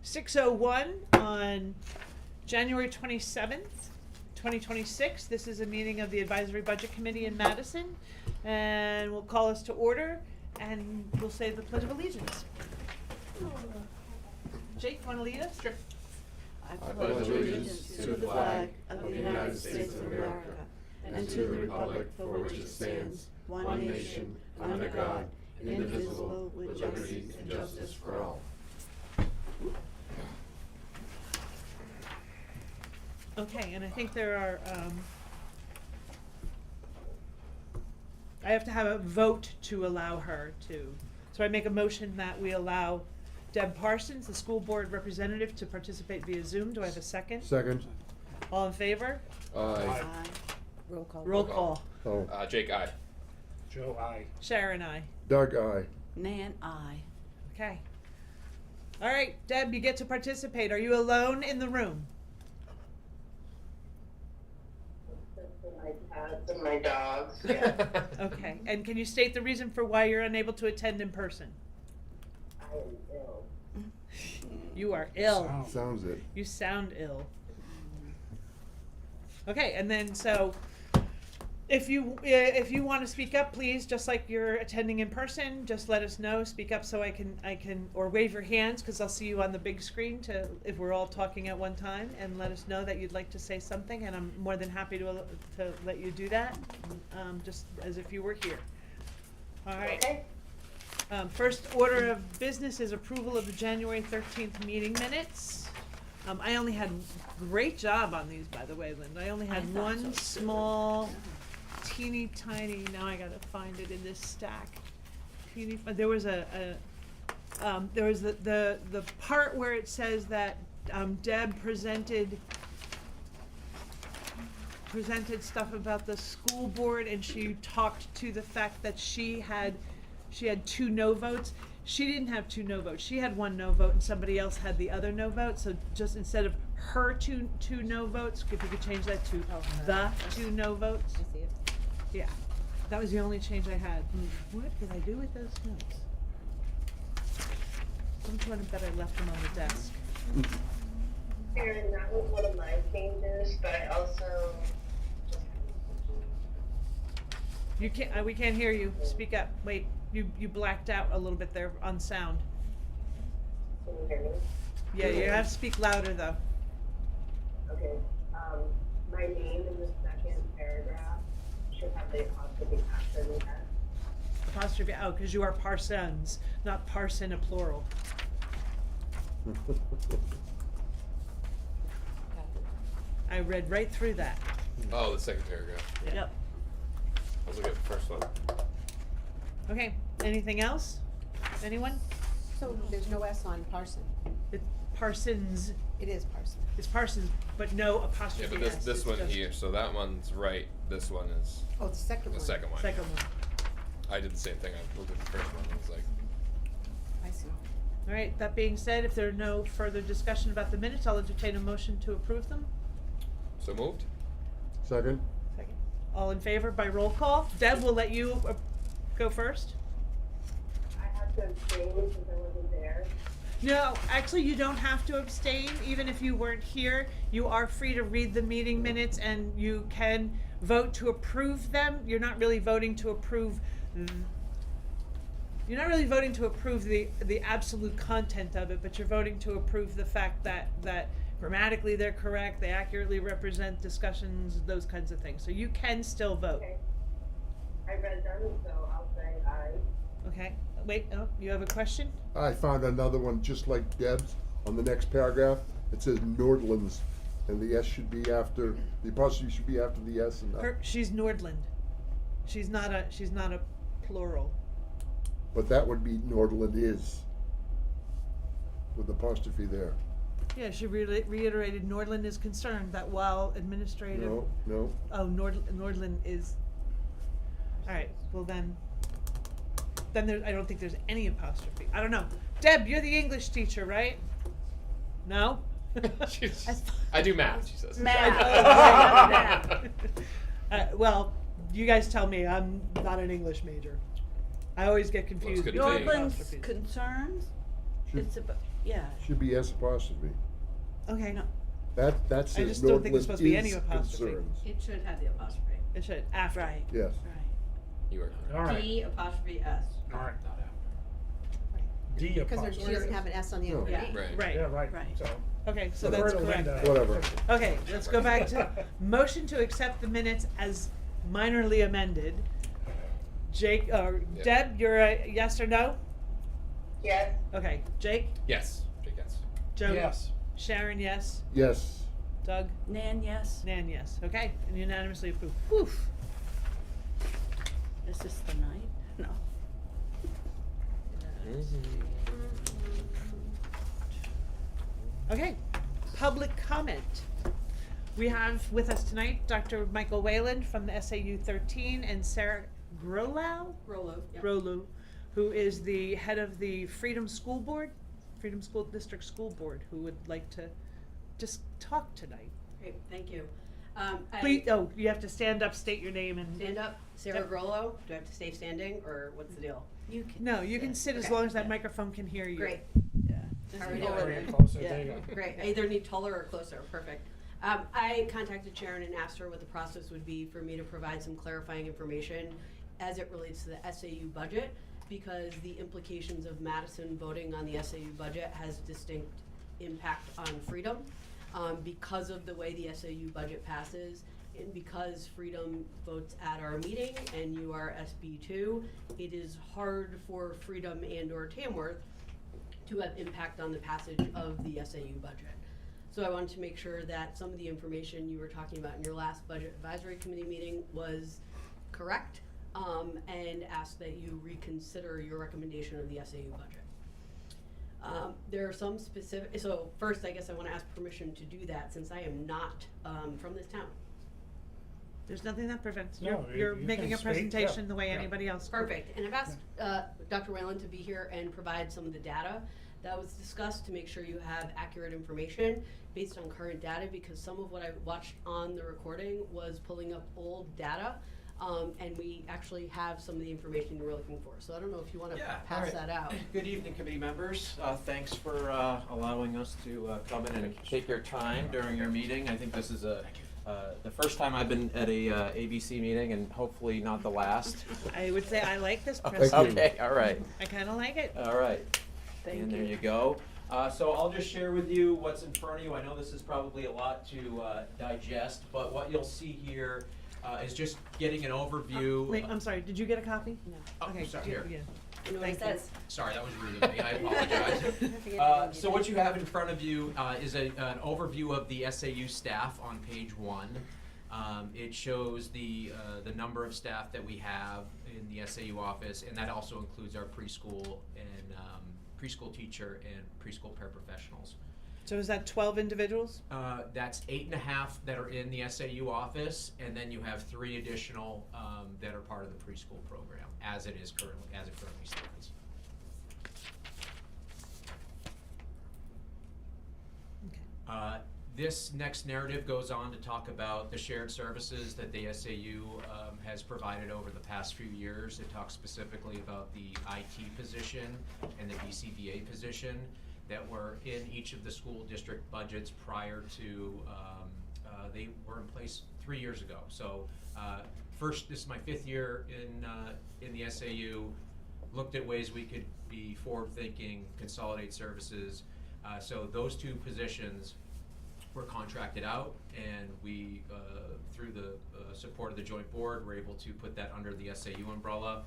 6:01 on January 27th, 2026. This is a meeting of the Advisory Budget Committee in Madison, and we'll call us to order, and we'll say the Pledge of Allegiance. Jake, you want to lead us? Sure. I pledge allegiance to the flag of the United States of America and to the republic for which it stands, one nation, under God, indivisible, with liberty and justice for all. Okay, and I think there are, I have to have a vote to allow her to. So I make a motion that we allow Deb Parsons, the school board representative, to participate via Zoom. Do I have a second? Second. All in favor? Aye. Roll call. Roll call. Oh, Jake, aye. Joe, aye. Sharon, aye. Doug, aye. Nan, aye. Okay. All right, Deb, you get to participate. Are you alone in the room? My cats and my dogs, yeah. Okay, and can you state the reason for why you're unable to attend in person? I am ill. You are ill. Sounds it. You sound ill. Okay, and then so if you want to speak up, please, just like you're attending in person, just let us know. Speak up so I can or wave your hands, because I'll see you on the big screen to if we're all talking at one time, and let us know that you'd like to say something, and I'm more than happy to let you do that, just as if you were here. All right. Okay. First order of business is approval of the January 13th meeting minutes. I only had, great job on these, by the way, Linda. I only had one small, teeny tiny, now I gotta find it in this stack. There was the part where it says that Deb presented stuff about the school board, and she talked to the fact that she had 2 no votes. She didn't have 2 no votes. She had 1 no vote, and somebody else had the other no vote. So just instead of her two no votes, if you could change that to the 2 no votes. I see it. Yeah, that was the only change I had. What did I do with those notes? I'm trying to bet I left them on the desk. Karen, that was one of my changes, but I also You can't. We can't hear you. Speak up. Wait. You blacked out a little bit there on sound. can you hear me? Yeah, you have to speak louder though. Okay. My name in the second paragraph should have the apostrophe after the S. Apostrophe. Oh, because you are Parsons, not Parson, a plural. I read right through that. Oh, the second paragraph. Yep. I was looking at the first one. Okay. Anything else? Anyone? So there's no S on Parson. It's Parsons. It is Parson. It's Parsons, but no Yeah, apostrophe. but this S. this It's one just here, so that one's right. This one is Oh, the second the one. second one. Second one. I did the same thing. I looked at the first one and was like, I see. All right. That being said, if there are no further discussion about the minutes, I'll entertain a motion to approve them. so moved? Second. Second. All in favor by roll call. Deb, we'll let you go first. I have to abstain since I wasn't there. No, actually, you don't have to abstain, even if you weren't here. You are free to read the meeting minutes, and you can vote to approve them. You're not really voting to approve. You're not really voting to approve the absolute content of it, but you're voting to approve the fact that grammatically they're correct, they accurately represent discussions, those kinds of things. So you can still vote. Okay. I read them, so I'll say aye. Okay. Wait. Oh, you have a question? I found another one just like Deb's on the next paragraph. It says Nordlands, and the S should be after, the apostrophe should be after the S and She's Nordland. She's not a plural. but that would be Nordland is, with apostrophe there. Yeah, she reiterated Nordland is concerned that while administrative. No, Oh, Nordland is. All right. Well then I don't think there's any apostrophe. I don't know. Deb, you're the English teacher, right? No. I do math, she says. Math. Well, you guys tell me. I'm not an English major. I always get confused. good between to be. apostrophes. Nordland's concerns? It's a, yeah. Should be S apostrophe. Okay, No. That says just don't think there's Nordland supposed to be any is apostrophe. concerns. It should have the apostrophe. it should, after. Right. Yes. Right. You are correct. All right, D apostrophe S. all right. Not after. D Because apostrophe. she doesn't have an S on the end of her No. name. Right. Right, Yeah, right, Right. so. okay, so Defer that's to correct. Linda. Whatever. Okay, let's go back to motion to accept the minutes as minorly amended. Jake, or Yeah. Deb, you're a yes or no? Yes, Okay, Jake, Yes. Jake, yes. Joe, Yes. Sharon, yes. Yes. Doug, Nan, yes. Nan, yes. Okay, and unanimously approved. Whew. Is this the night? No. Okay, public comment. We have with us tonight Dr. Michael Wayland from the SAU 13 and Sarah Grolow, Rolo. Yep. Grolu, who is the head of the Freedom School Board, Freedom School District School Board, who would like to just talk tonight. Great, thank you. Please, oh, you have to stand up, state your name and. Stand up, Sarah Yep. Grollo. Do I have to stay standing or what's the deal? You can. No, you can sit as Okay. long as that microphone can hear you. Great, Yeah. Just How are we hold doing? it. Closer, Yeah. there you go. great. I either need taller or closer, perfect. I contacted Sharon and asked her what the process would be for me to provide some clarifying information as it relates to the SAU budget, because the implications of Madison voting on the SAU budget has distinct impact on Freedom. Because of the way the SAU budget passes, and because Freedom votes at our meeting and you are SB2, it is hard for Freedom and or Tamworth to have impact on the passage of the SAU budget. So I wanted to make sure that some of the information you were talking about in your last budget advisory committee meeting was correct, and ask that you reconsider your recommendation of the SAU budget. There are some specific, so first I guess I wanna ask permission to do that since I am not, from this town. There's nothing that prevents, No, you're you making can a speak, presentation yeah, the way yeah. anybody else. would. Perfect, and I've asked Dr. Whalen to be here and provide some of the data that was discussed to make sure you have accurate information based on current data, because some of what I watched on the recording was pulling up old data, and we actually have some of the information you were looking for. So I don't know if you wanna pass that out. Good evening, committee members. Thanks for allowing us to come in and take your time during your meeting. I think this is the first time I've been at a ABC meeting, and hopefully not the last. I would say I like this Thank presentation. you. Okay, all right. I kinda like it. All right. Thank And there you. you go. So I'll just share with you what's in front of you. I know this is probably a lot to digest, but what you'll see here is just getting an overview. Wait, I'm sorry, did you get a copy? No. Oh, Okay, sorry, do- here. yeah. You know what Thank it you. says? Sorry, that was rude of me. I apologize. So what you have in front of you is an overview of the SAU staff on page 1. It shows the number of staff that we have in the SAU office, and that also includes our preschool and preschool teacher and preschool paraprofessionals. So is that 12 individuals? That's 8.5 that are in the SAU office, and then you have 3 additional that are part of the preschool program as it currently stands. Okay. This next narrative goes on to talk about the shared services that the SAU has provided over the past few years. It talks specifically about the IT position and the BCBA position that were in each of the school district budgets prior to, they were in place 3 years ago. So first, this is my 5th year in the SAU, looked at ways we could be forward-thinking, consolidate services. So those 2 positions were contracted out, and we, through the support of the joint board, were able to put that under the SAU umbrella.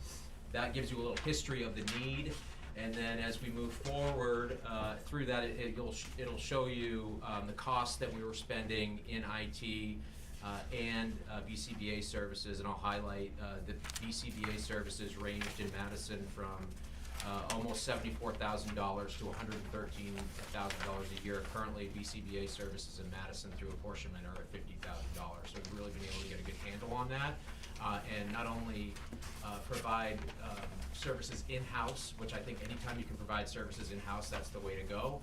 That gives you a little history of the need, and then as we move forward through that, it'll show you the costs that we were spending in IT and BCBA services, and I'll highlight the BCBA services ranged in Madison from almost $74,000 to $113,000 a year. Currently, BCBA services in Madison through apportionment are at $50,000. So we've really been able to get a good handle on that, and not only provide services in-house, which I think anytime you can provide services in-house, that's the way to go.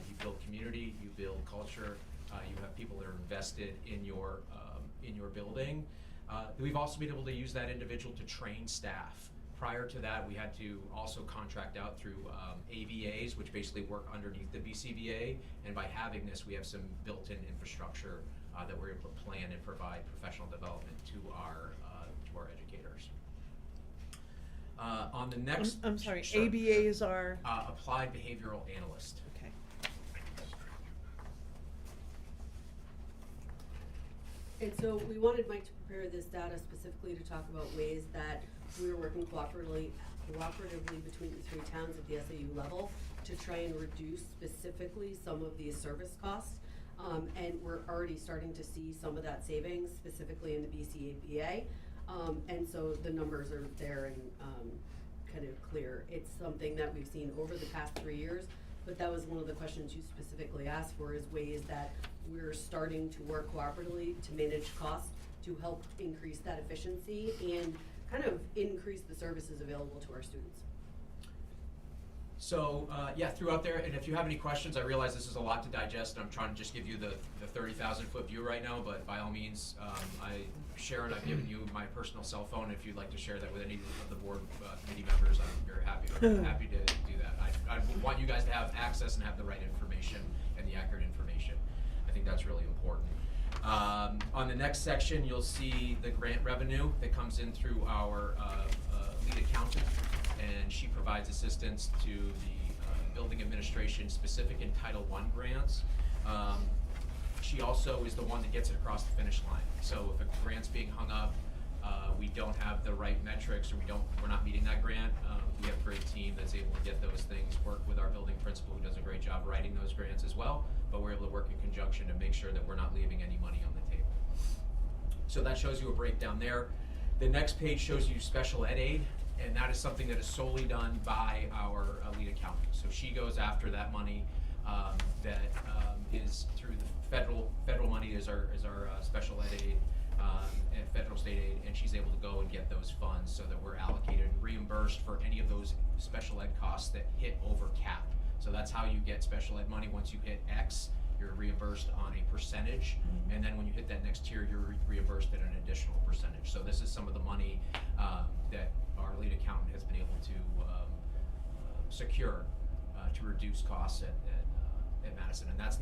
You build community, you build culture, you have people that are invested in your building. We've also been able to use that individual to train staff Prior to that, we had to also contract out through AVAs, which basically work underneath the BCBA. And by having this, we have some built-in infrastructure that we're able to plan and provide professional development to our educators. On the next, I'm sorry, Sure. ABAs are, Applied Behavioral Analyst. okay. And so we wanted Mike to prepare this data specifically to talk about ways that we're working cooperatively between the three towns at the SAU level to try and reduce specifically some of these service costs. And we're already starting to see some of that savings, specifically in the BCABA. And so the numbers are there and kind of clear. It's something that we've seen over the past 3 years, but that was one of the questions you specifically asked for, is ways that we're starting to work cooperatively to manage costs to help increase that efficiency and kind of increase the services available to our students. So, yeah, throughout there, and if you have any questions, I realize this is a lot to digest, and I'm trying to just give you the 30,000-foot view right now, but by all means, Sharon, I've given you my personal cell phone. If you'd like to share that with any of the board committee members, I'm very happy to do that. I want you guys to have access and have the right information and the accurate information. I think that's really important. On the next section, you'll see the grant revenue that comes in through our lead accountant, and she provides assistance to the building administration specific in Title I grants. She also is the one that gets it across the finish line. So if a grant's being hung up, we don't have the right metrics, or we're not meeting that grant, we have a great team that's able to get those things, work with our building principal who does a great job writing those grants as well, but we're able to work in conjunction to make sure that we're not leaving any money on the table. So that shows you a breakdown there. The next page shows you special ed aid, and that is something that is solely done by our lead accountant. So she goes after that money that is through the federal money is our special ed aid and federal state aid, and she's able to go and get those funds so that we're allocated and reimbursed for any of those special ed costs that hit over cap. So that's how you get special ed money. Once you hit X, you're reimbursed on a percentage, and then when you hit that next tier, you're reimbursed at an additional percentage. So this is some of the money that our lead accountant has been able to secure to reduce costs at Madison, and that's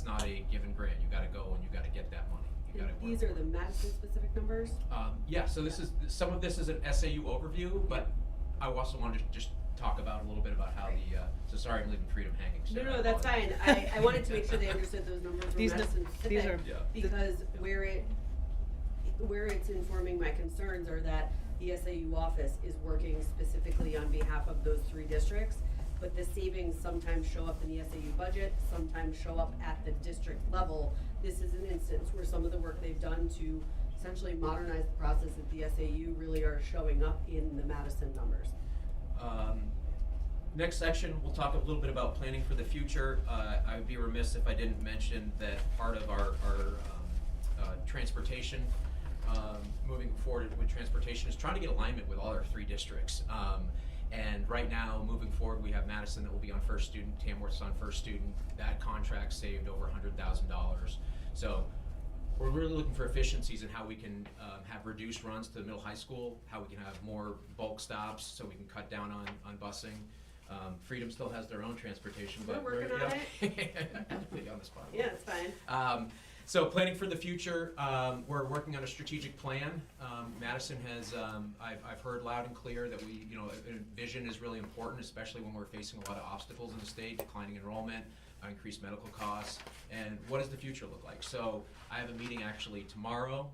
not a given grant. You got to go and you got to get that money. You got to work. These are the Madison specific numbers? Yeah. So some of this is an SAU overview, but I also wanted to just talk about a little bit about how so sorry I'm leaving Freedom hanging. No, Sarah, no, that's apologize. fine. I wanted to make sure they understood those numbers were These Madison specific, are- Yeah. because where it's informing my concerns are that the SAU office is working specifically on behalf of those three districts, but the savings sometimes show up in the SAU budget, sometimes show up at the district level. This is an instance where some of the work they've done to essentially modernize the process at the SAU really are showing up in the Madison numbers. Next section, we'll talk a little bit about planning for the future. I would be remiss if I didn't mention that part of our transportation, moving forward with transportation, is trying to get alignment with all our three districts. And right now, moving forward, we have Madison that will be on first student, Tamworth's on first student. That contract saved over $100,000. So we're really looking for efficiencies in how we can have reduced runs to the middle high school, how we can have more bulk stops so we can cut down on busing. Freedom still has their own transportation, but We're working on it. Put you on the spot. Yeah, it's fine. So planning for the future, we're working on a strategic plan. Madison has, I've heard loud and clear that vision is really important, especially when we're facing a lot of obstacles in the state, declining enrollment, increased medical costs, and what does the future look like? So I have a meeting actually tomorrow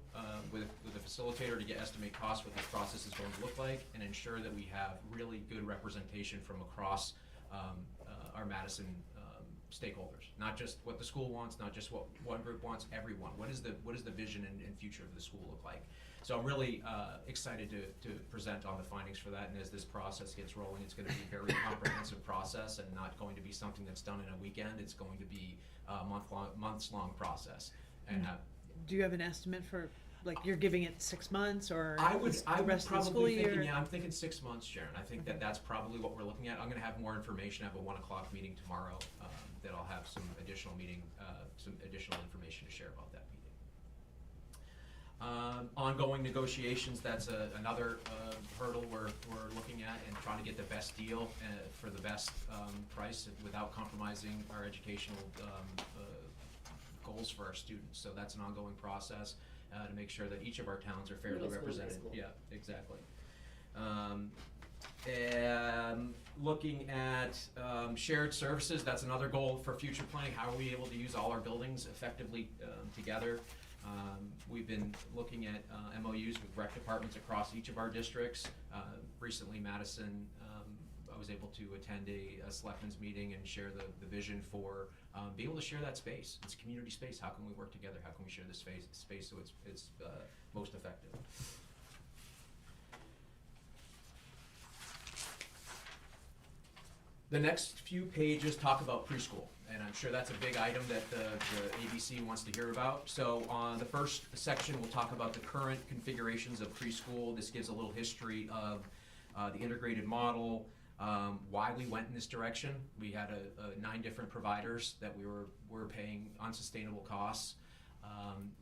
with a facilitator to estimate costs, what this process is going to look like, and ensure that we have really good representation from across our Madison stakeholders, not just what the school wants, not just what one group wants, everyone. What is the vision and future of the school look like? So I'm really excited to present on the findings for that, and as this process gets rolling, it's going to be a very comprehensive process and not going to be something that's done in a weekend. It's going to be a months-long process. And Do you have an estimate for, like, you're giving it 6 months or I would the rest of the school probably year? thinking, I'm thinking 6 months, Sharon. I think that's probably what we're looking at. I'm going to have more information. I have a 1 o'clock meeting tomorrow that I'll have some additional information to share about that meeting. Ongoing negotiations, that's another hurdle we're looking at, and trying to get the best deal for the best price without compromising our educational goals for our students. So that's an ongoing process to make sure that each of our towns are fairly Middle school and high represented. school. Yeah, exactly. And looking at shared services, that's another goal for future planning. How are we able to use all our buildings effectively together? We've been looking at MOUs with rec departments across each of our districts. Recently, Madison, I was able to attend a selectmen's meeting and share the vision for being able to share that space. It's community space. How can we work together? How can we share this space so it's most effective? The next few pages talk about preschool, and I'm sure that's a big item that the ABC wants to hear about. So on the first section, we'll talk about the current configurations of preschool. This gives a little history of the integrated model, why we went in this direction. We had 9 different providers that we were paying unsustainable costs.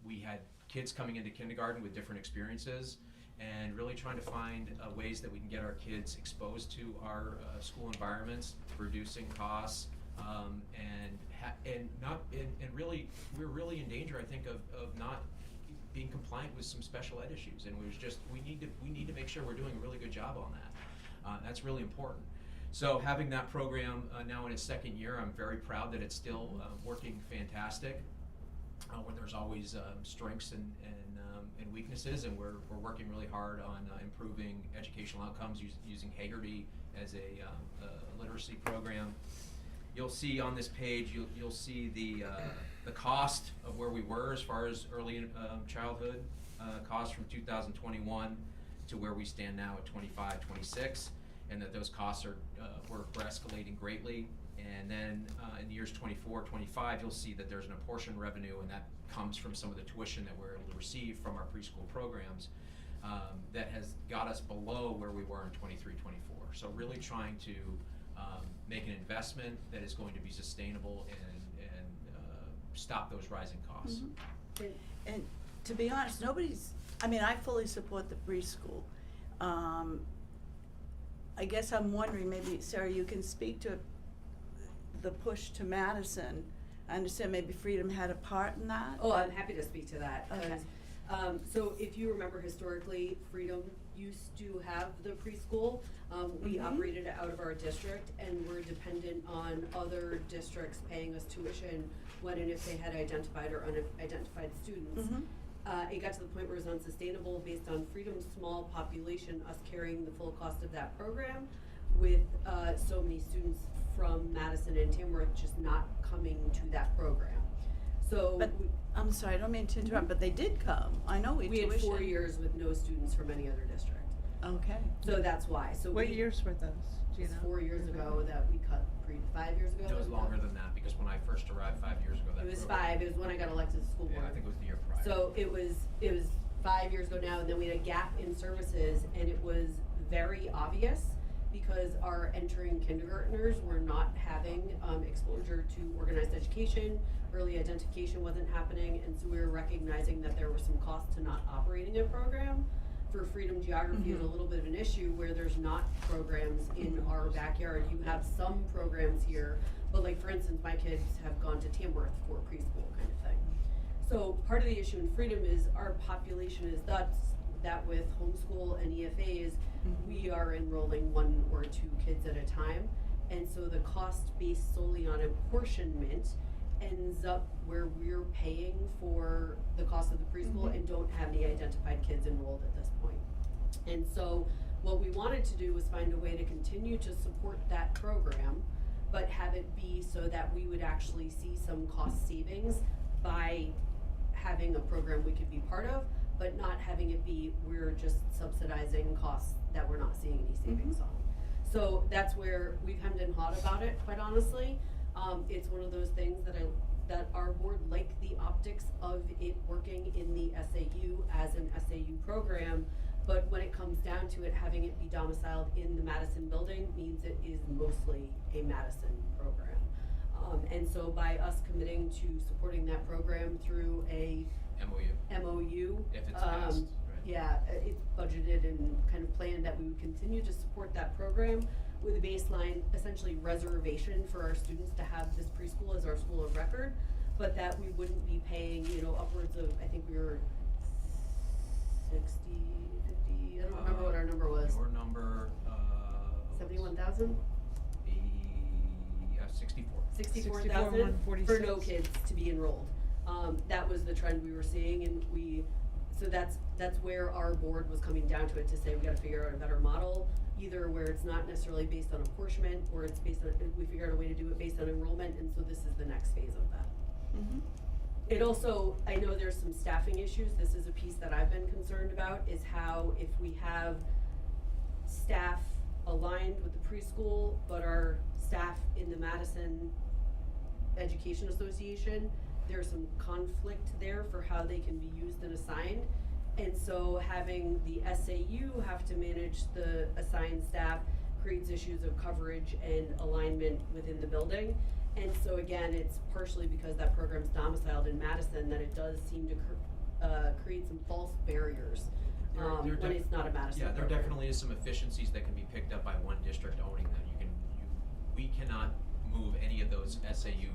We had kids coming into kindergarten with different experiences, and really trying to find ways that we can get our kids exposed to our school environments, reducing costs, and really we're really in danger, I think, of not being compliant with some special ed issues, and we need to make sure we're doing a really good job on that. That's really important. So having that program now in its second year, I'm very proud that it's still working fantastic. When there's always strengths and weaknesses, and we're working really hard on improving educational outcomes using Haggerty as a literacy program. You'll see on this page, you'll see the cost of where we were as far as early childhood costs from 2021 to where we stand now at 25-26, and that those costs were escalating greatly. And then in the years 24-25, you'll see that there's an apportioned revenue, and that comes from some of the tuition that we're able to receive from our preschool programs that has got us below where we were in 23-24. So really trying to make an investment that is going to be sustainable and stop those rising costs. Mm-hmm. And to be honest, I fully support the preschool. I guess I'm wondering, maybe, Sarah, you can speak to the push to Madison. I understand maybe Freedom had a part in that? Oh, I'm happy to speak to that. Okay. So if you remember historically, Freedom used to have the preschool. We Mhm. operated out of our district, and we're dependent on other districts paying us tuition when and if they had identified or unidentified students. Mhm. It got to the point where it was unsustainable based on Freedom's small population, us carrying the full cost of that program, with so many students from Madison and Tamworth just not coming to that program. So But, I'm sorry, I don't mean to interrupt, but they did come. I know we we had tuition. 4 years with no students from any other district. Okay. So that's why. So What we, years were those? Do you It's know? 4 years ago that we cut 5 years ago. It was longer than that, because when I first arrived 5 years ago, that It was program- 5. It was when I got elected to the school board. Yeah, I think it was the year prior. So it was 5 years ago now, and then we had a gap in services, and it was very obvious because our entering kindergartners were not having exposure to organized education, early identification wasn't happening, and so we were recognizing that there were some costs to not operating a program. For Freedom, geography is a little bit of an issue where there's not programs in our backyard. You have some programs here, but like for instance, my kids have gone to Tamworth for preschool kind of thing. So part of the issue in Freedom is our population is that with homeschool and EFAs, we are enrolling 1 or 2 kids at a time. And so the cost based solely on apportionment ends up where we're paying for the cost of the preschool and don't have any identified kids enrolled at this point. And so what we wanted to do was find a way to continue to support that program, but have it be so that we would actually see some cost savings by having a program we could be part of, but not having it be we're just subsidizing costs that we're not seeing any savings on. So that's where we've hemmed and hawed about it, quite honestly. It's one of those things that our board liked the optics of it working in the SAU as an SAU program, but when it comes down to it, having it be domiciled in the Madison building means it is mostly a Madison program. And so by us committing to supporting that program through a MOU, MOU. if it's passed, right? Yeah, it's budgeted and kind of planned that we would continue to support that program with a baseline, essentially reservation for our students to have this preschool as our school of record, but that we wouldn't be paying, upwards of, I think we were 60, 50, I don't remember what our number was. Your number, 71,000? 64. 64,000 for no 64,146. kids to be enrolled. That was the trend we were seeing, and so that's where our board was coming down to it, to say we gotta figure out a better model, either where it's not necessarily based on apportionment, or it's based on, we figure out a way to do it based on enrollment, and so this is the next phase of that. Mhm. It also, I know there's some staffing issues, this is a piece that I've been concerned about, is how if we have staff aligned with the preschool, but our staff in the Madison Education Association, there's some conflict there for how they can be used and assigned. And so having the SAU have to manage the assigned staff creates issues of coverage and alignment within the building. And so again, it's partially because that program's domiciled in Madison that it does seem to create some false barriers when it's not a Madison Yeah, there program. definitely is some efficiencies that can be picked up by one district owning that. We cannot move any of those SAU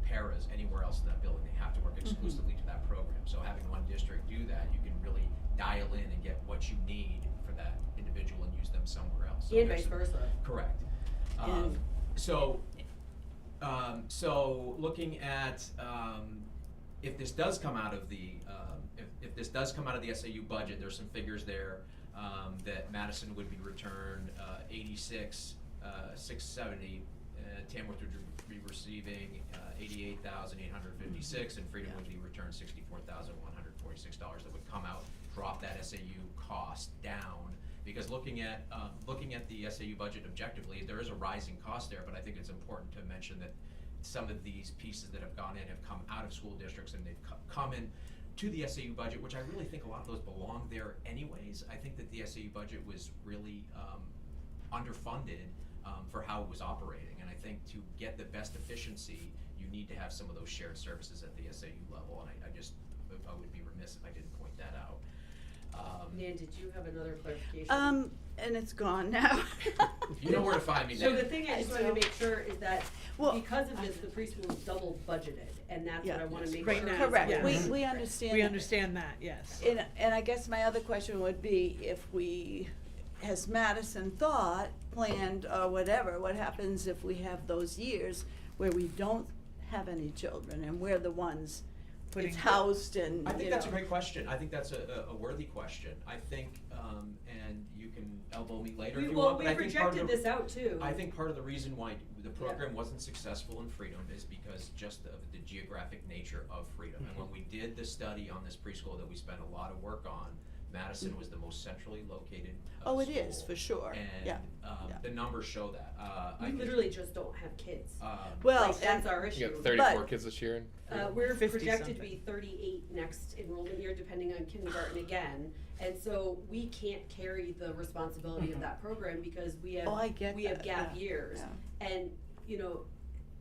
paras anywhere else in that building. They have to work exclusively to that program. So having one district do that, you can really dial in and get what you need for that individual and use them somewhere else. So And there's vice versa. Correct. And- So looking at, if this does come out of the, if this does come out of the SAU budget, there's some figures there, that Madison would be returned, 86,670, Tamworth would be receiving, $88,856, and Freedom would be returned $64,146 that would come out, drop that SAU cost down. Because looking at the SAU budget objectively, there is a rising cost there, but I think it's important to mention that some of these pieces that have gone in have come out of school districts and they've come in to the SAU budget, which I really think a lot of those belong there anyways. I think that the SAU budget was really underfunded for how it was operating, and I think to get the best efficiency, you need to have some of those shared services at the SAU level, and I would be remiss if I didn't point that out. Nan, did you have another clarification? And it's gone now. You know where to find me now. So the thing I just wanted to make sure is that Well, because of this, the preschool is double budgeted, and that's what Yeah. I wanna make Right sure. now, is Correct, yes. we understand. We that. understand that, yes. And I guess my other question would be, if we, has Madison thought, planned, or whatever, what happens if we have those years where we don't have any children and we're the ones Putting- it's housed and, I think you that's a know. great question. I think that's a worthy question. I think, and you can elbow me later if you want, but I think part of the. projected this out too. I think part of the reason why the program wasn't successful in Freedom is because just of the geographic nature of Freedom. And when we did the study on this preschool that we spent a lot of work on, Madison was the most centrally located Oh, it is, school. for sure, yeah. And yeah. the numbers show that. We I think, literally just don't have kids. Well, Like, that's and- our You issue. got 34 But- kids this year in Freedom? We're 50 projected to be something. 38 next enrollment year, depending on kindergarten again. And so we can't carry the responsibility of that program because we have, Oh, I get we have that, gap yeah, years. yeah. And,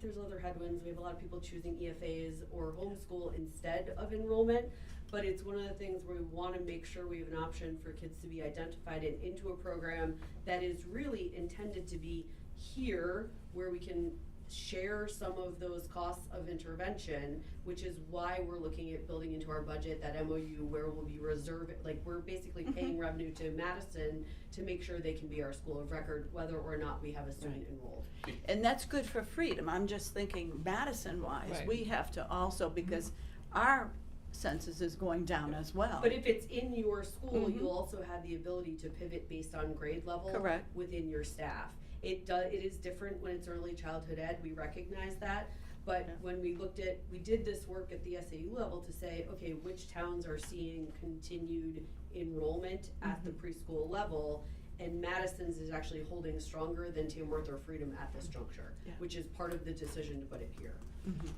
there's other headwinds. We have a lot of people choosing EFAs or homeschool instead of enrollment. But it's one of the things where we wanna make sure we have an option for kids to be identified and into a program that is really intended to be here, where we can share some of those costs of intervention, which is why we're looking at building into our budget that MOU where we'll be reserving, like, we're basically paying revenue to Madison to make sure they can be our school of record, whether or not we have a student enrolled. And that's good for Freedom, I'm just thinking Madison-wise, Right. we have to also, because our census is going down as well. But if it's in your school, Mhm. you'll also have the ability to pivot based on grade level. Correct. Within your staff. It is different when it's early childhood ed, we recognize that. But Yeah. when we did this work at the SAU level to say, okay, which towns are seeing continued enrollment at the preschool level? And Madison's is actually holding stronger than Tamworth or Freedom at this juncture, Yeah. which is part of the decision to put it here. Mhm.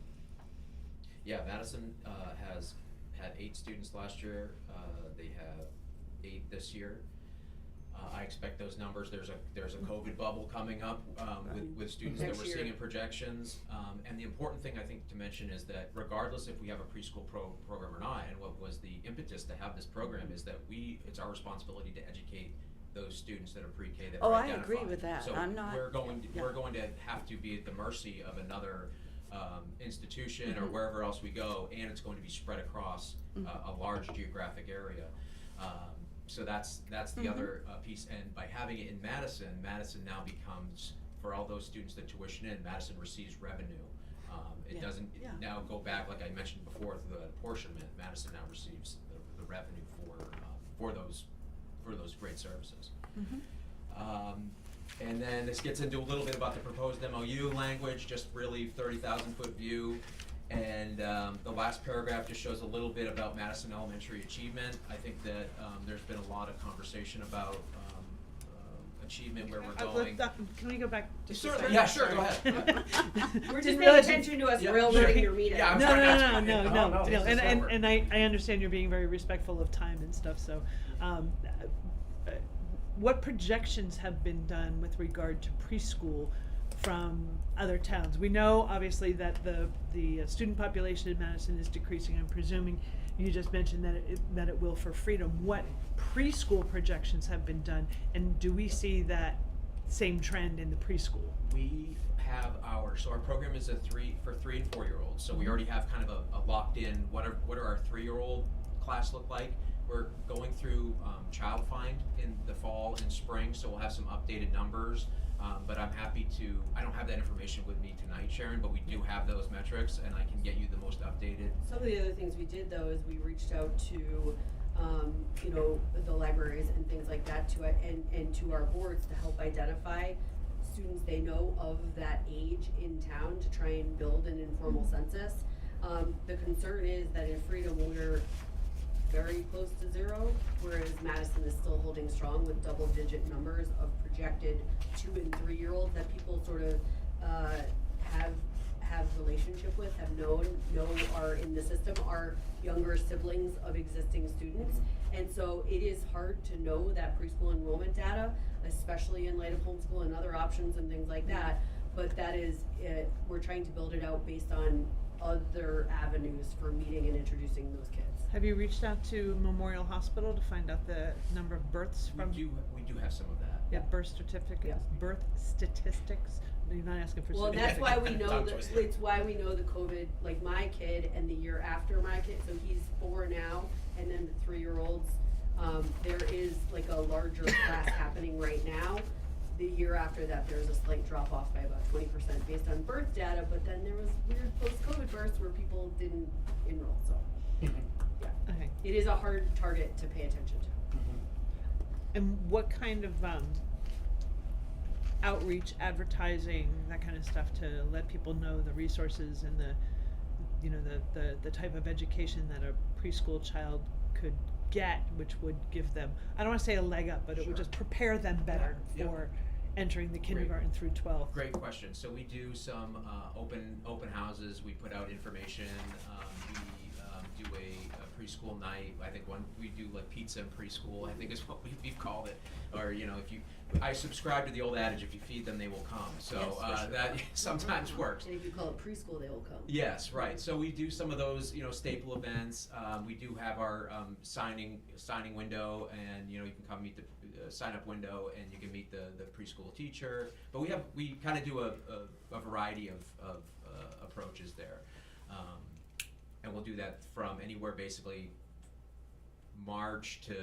Yeah, Madison has had 8 students last year. They have 8 this year. I expect those numbers, there's a COVID bubble coming up, with students that Next we're year. seeing in projections. And the important thing I think to mention is that regardless if we have a preschool program or not, and what was the impetus to have this program is that it's our responsibility to educate those students that are pre-K that Oh, are I agree identified. with that. So I'm not- we're going yeah. to have to be at the mercy of another institution Mm-hmm. or wherever else we go, and it's going to be spread across a large geographic area. So that's the Mm-hmm. other piece, and by having it in Madison now becomes, for all those students that tuition in, Madison receives revenue. It Yeah. doesn't Yeah. now go back, like I mentioned before, through the apportionment. Madison now receives the revenue for those great services. And then this gets into a little bit about the proposed MOU language, just really 30,000-foot view. And the last paragraph just shows a little bit about Madison Elementary achievement. I think that there's been a lot of conversation about achievement, where we're going. Can we go back just a Certainly, second? yeah, sure, go Sorry. ahead. We're just Didn't paying realize you- attention to us Yeah, railroading sure. your meeting. Yeah, I'm No, trying to no, ask no, you. no, No, no, no, no, take this over. and I understand you're being very respectful of time and stuff, so, what projections have been done with regard to preschool from other towns? We know, obviously, that the student population in Madison is decreasing. I'm presuming you just mentioned that it will for Freedom. What preschool projections have been done, and do we see that same trend in the preschool? We have so our program is for 3 and 4 year olds. So we already have kind of a locked in, what are our 3-year-old class look like? We're going through Child Find in the fall and spring, so we'll have some updated numbers. But I'm happy I don't have that information with me tonight, Sharon, but we do have those metrics, and I can get you the most updated. Some of the other things we did though is we reached out to, the libraries and things like that and to our boards to help identify students they know of that age in town to try and build an informal census. The concern is that in Freedom we're very close to 0, whereas Madison is still holding strong with double-digit numbers of projected 2 and 3-year-olds that people sort of have relationship with, know are in the system, are younger siblings of existing students. And so it is hard to know that preschool enrollment data, especially in light of homeschool and other options and things like that. But that is, we're trying to build it out based on other avenues for meeting and introducing those kids. Have you reached out to Memorial Hospital to find out the number of births from? We do have some of that. Yeah, birth certificates, Yeah. birth statistics. You're not asking for. Well, and that's why we know Tongue that, twister. it's why we know the COVID, like my kid and the year after my kid, so he's 4 now, and then the 3-year-olds. There is like a larger class happening right now. The year after that, there's a slight drop off by about 20% based on birth data, but then there was weird post-COVID births where people didn't enroll, so. Yeah, Okay. it is a hard target to pay attention to. And what kind of outreach, advertising, that kind of stuff to let people know the resources and the type of education that a preschool child could get, which would give them, I don't want to say a leg up, but it would Sure. just prepare them better Yeah. for entering the kindergarten through 12th. Great question. So we do some open houses. We put out information. We do a preschool night. I think we do like pizza in preschool, I think is what we've called it. Or I subscribe to the old adage: if you feed them, they will come. So Yes, for sure. that sometimes works. And if you call it preschool, they will come. Yes, right. So we do some of those, staple events. We do have our signing window, and you can come meet the sign up window, and you can meet the preschool teacher. But we kind of do a variety of approaches there, and we'll do that from anywhere basically March to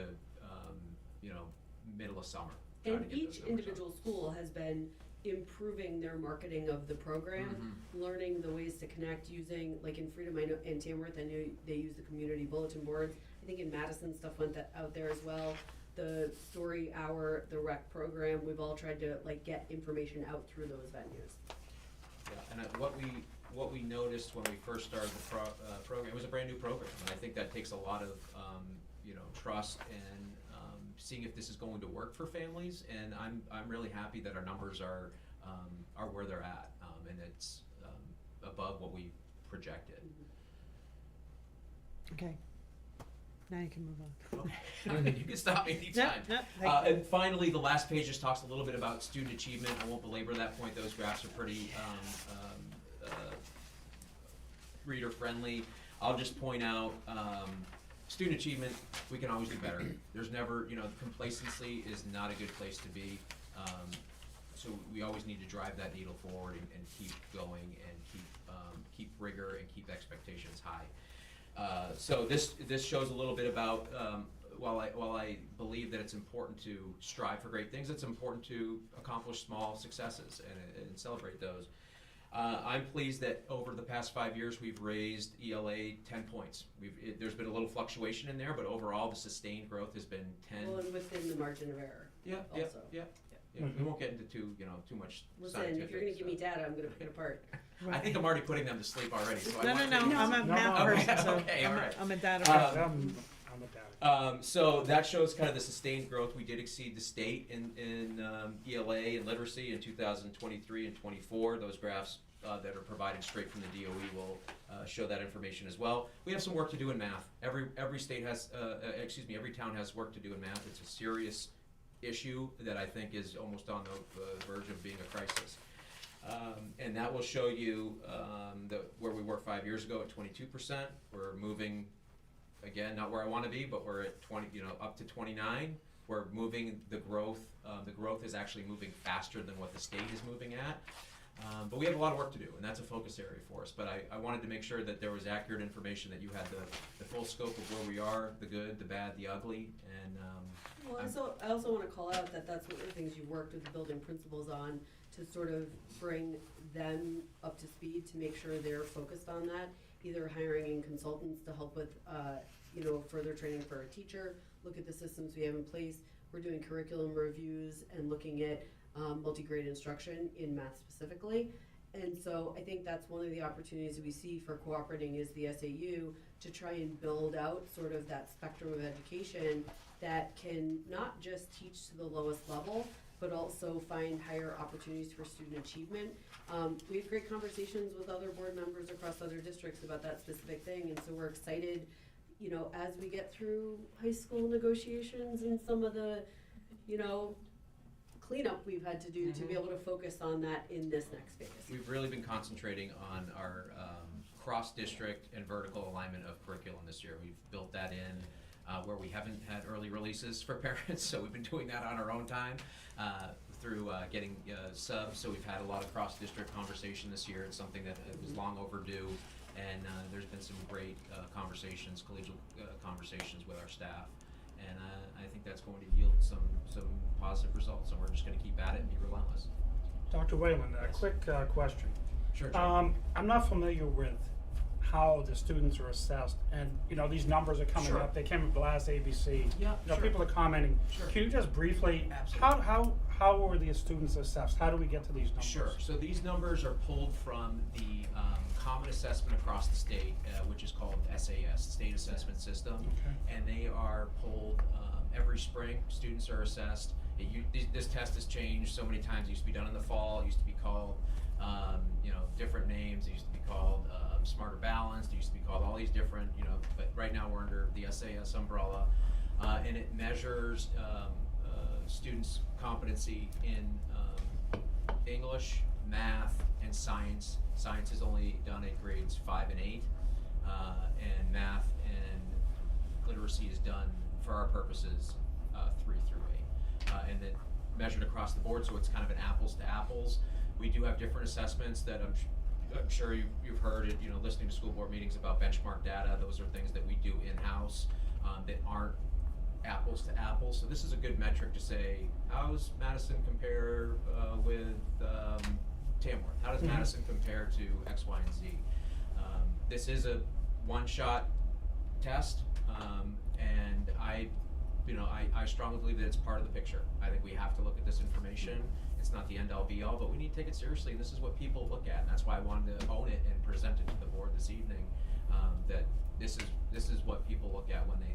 middle of summer. trying And to get those each numbers up. individual school has been improving their marketing of the program, learning the ways to connect using, like in Freedom, I know, in Tamworth, I know they use the community bulletin boards. I think in Madison, stuff went out there as well. The Story Hour, the rec program, we've all tried to get information out through those venues. Yeah, and what we noticed when we first started the program, it was a brand new program, and I think that takes a lot of trust and seeing if this is going to work for families. And I'm really happy that our numbers are where they're at, and it's above what we projected. Okay. Now you can move on. Okay. You can stop me anytime. No, thank you. And finally, the last page just talks a little bit about student achievement. I won't belabor that point. Those graphs are pretty reader friendly. I'll just point out student achievement. We can always do better. There's never, complacency is not a good place to be. So we always need to drive that needle forward and keep going and keep rigor and keep expectations high. So this shows a little bit about while I believe that it's important to strive for great things, it's important to accomplish small successes and celebrate those. I'm pleased that over the past 5 years we've raised ELA 10 points. There's been a little fluctuation in there, but overall the sustained growth has been 10. Well, and within the margin of error. Yeah. We won't get into too much Listen, scientific. if you're gonna give me so. data, I'm gonna pick it apart. I think I'm already putting them to sleep already. So No, I no, want no, I'm a No, math no, person, so okay, all right. I'm a data Um, person. I'm a data. So that shows kind of the sustained growth. We did exceed the state in ELA and literacy in 2023 and 24. Those graphs that are provided straight from the DOE will show that information as well. We have some work to do in math. Every state has, every town has work to do in math. It's a serious issue that I think is almost on the verge of being a crisis. And that will show you where we were 5 years ago at 22%. We're moving, again, not where I want to be, but we're at 20, up to 29. We're moving the growth. The growth is actually moving faster than what the state is moving at. But we have a lot of work to do, and that's a focus area for us. But I wanted to make sure that there was accurate information, that you had the full scope of where we are, the good, the bad, the ugly, and Well, I also wanna call out that that's one of the things you worked with the building principals on, to sort of bring them up to speed, to make sure they're focused on that, either hiring in consultants to help with, further training for a teacher, look at the systems we have in place. We're doing curriculum reviews and looking at multi-grade instruction in math specifically. And so I think that's one of the opportunities we see for cooperating is the SAU to try and build out sort of that spectrum of education that can not just teach to the lowest level, but also find higher opportunities for student achievement. We have great conversations with other board members across other districts about that specific thing, and so we're excited, as we get through high school negotiations and some of the, cleanup we've had to do to be able to focus on that in this next phase. we've really been concentrating on our cross-district and vertical alignment of curriculum this year. We've built that in where we haven't had early releases for parents, so we've been doing that on our own time through getting subs. So we've had a lot of cross-district conversation this year. It's something that was long overdue, and there's been some great conversations, collegial conversations with our staff. And I think that's going to yield some positive results, and we're just going to keep at it and be relentless. Dr. Whalen, a quick question. Sure. John. I'm not familiar with how the students are assessed, and these numbers are coming Sure. up. They came up the last ABC. Yeah, sure. People are commenting. Sure. Can you just briefly, Absolutely. how were the students assessed? How do we get to these numbers? Sure. So these numbers are pulled from the common assessment across the state, which is called SAS, State Assessment System, Okay. and they are pulled every spring. Students are assessed. This test has changed so many times. It used to be done in the fall. It used to be called, different names. It used to be called Smarter Balanced. It used to be called all these different, but right now we're under the SAS umbrella, and it measures students' competency in English, math, and science. Science is only done at grades 5 and 8, and math and literacy is done for our purposes 3 through 8, and then measured across the board, so it's kind of an apples to apples. We do have different assessments that I'm sure you've heard it, listening to school board meetings about benchmark data. Those are things that we do in-house that aren't apples to apples. So this is a good metric to say, how does Madison compare with Tamworth? How does Madison compare to X, Y, and Z? This is a one-shot test, and I strongly believe that it's part of the picture. I think we have to look at this information. It's not the end-all be-all, but we need to take it seriously, and this is what people look at, and that's why I wanted to own it and present it to the board this evening, that this is what people look at when they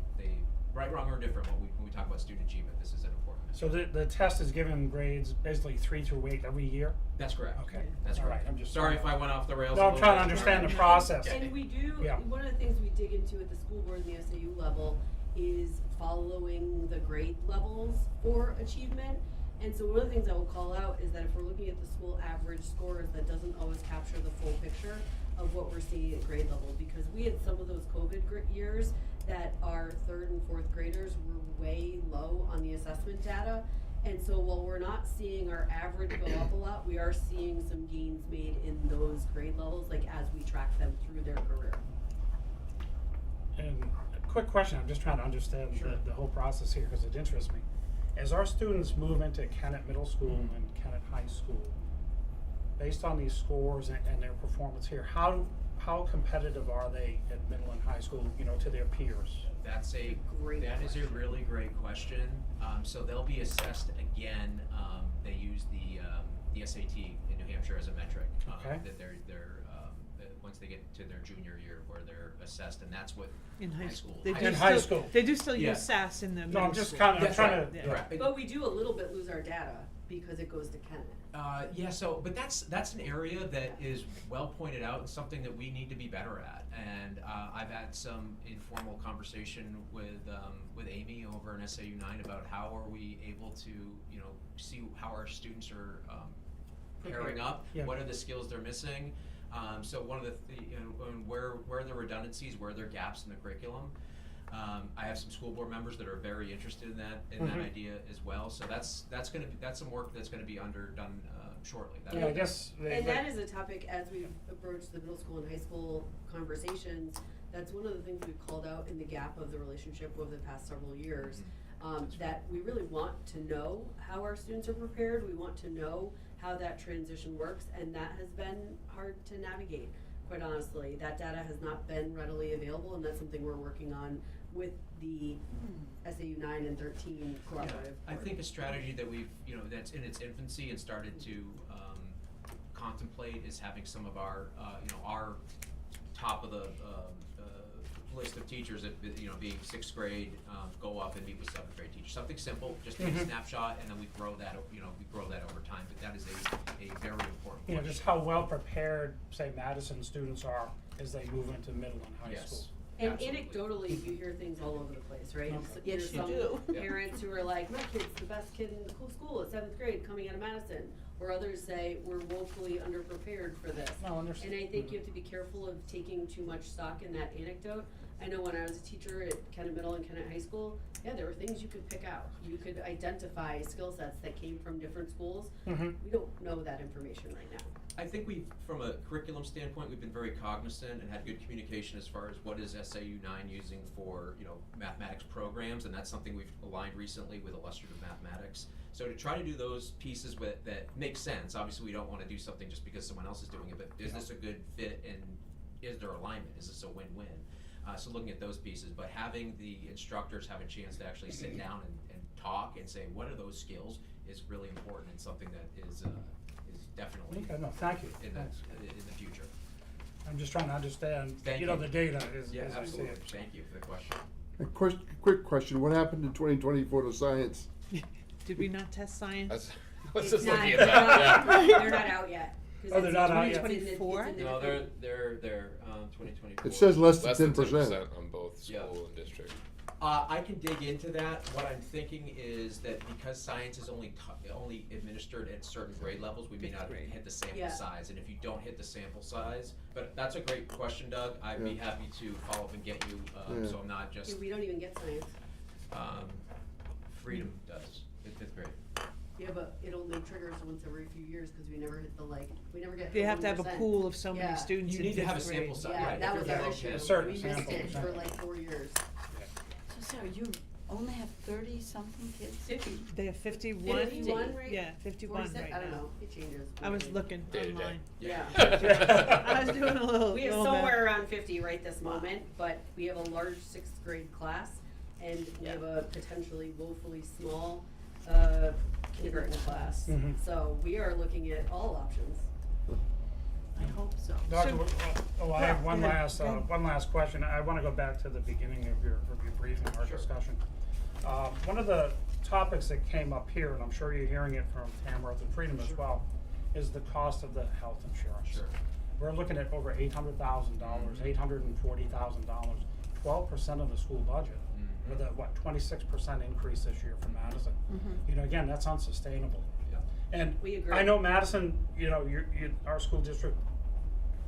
right, wrong, or different, when we talk about student achievement. This is an important So the test is given grades basically 3 through 8 every year? That's correct. Okay. That's All right. right, I'm just Sorry if I went off the rails. No, a I'm little trying to bit. understand the process. Okay. And we do, Yeah. one of the things we dig into at the school board and the SAU level is following the grade levels for achievement. And so one of the things I will call out is that if we're looking at the school average scores, that doesn't always capture the full picture of what we're seeing at grade level, because we had some of those COVID years that our third and fourth graders were way low on the assessment data. And so while we're not seeing our average go up a lot, we are seeing some gains made in those grade levels, like as we track them through their career. And a quick question, I'm just trying to understand the whole process here, because it interests me. As our students move into Kennett Middle School and Kennett High School, based on these scores and their performance here, how competitive are they at middle and high school, you know, to their peers? That is a really great question. So they'll be assessed again. They use the SAT in New Hampshire as a metric. Okay. That they're once they get to their junior year, where they're assessed, and that's what In high school. They In do high still- school. They do still Yeah. use SAS in the No, middle I'm just school. kind of, I'm That's trying right. to. Yeah. Correct. But we do a little bit lose our data because it goes to Kennett. Yeah, so, but that's an area that is well pointed out and something that we need to be better at. And I've had some informal conversation with Amy over in SAU 9 about how are we able to, you know, see how our students are pairing up, Yeah. what are the skills they're missing. So one of you know, and where are the redundancies, where are there gaps in the curriculum. I have some school board members that are very interested in that idea as well. So that's some work that's gonna be done shortly. Yeah, I guess. And that is a topic as we approach the middle school and high school conversations. That's one of the things we've called out in the gap of the relationship over the past several years. That we really want to know how our students are prepared. We want to know how that transition works, and that has been hard to navigate, quite honestly. That data has not been readily available, and that's something we're working on with the SAU 9 and 13 cooperative. I think a strategy that we've, you know, that's in its infancy and started to contemplate is having some of our, you know, our top of the list of teachers that, you know, being sixth grade, go up and meet with seventh grade teachers. Something simple, just take a snapshot, and then we grow that, you know, over time. But that is a very important You know, question. just how well prepared, say, Madison students are as they move into middle and high Yes. school. And Absolutely. anecdotally, you hear things all over the place, right? Okay. So Yes, there's you some do. Yeah. parents who are like, my kid's the best kid in the whole school at seventh grade coming out of Madison. Or others say, we're woefully underprepared for this. No, understood. And I think you have to be careful of taking too much stock in that anecdote. I know when I was a teacher at Kennett Middle and Kennett High School, yeah, there were things you could pick out. You could identify skill sets that came from different schools. We don't know that information right now. I think from a curriculum standpoint, we've been very cognizant and had good communication as far as what is SAU 9 using for, you know, mathematics programs, and that's something we've aligned recently with illustrative mathematics. So to try to do those pieces that make sense, obviously we don't want to do something just because someone else is doing it, but is this a good fit, and is there alignment? Is this a win-win? So looking at those pieces, but having the instructors have a chance to actually sit down and talk and say, what are those skills, is really important, and something that is definitely Okay, no, thank you. in the future. I'm just trying to understand, Thank you know, you. the data is, Yeah, as I see absolutely. it. Thank you for the question. A quick question, what happened in 2024 to science? Did we not test science? I was It's just not- looking at they're that. not- Yeah. They're not out yet. 'Cause Oh, they're it's not in- out it's yet? in the- it's in No, the No, different- they're 2024. It says less Less than than 10%. 10% on both Yeah. school and district. I can dig into that. What I'm thinking is that because science is only administered at certain grade levels, we may Fifth not grade. hit the sample Yeah. size. And if you don't hit the sample size, but that's a great question, Doug. I'd be Yeah. happy to follow up and get you, Yeah. so I'm not just, Yeah, we don't even get science. Freedom does in fifth grade. Yeah, but it only triggers once every few years because we never hit we never get. They have to have a 100%. pool of so many Yeah. students You in need to have a fifth sample grade. size. Yeah, Right, that if was you're our gonna issue. get a certain We missed sample it for percentage. like 4 years. So Sarah, you only have 30-something kids? 50. They have 51? 51, right? Yeah, 51 46? right I don't now. know, it changes. I was looking Day to day. online. Yeah. I was doing a little. We have little math. somewhere around 50 right this moment, but we have a large sixth grade class, and we have a potentially woefully small kindergarten class. Mhm. So we are looking at all options. I hope so. Doctor, I have Yeah, one go ahead. last, Go ahead. one last question. I wanna go back to the beginning of your briefing, our Sure. discussion. One of the topics that came up here, and I'm sure you're hearing it from Tamworth and Freedom as well, is the cost of the health insurance. Sure. We're looking at over $800,000, $840,000 12% of the school budget, with a, 26% increase this year for Madison. You know, again, that's unsustainable. Yeah. And We agree. I know Madison, you know, our school district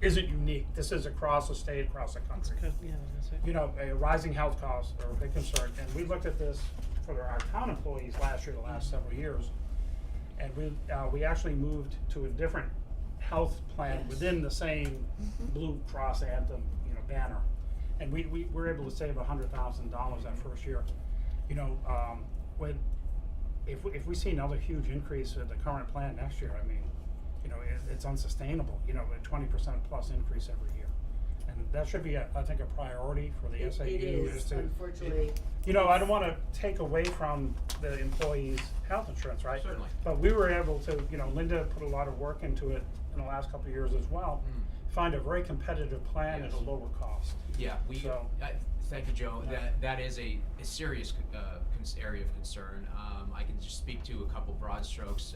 isn't unique. This is across the state, across the country. Yeah, that's right. You know, rising health costs are a big concern, and we looked at this for our town employees last year, the last several years, and we actually moved to a different health plan Yes. within the same Blue Cross Anthem, you know, banner, and we were able to save $100,000 that first year. You know, if we see another huge increase in the current plan next year, I mean, you know, it's unsustainable. You know, a 20% plus increase every year. And that should be, I think, a priority for the SAU. It is, to, unfortunately. you know, I don't want to take away from the employees' health insurance, right? Certainly. But we were able to, you know, Linda put a lot of work into it in the last couple of years as well. Find a very competitive plan at Yes. a lower cost. Yeah, So- thank you, Joe. Yeah. That is a serious area of concern. I can just speak to a couple broad strokes.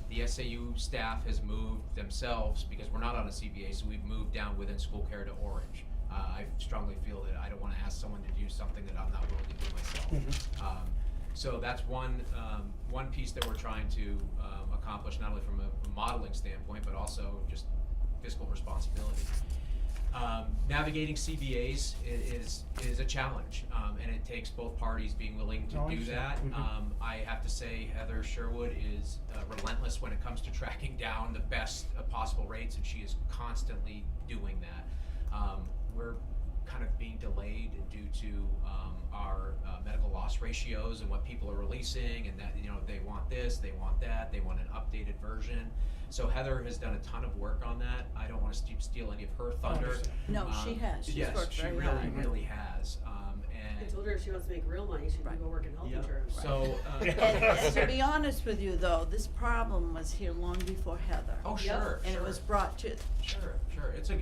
The SAU staff has moved themselves, because we're not on a CBA, so we've moved down within school care to Orange. I strongly feel that I don't want to ask someone to do something that I'm not willing to do myself. So that's one piece that we're trying to accomplish, not only from a modeling standpoint, but also just fiscal responsibility. Navigating CBAs is a challenge, and it takes both parties being willing to Oh, I do that. understand. I have to say Heather Sherwood is relentless when it comes to tracking down the best possible rates, and she is constantly doing that. We're kind of being delayed due to our medical loss ratios and what people are releasing, and that, you know, they want this, they want that, they want an updated version. So Heather has done a ton of work on that. I don't want to steal any of her thunder. understand. No, she has. She's yes, worked she very really, hard. really has. I And told her if she wants to make real money, she Right. can go work in health yeah. insurance. So And to be honest with you, though, this problem was here long before Heather. oh Yep. sure, And sure. it was brought to, Sure. It's in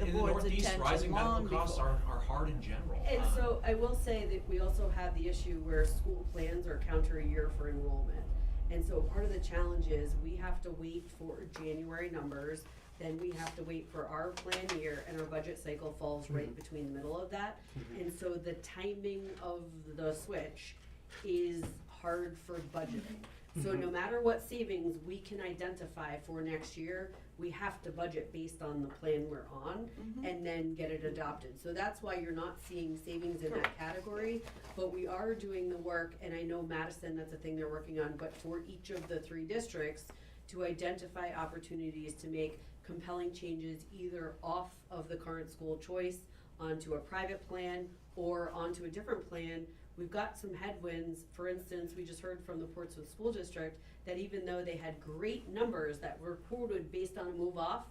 the the board's Northeast, attention rising medical long costs before. are hard in general. And so I will say that we also have the issue where school plans are counter a year for enrollment. And so part of the challenge is we have to wait for January numbers, then we have to wait for our plan year, and our budget cycle falls right between the middle of that. And so the timing of the switch is hard for budgeting. So no matter what savings we can identify for next year, we have to budget based on the plan we're on and then get it adopted. So that's why you're not seeing savings in that category, but we are doing the work, and I know Madison, that's a thing they're working on, but for each of the 3 districts, to identify opportunities to make compelling changes either off of the current school choice onto a private plan or onto a different plan. We've got some headwinds. For instance, we just heard from the Portsmouth School District that even though they had great numbers that were quoted based on a move off,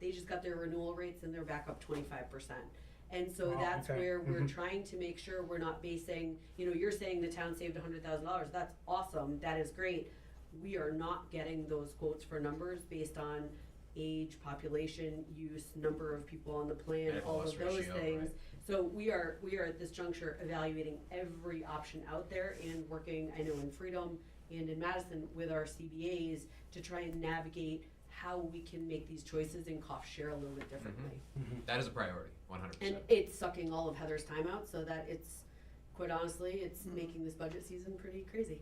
they just got their renewal rates and they're back up 25%. And so Wow, that's okay. where we're trying to make sure we're not basing, you know, you're saying the town saved $100,000. That's awesome. That is great. We are not getting those quotes for numbers based on age, population, use, number of people on the plan, Medical all loss of those ratio, things. right. So we are at this juncture evaluating every option out there and working, I know in Freedom and in Madison with our CBAs to try and navigate how we can make these choices and cost share a little bit differently. that is a priority, 100%. And it's sucking all of Heather's time out so that it's, quite honestly, it's making this budget season pretty crazy.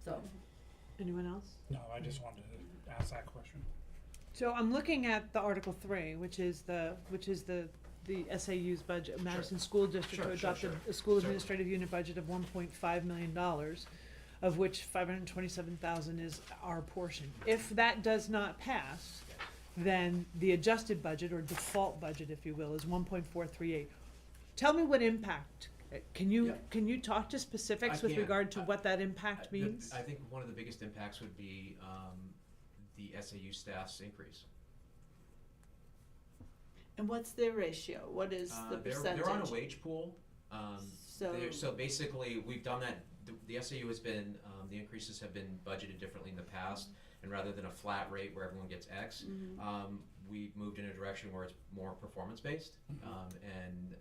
So, Anyone else? No, I just wanted to ask that question. So I'm looking at the Article 3, which is the SAU's budget, Madison School District to Sure, sure, adopt sure. a school Sure. administrative unit budget of $1.5 million, of which $527,000 is our portion. If that does not pass, then the adjusted budget, or default budget, if you will, is 1.438. Tell me what impact, can Yeah. you talk to specifics I with can. regard to what that impact means? I think one of the biggest impacts would be the SAU staff's increase. and what's their ratio? What is the percentage? They're on a wage pool. So- So basically, we've done that. The SAU has been, the increases have been budgeted differently in the past, and rather than a flat rate where everyone gets X, we've moved in a direction where it's more performance-based, and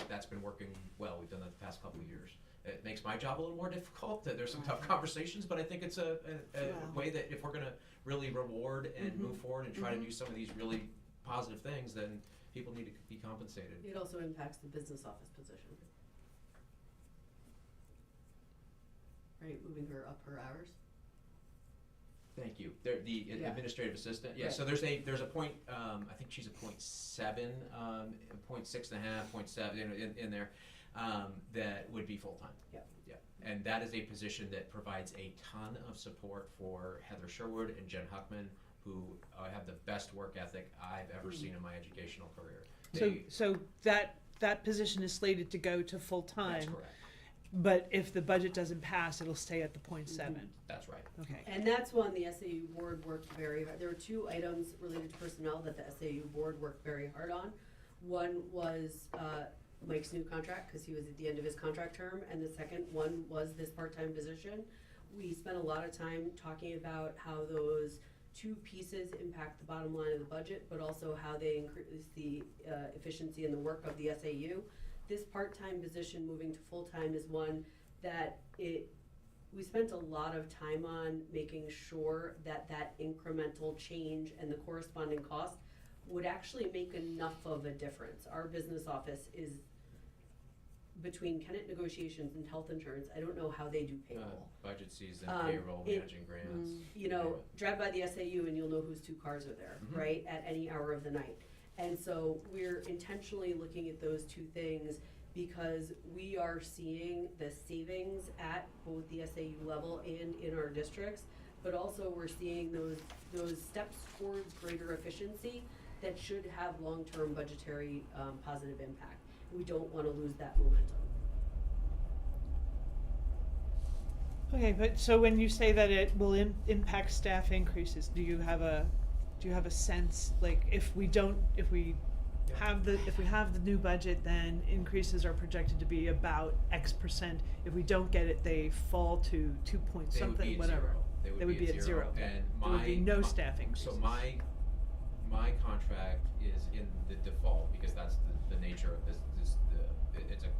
that's been working well. We've done that the past couple of years. It makes my job a little more difficult. There's some tough conversations, but I think it's a Wow. way that if we're gonna really reward and move forward and try to do some of these really positive things, then people need to be compensated. It also impacts the business office position. Right, moving her up her hours. Thank you. There, the Yeah. administrative assistant, yeah, Right. so there's a point, I think she's a 0.7, 0.6.5, 0.7, in there, that would be full-time. Yep. Yeah, and that is a position that provides a ton of support for Heather Sherwood and Jen Huckman, who have the best work ethic I've ever seen in my educational career. So that position is slated to go to full-time. That's correct, But if the budget doesn't pass, it'll stay at the 0.7. that's right. Okay. And that's one the SAU board worked very hard. There were two items related to personnel that the SAU board worked very hard on. One was Mike's new contract, because he was at the end of his contract term, and the second one was this part-time position. We spent a lot of time talking about how those two pieces impact the bottom line of the budget, but also how they increase the efficiency and the work of the SAU. This part-time position moving to full-time is one that we spent a lot of time on making sure that that incremental change and the corresponding cost would actually make enough of a difference. Our business office is between Kennett negotiations and health insurance. I don't know how they do payroll. Budget season, Um, payroll, it- managing grants. You know, drive by the SAU and you'll know whose two cars are there, Mhm. right, at any hour of the night. And so we're intentionally looking at those two things because we are seeing the savings at both the SAU level and in our districts, but also we're seeing those steps towards greater efficiency that should have long-term budgetary positive impact. We don't want to lose that momentum. Okay, but so when you say that it will impact staff increases, do you have a sense, like, if we have the new budget, then increases are projected to be about X percent. If we don't get it, they fall to 2 point They would be something, at whatever. zero. They would be at zero. And There would be my- no my- staff increases. So my contract is in the default, because that's the nature of this,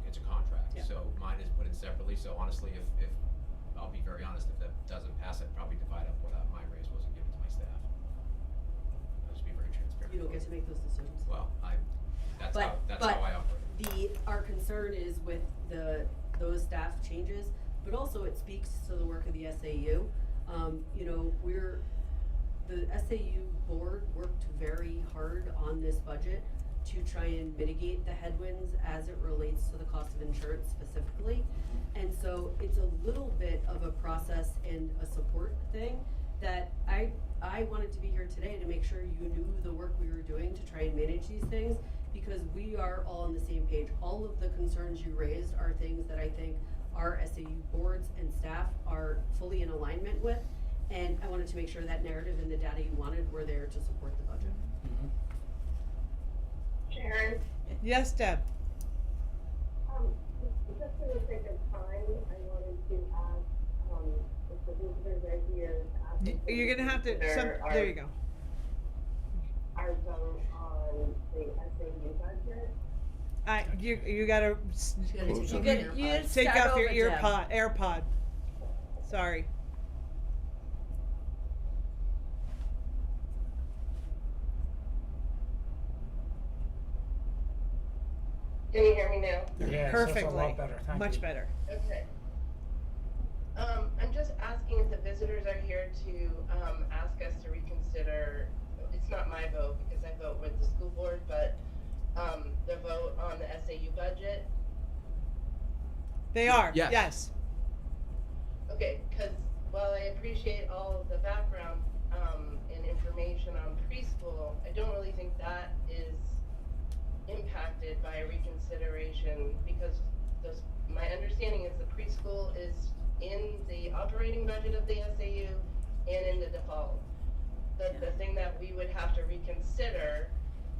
it's a contract. Yeah. So mine is put in separately, so honestly, if, I'll be very honest, if that doesn't pass, I'd probably divide up what my raise was and give it to my staff. I'll just be very transparent. You don't get to make those decisions. Well, that's But- how I operate. Our concern is with those staff changes, but also it speaks to the work of the SAU. You know, the SAU board worked very hard on this budget to try and mitigate the headwinds as it relates to the cost of insurance specifically. And so it's a little bit of a process and a support thing that I wanted to be here today to make sure you knew the work we were doing to try and manage these things, because we are all on the same page. All of the concerns you raised are things that I think our SAU boards and staff are fully in alignment with. And I wanted to make sure that narrative and the data you wanted were there to support the budget. Sharon, Yes, Deb? just for the sake of time, I wanted to ask, if the visitors are here, to ask if they You're gonna have to, consider there you go. Our vote on the SAU budget. You gotta Close You up. gotta take start off your over, Deb. AirPod. Sorry. Can you hear me now? Yeah, so Perfectly. it's a lot better, thank you. Much better. Okay. I'm just asking if the visitors are here to ask us to reconsider, it's not my vote because I vote with the school board, but the vote on the SAU budget. They are, Yes. yes. Okay, because while I appreciate all of the background and information on preschool, I don't really think that is impacted by a reconsideration, because my understanding is the preschool is in the operating budget of the SAU and in the default. The thing that we would have to reconsider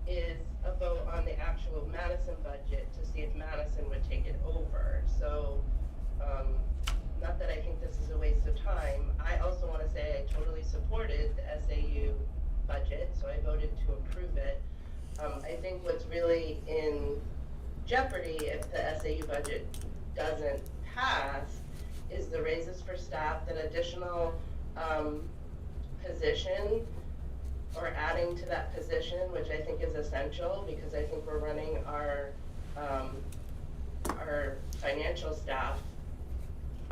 is a vote on the actual Madison budget to see if Madison would take it over. So, not that I think this is a waste of time. I also want to say I totally supported the SAU budget, so I voted to approve it. I think what's really in jeopardy if the SAU budget doesn't pass is the raises for staff, that additional position or adding to that position, which I think is essential, because I think we're running our financial staff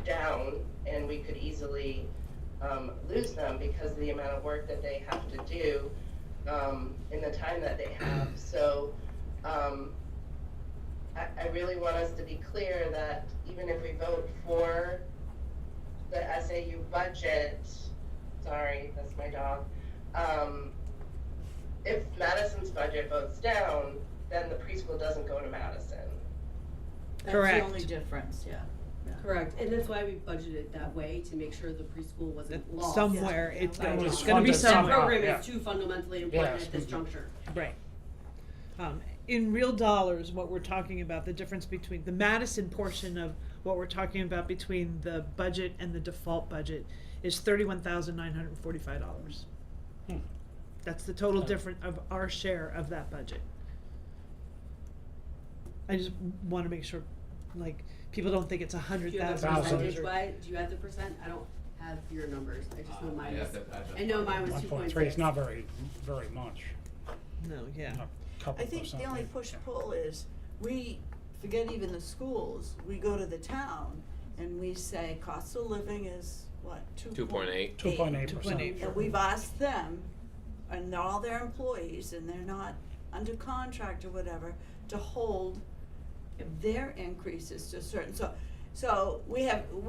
down, and we could easily lose them because of the amount of work that they have to do in the time that they have. So I really want us to be clear that even if we vote for the SAU budget, sorry, that's my dog, if Madison's budget votes down, then the preschool doesn't go to Madison. That's Correct. the only difference, yeah. Yeah. Correct, and that's why we budgeted that way, to make sure the preschool wasn't lost. Somewhere, Yeah. it's Right. going, It's it's gonna be funded somehow. somewhere. That program Yeah. is too fundamentally important Yes. at this juncture. Right. In real dollars, what we're talking about, the difference between the Madison portion of what we're talking about between the budget and the default budget is $31,945. Hmm. That's the total difference of our share of that budget. I just wanna make sure, like, people don't think it's Do you have the Thousand. percentage $100,000. wise, do you have the percent? I don't have your numbers, I just know mine I was, have the- I know mine was 2.6. 1.3, it's not very much. No, yeah. A couple I think percent, the only yeah. push-pull is, we, forget even the schools, we go to the town and we say, cost of living is, what, 2.8. 2.8%. 2.8. And we've asked them, and all their employees, and they're not under contract or whatever, to hold their increases to a certain, so we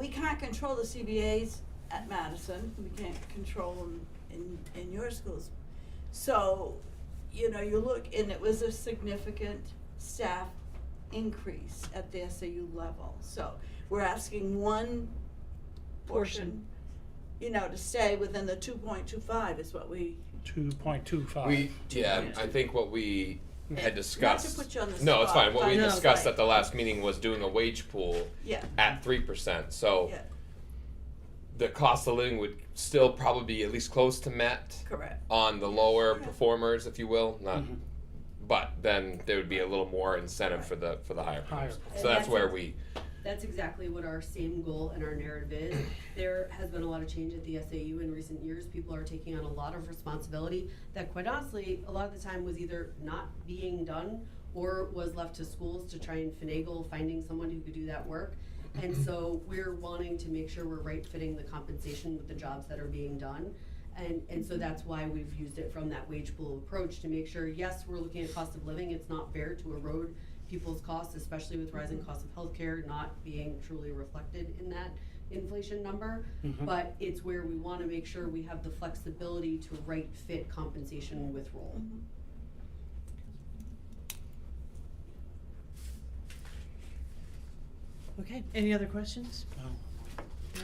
can't control the CBAs at Madison, we can't control them in your schools. So, you know, you look, and it was a significant staff increase at the SAU level, so we're asking one portion, you know, to stay within the 2.25 is what we. 2.25. I think what we had discussed. Not to put you on the No, it's spot, fine. What we but- discussed No, at the last meeting was doing a wage pool Yeah. at 3%. So Yeah, the cost of living would still probably be at least close to met correct. on the lower Yeah. performers, if you will. Not, Mhm. but then there would be a little more incentive for the higher Higher. performers. And So that's where that's- we. That's exactly what our same goal and our narrative is. There has been a lot of change at the SAU in recent years. People are taking on a lot of responsibility that, quite honestly, a lot of the time was either not being done or was left to schools to try and finagle finding someone who could do that work. And so we're wanting to make sure we're right fitting the compensation with the jobs that are being done. And so that's why we've used it from that wage pool approach, to make sure, yes, we're looking at cost of living. It's not fair to erode people's costs, especially with rising costs of healthcare not being truly reflected in that inflation number. Mhm. But it's where we wanna make sure we have the flexibility to right fit compensation with role. Okay, any other questions? No.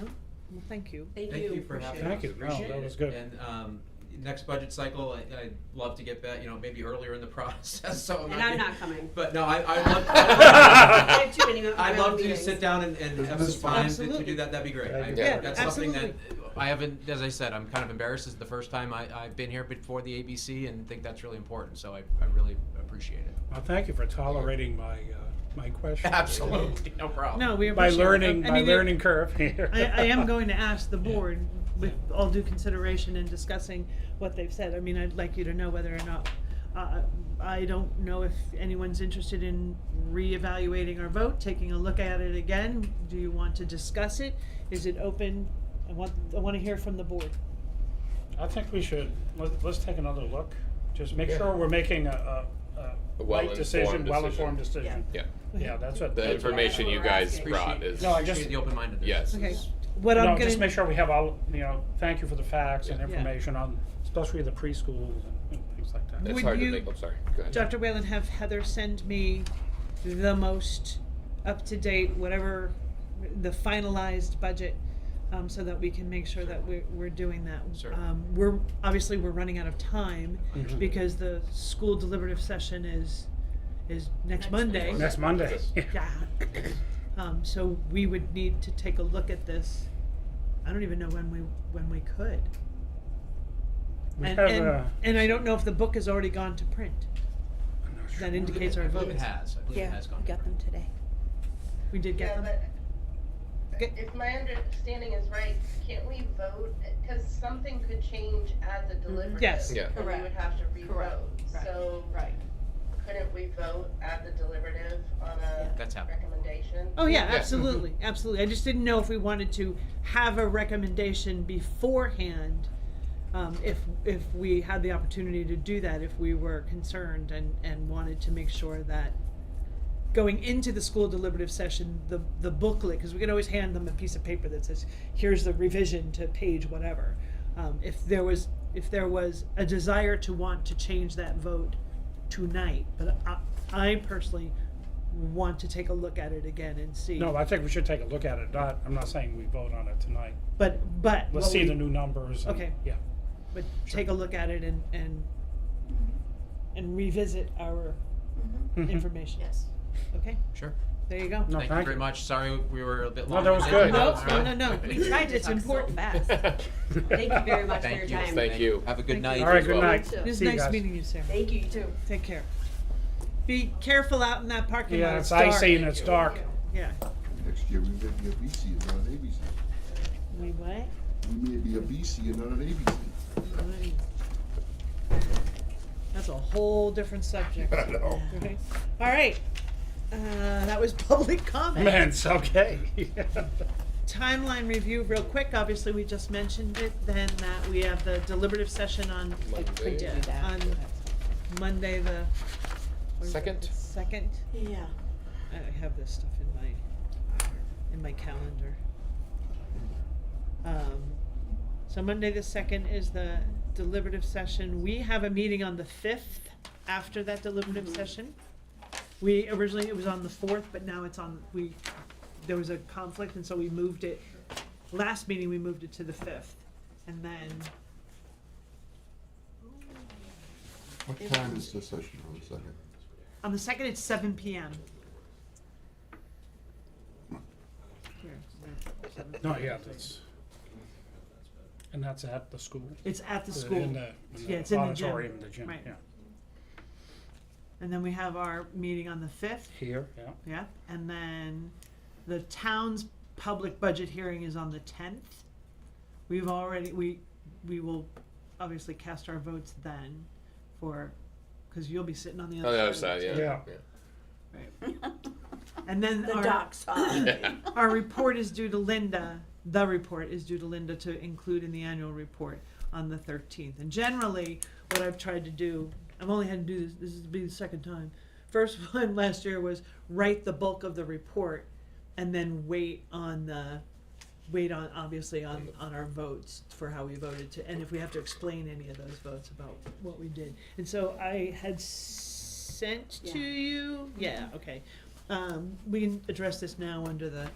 No? Well, thank you. Thank Thank you. you for having us. Thank you. No, Appreciate that was it. good. And next budget cycle, I'd love to get back, maybe earlier in the process, so I'm And not. I'm not coming. But no, I'd love, I have too many I'd love to meetings. sit down and have This some is time to Absolutely. do that, that'd be great. Yeah. Yeah, That's something that absolutely. I haven't, as I said, I'm kind of embarrassed. This is the first time I've been here before the ABC and think that's really important, so I really appreciate it. Well, thank you for tolerating my question. Absolutely, no problem. No, we By appreciate it. learning, I by mean, learning curve here. I am going to ask the board, with all due consideration in discussing what they've said. I mean, I'd like you to know whether or not, I don't know if anyone's interested in reevaluating our vote, taking a look at it again. Do you want to discuss it? Is it open? I want to hear from the board. I think we should, let's take another look. Just make sure we're making a right decision, well-informed well-informed decision. decision. Yeah. Yeah, that's what. The that's what- information you guys asking. brought is. No, I just- Appreciate the open-mindedness. Yes. Okay. What I'm No, gonna. just make sure we have all, thank you for the facts and Yeah. information on, especially the preschools and things like that. It's Would hard you- to think. I'm sorry. Go ahead. Dr. Whalen, have Heather send me the most up-to-date, whatever, the finalized budget, so that we can make sure that we're doing that. Certainly. We're running out of time Mhm. because the school deliberative session is next Monday. Next Monday. Yeah. So we would need to take a look at this. I don't even know when we could. We And, have, and I don't know if the book has already gone to print. I'm not sure. That indicates our I believe vote. it has. I believe it has gone. got them today. We did get Yeah, them? but if my understanding is right, can't we vote, because something could change as a deliberative. Yes. Yeah. And we would Correct. have to Correct. re-vote, Right. so Right. couldn't we vote at the deliberative on a That's happening. recommendation? Oh yeah, Yeah. absolutely, absolutely. I just didn't know if we wanted to have a recommendation beforehand, if we had the opportunity to do that, if we were concerned and wanted to make sure that going into the school deliberative session, the booklet, because we can always hand them a piece of paper that says, here's the revision to page whatever. If there was a desire to want to change that vote tonight, but I personally want to take a look at it again and see. No, I think we should take a look at it. I'm not saying we vote on it tonight. But Let's what see we- the new numbers. And, Okay. Yeah. But take a look at it and revisit our Mhm. information. Yes. Okay, Sure. there you go. No, Thank you very much. Sorry we were a bit No, long. that was good. No, All right. no. We tried to It's talk so important. fast. Thank you very much for Thank your you. time. Thank you. Have a good Thank night. you. All right, as good well. night. It was See you nice guys. meeting you, Sarah. Thank you, you too. Take care. Be careful out in that parking lot. Yeah, it's dark. icy and it's dark. Yeah. Next year, we may be a BC and not an ABC. We what? We may be a BC and not an ABC. That's a whole different subject. I know. Okay. All right. That was public comment. Man, it's okay. Timeline review, real quick. Obviously, we just mentioned it. Then that we have the deliberative session on Monday. on Monday the what is it, Second? the second. Yeah. I have this stuff in my calendar. So Monday the 2nd is the deliberative session. We have a meeting on the 5th after that deliberative session. We originally, it was on the 4th, but now it's on, there was a conflict, and so we moved it. Last meeting, we moved it to the 5th. And then, What time is the session on the second? on the 2nd, it's 7 p.m. Here, there, 7 Not yet. And that's at the school. It's at the In school. Yeah, it's in the gym. auditorium, in the gym. Right. Yeah. And then we have our meeting on the 5th. Here. Yeah. Yeah, and then the town's public budget hearing is on the 10th. We will obviously cast our votes then because you'll be sitting on the On the other other side. side, of it, yeah. Yeah. Right. And then The our, dock side. our report is due to Linda, the report is due to Linda to include in the annual report on the 13th. And generally, what I've tried to do, I've only had to do this is to be the second time. First one last year was write the bulk of the report and then wait on obviously on our votes for how we voted to, and if we have to explain any of those votes about what we did. And so I had sent to you, okay. We can address this now under the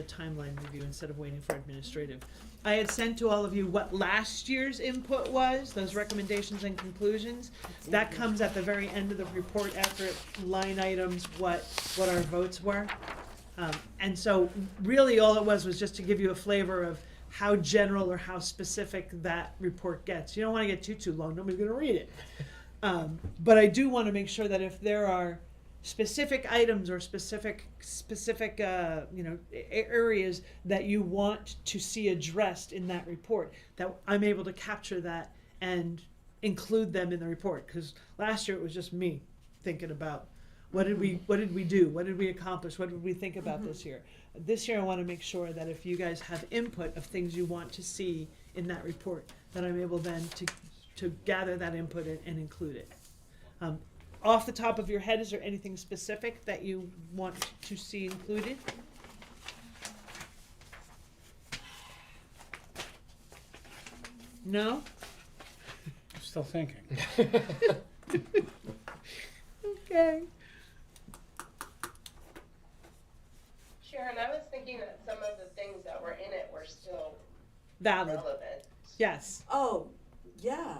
timeline review instead of waiting for administrative. I had sent to all of you what last year's input was, those recommendations and conclusions. That comes at the very end of the report after it line items what our votes were. And so really all it was just to give you a flavor of how general or how specific that report gets. You don't want to get too long, nobody's gonna read it. But I do want to make sure that if there are specific items or specific areas that you want to see addressed in that report, that I'm able to capture that and include them in the report. Because last year it was just me thinking about what did we do, what did we accomplish, what did we think about this year. This year I want to make sure that if you guys have input of things you want to see in that report, that I'm able then to gather that input and include it. Off the top of your head, is there anything specific that you want to see included? No? Still thinking. Okay. Sharon, I was thinking that some of the things that were in it were still Valid. relevant. Yes. Oh, yeah.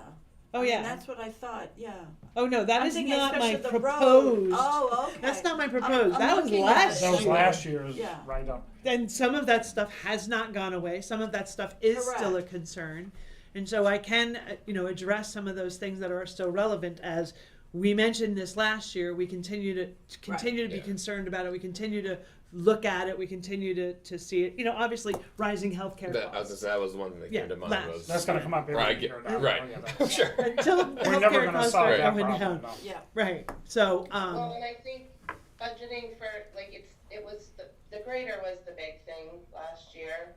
Oh, I mean, yeah. that's what I thought, yeah. Oh, no, that I'm is thinking not my especially the road. proposed. Oh, okay. That's not my proposed. I'm That was looking at last it. That was year. last year's Yeah. write-up. And some of that stuff has not gone away. Some of that stuff is still a Correct. concern. And so I can, address some of those things that are still relevant as we mentioned this last year, we continue to be Yeah. concerned about it, we continue to look at it, we continue to see it, Obviously, rising healthcare that, costs. that was one that Yeah, came to mind. last- Was That's gonna come up every right, year now. right. Oh, yeah, I'm that's- sure. Until We're never healthcare gonna costs solve are that going problem, down. no. Yeah. Right, so, Well, and I think budgeting for, like, it was, the grader was the big thing last year,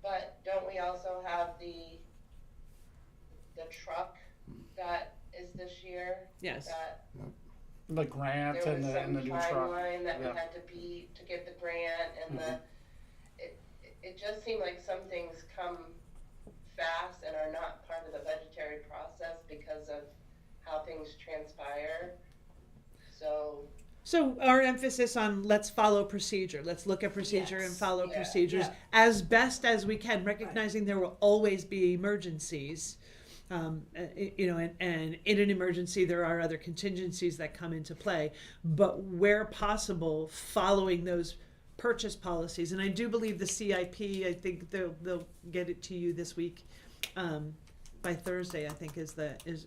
but don't we also have the truck that is this year? yes. That The grant there and was the, and some the new truck. timeline that we Yeah. had to beat to get the grant, and it just seemed like some things come fast and are not part of the budgetary process because of how things transpire. So our emphasis on let's follow procedure, let's look at procedure and Yes. follow Yeah. procedures Yeah. as best as we can, recognizing there will always be emergencies. And in an emergency, there are other contingencies that come into play, but where possible, following those purchase policies. And I do believe the CIP, I think they'll get it to you this week. By Thursday, I think is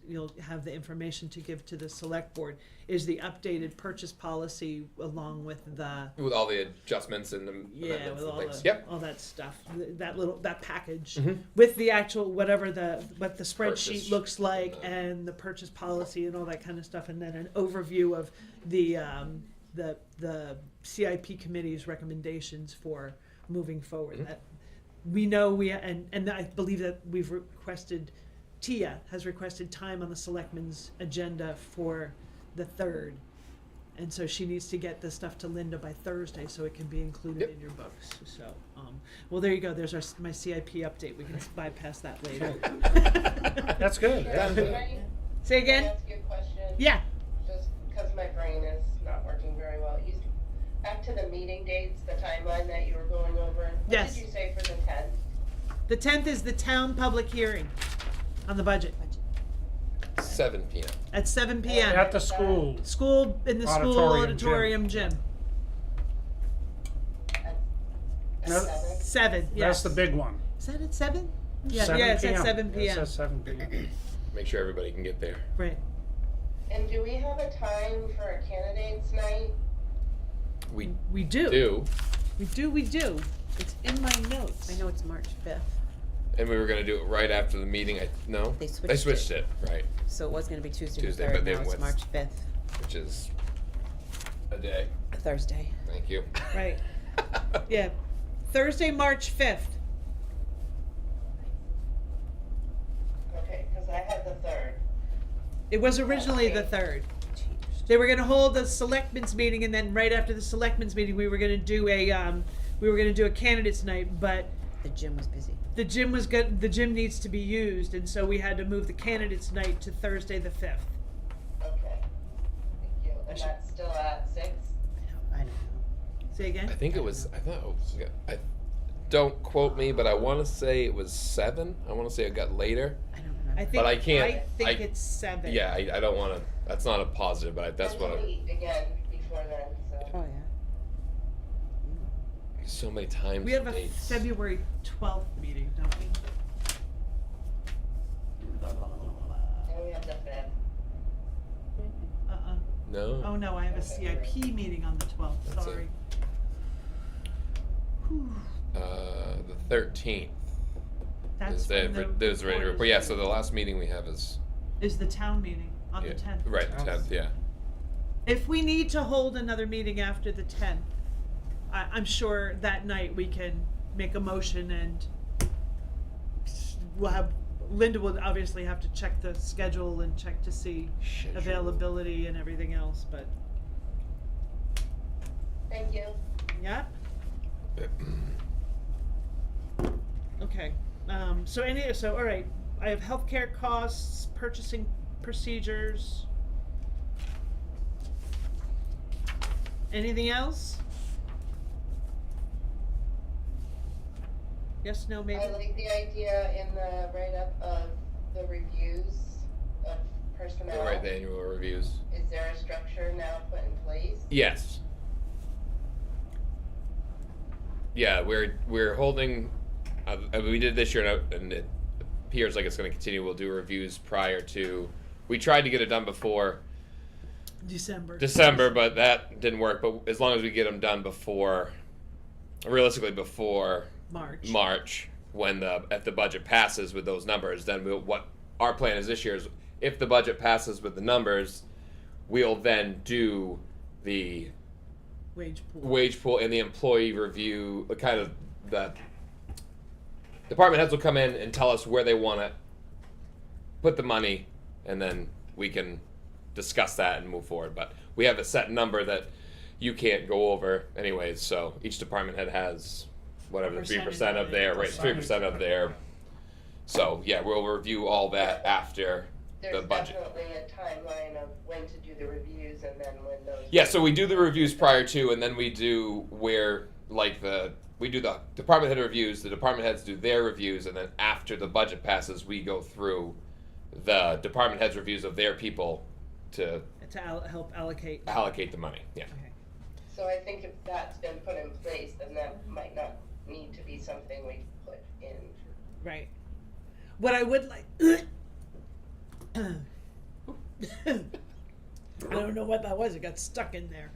you'll have the information to give to the select board, is the updated purchase policy along with the, With all the adjustments and the yeah, amendments with and all things. the, Yep. all that stuff, that package, Mhm. with the actual, what the spreadsheet Purchase looks like, and and the purchase policy and all that kind of stuff, and then an overview of the CIP committee's recommendations for moving forward. Mhm. That we know and I believe that we've requested, Tia has requested time on the selectmen's agenda for the 3rd. And so she needs to get this stuff to Linda by Thursday so it can be included Yep. in your books. So, well, there you go. There's my CIP update. We can bypass that later. That's good. Sharon, Yeah. can I Say again? ask you a question? Yeah. Just because my brain is not working very well. Back to the meeting dates, the timeline that you were going over. Yes. What did you say for the 10th? The 10th is the town public hearing on the budget 7 p.m. at 7 p.m. At the school. School, in the school Auditorium gym. auditorium gym. At No. 7? 7, yes. That's the big one. Is that at 7? Yeah, 7 yeah, it's at p.m. 7 It p.m. says 7 p.m. Make sure everybody can get there. Right. And do we have a time for a candidates night? We We do. do, We do. It's in my notes. I know it's March 5th, and we were gonna do it right after the meeting. No, They they switched switched it. Right, so it was gonna be Tuesday the Tuesday, 3rd, but now then it's with- March 5th, which is a day. Thursday. Thank you. Right. Yeah. Thursday, March 5th. Okay, because I had the 3rd. It was originally the 3rd. They were gonna hold a selectmen's meeting, and then right after the selectmen's meeting, we were gonna do a candidates night, but The gym was busy. the gym needs to be used, and so we had to move the candidates night to Thursday the 5th. Okay. Thank you. And should- that's still at 6? I don't know. Say again? I think it was. I thought it was. I don't quote me, but I want to say it was 7. I want to say it got later. I don't remember. I think, But I can't- I think I- it's 7. Yeah, I don't want to. That's not a positive, but that's what. We'll meet again before then, so. Oh, yeah. So many times. We have a dates. February 12th meeting, don't we? And we have the 5th. Uh-uh. No. Oh, no, I have a CIP meeting on the 12th, That's sorry. The 13th. That's Is the, when the there's ready to report report. Yeah. So the last meeting we have is is the town meeting on yeah, the 10th. right. 10th. Yeah. If we need to hold another meeting after the 10th, I'm sure that night we can make a motion, and we'll have, Linda will obviously have to check the schedule and check to see Schedule. availability and everything else, but, Thank you. yeah, okay. So, all right, I have healthcare costs, purchasing procedures. Anything else? Yes, no, maybe? I like the idea in the write-up of the reviews of personnel. Right. The annual reviews. Is there a structure now put in place? Yes. Yeah, we're holding. We did this year, and it appears like it's going to continue. We'll do reviews prior to. We tried to get it done before December. but that didn't work. But as long as we get them done before, realistically before March, when if the budget passes with those numbers, then what our plan is this year is if the budget passes with the numbers, we'll then do the wage pool and the employee review. Kind of the department heads will come in and tell us where they want to put the money, and then we can discuss that and move forward. But we have a set number that you can't go over anyways, so each department head has whatever the 3% of their, right, 3% of their. So yeah, we'll review all that after the budget. There's definitely a timeline of when to do the reviews and then when those. Yeah, so we do the reviews prior to, and then we do we do the department head reviews, the department heads do their reviews, and then after the budget passes, we go through the department heads reviews of their people to help allocate the money. Yeah. Okay. So I think if that's been put in place, then that might not need to be something we put in. Right. What I would like. I don't know what that was. It got stuck in there.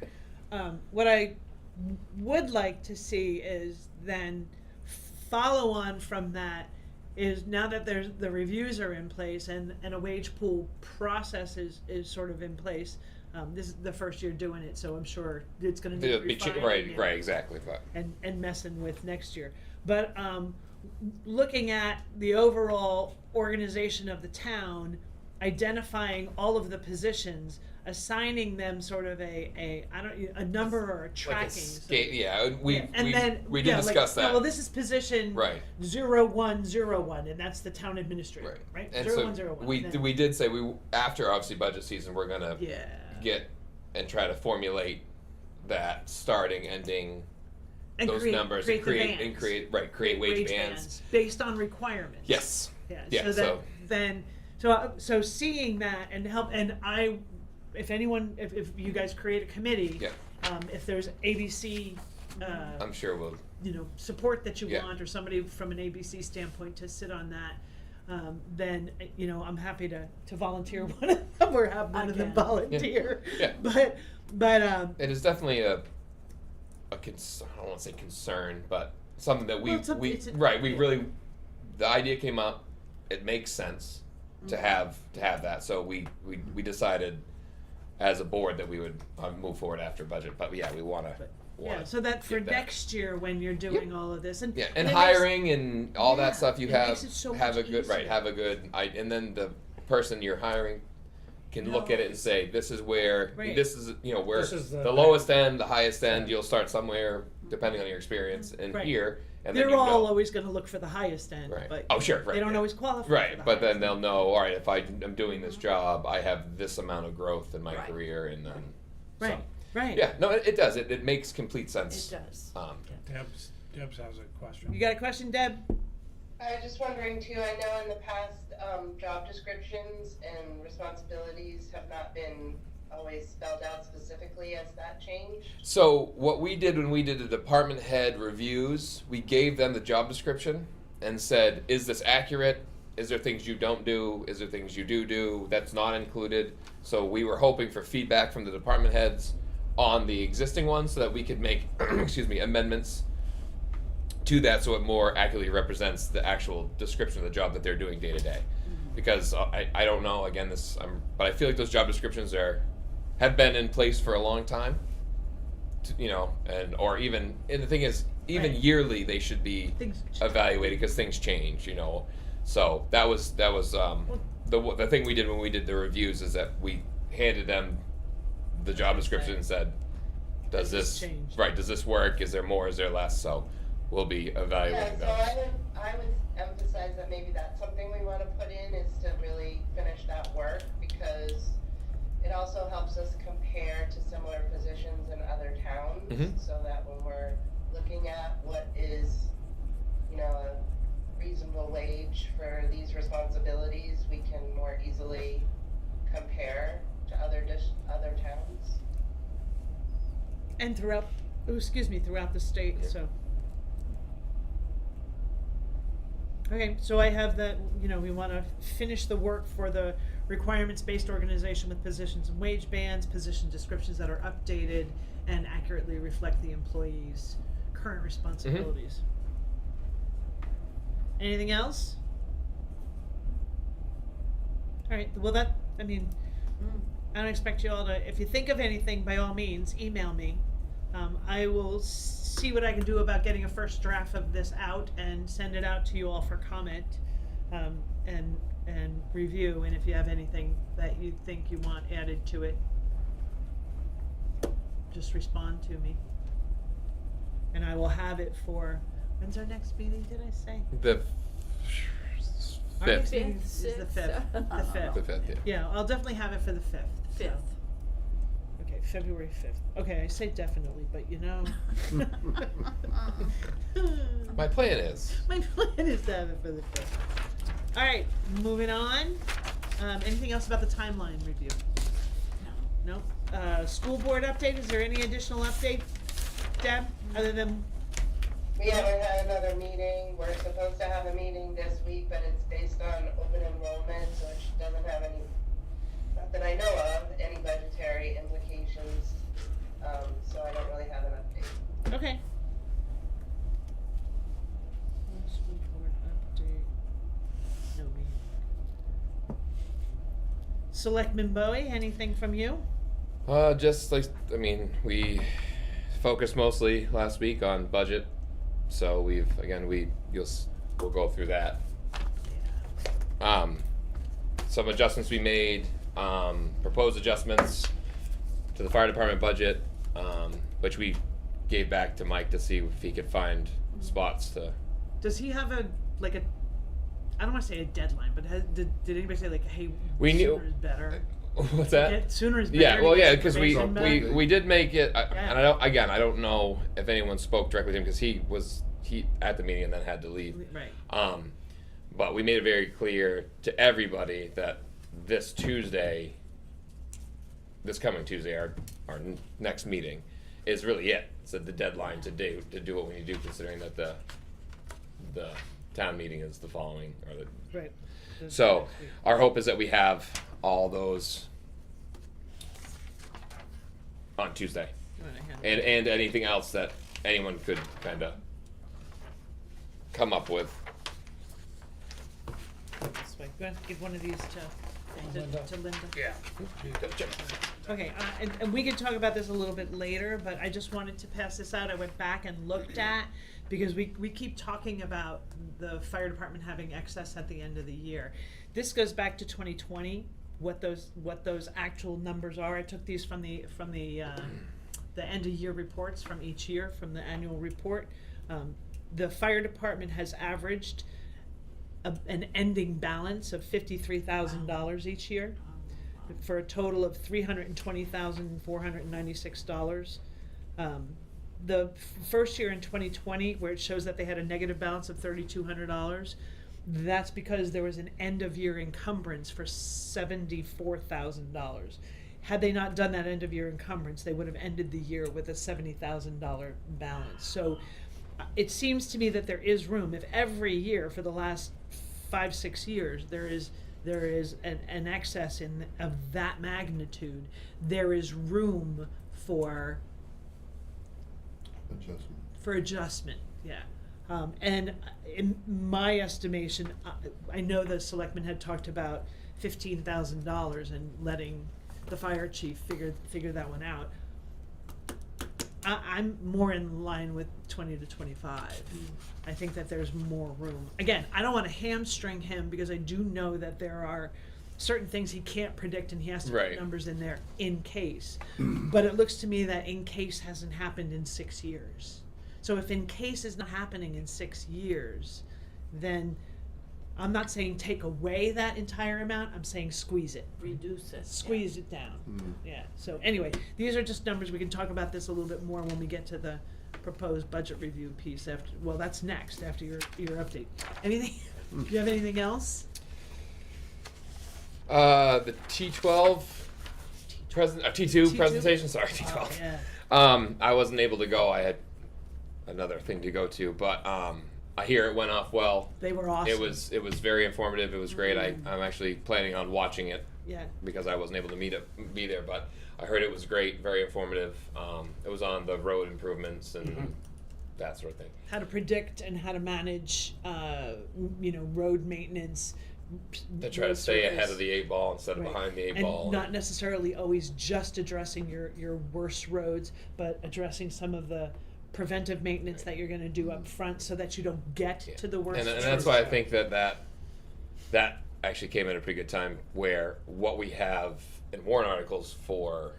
What I would like to see is then follow on from that is now that the reviews are in place and a wage pool process is sort of in place. This is the first year doing it, so I'm sure it's going to need refining right, exactly. and messing with next year. But looking at the overall organization of the town, identifying all of the positions, assigning them sort of a number or a tracking. We did discuss that. Well, this is position 0101, and that's the town administrator, right? And 0101. So we did say after obviously budget season we're gonna get and try to formulate that starting, ending, and those numbers and create wage bands based on requirements. Yes. Yeah. So seeing that and help, and if you guys create a committee, if there's ABC, I'm sure we'll support that you want, or somebody from an ABC standpoint to sit on that, then I'm happy to volunteer one of them or have one of them volunteer. Yeah. But it is definitely a I don't want to say concern, but something that we really, the idea came up. It makes sense to have that. So we decided as a board that we would move forward after budget. But yeah, we want to. So that for next year when you're doing all of this and hiring and all that stuff, you have so have a good and then the person you're hiring can look at it and say, this is where this is where This is the lowest end, the highest end. You'll start somewhere depending on your experience, and here. And they're all always going to look for the highest end, but they don't always qualify. Right, but then they'll know. All right, if I'm doing this job, I have this amount of growth in my career, and then Right. Yeah, no, it does. It makes complete sense. It does. Debs has a question. You got a question, Deb? I was just wondering too, I know in the past, job descriptions and responsibilities have not been always spelled out specifically. Has that changed? So what we did when we did the department head reviews, we gave them the job description and said, is this accurate? Is there things you don't do? Is there things you do that's not included? So we were hoping for feedback from the department heads on the existing ones so that we could make amendments to that so it more accurately represents the actual description of the job that they're doing day to day. Because I don't know, again, but I feel like those job descriptions have been in place for a long time, and the thing is, even yearly they should be evaluated because things change, So that was the thing we did when we did the reviews is that we handed them the job description and said, does this work? Is there more? Is there less? So we'll be evaluating those. I would emphasize that maybe that's something we want to put in is to really finish that work, because it also helps us compare to similar positions in other towns, so that when we're looking at what is, a reasonable wage for these responsibilities, we can more easily compare to other towns. And throughout the state. Yeah. So okay, so I have that. We want to finish the work for the requirements-based organization with positions and wage bands, position descriptions that are updated and accurately reflect the employee's current responsibilities. Anything else? All right, well I mean, I don't expect you all to, if you think of anything, by all means, email me. I will see what I can do about getting a first draft of this out and send it out to you all for comment, and review, and if you have anything that you think you want added to it, just respond to me. And I will have it for, when's our next meeting, did I say? The Our next 5th. meeting is the 5th, the 5th. The 5th, yeah. Yeah, I'll definitely have it for the 5th. so. 5th. Okay, February 5th. Okay, I say definitely, but you know. My plan is. My plan is to have it for the 5th. All right, moving on. Anything else about the timeline review? No. No? School board update, is there any additional update, Deb, other than, We haven't had another meeting. We're supposed to have a meeting this week, but it's based on open enrollment, so it doesn't have any, not that I know of, any budgetary implications. So I don't really have an update. okay. School board update, no meeting. Selectman Bowie, anything from you? Just like, I mean, we focused mostly last week on budget, so we'll go through that. Some adjustments we made, proposed adjustments to the fire department budget, which we gave back to Mike to see if he could find spots to. Does he have I don't want to say a deadline, but did anybody say like, hey, We knew- sooner is better? What's that? Get sooner is better. Yeah, well, to get yeah, because we information back? we did make it, Yeah. and I don't know if anyone spoke directly to him because he was at the meeting and then had to leave. Right. But we made it very clear to everybody that this coming Tuesday, our next meeting, is really it. It's the deadline to do what we need to do, considering that the town meeting is the following or the. Right. So our hope is that we have all those on Tuesday, and anything else that anyone could kind of come up with. This way. Go ahead, give one of these to Linda. Yeah. Okay, and we can talk about this a little bit later, but I just wanted to pass this out. I went back and looked at, because we keep talking about the fire department having excess at the end of the year. This goes back to 2020, what those actual numbers are. I took these from the end of year reports from each year, from the annual report. The fire department has averaged an ending balance of $53,000 each year, for a total of $320,496. The first year in 2020, where it shows that they had a negative balance of $3,200, that's because there was an end of year encumbrance for $74,000. Had they not done that end of year encumbrance, they would have ended the year with a $70,000 balance. So it seems to me that there is room. If every year for the last 5-6 years there is an excess of that magnitude, there is room for adjustment. Yeah. And in my estimation, I know the selectmen had talked about $15,000 and letting the fire chief figure that one out. I'm more in line with 20 to 25. I think that there's more room. Again, I don't want to hamstring him, because I do know that there are certain things he can't predict, and he has to Right. put numbers in there in case. But it looks to me that in case hasn't happened in 6 years. So if in case is not happening in 6 years, then I'm not saying take away that entire amount, I'm saying squeeze it. Reduce it. Squeeze it down. Yeah, so anyway, these are just numbers. We can talk about this a little bit more when we get to the proposed budget review piece after, well, that's next, after your update. Anything, do you have anything else? The T12 T2 T2? presentation. Sorry, T12. Oh, yeah. I wasn't able to go. I had another thing to go to, but I hear it went off well. They were awesome. It was very informative. It was great. I'm actually planning on watching it Yeah. because I wasn't able to be there, but I heard it was great, very informative. It was on the road improvements and that sort of thing. How to predict and how to manage, road maintenance. To try to road stay surface. ahead of the 8 ball instead of Right. behind the 8 And ball. not necessarily always just addressing your worst roads, but addressing some of the preventive maintenance that you're gonna do up front so that you don't get Yeah. to the worst. And roads. that's why I think that actually came at a pretty good time, where what we have in warrant articles for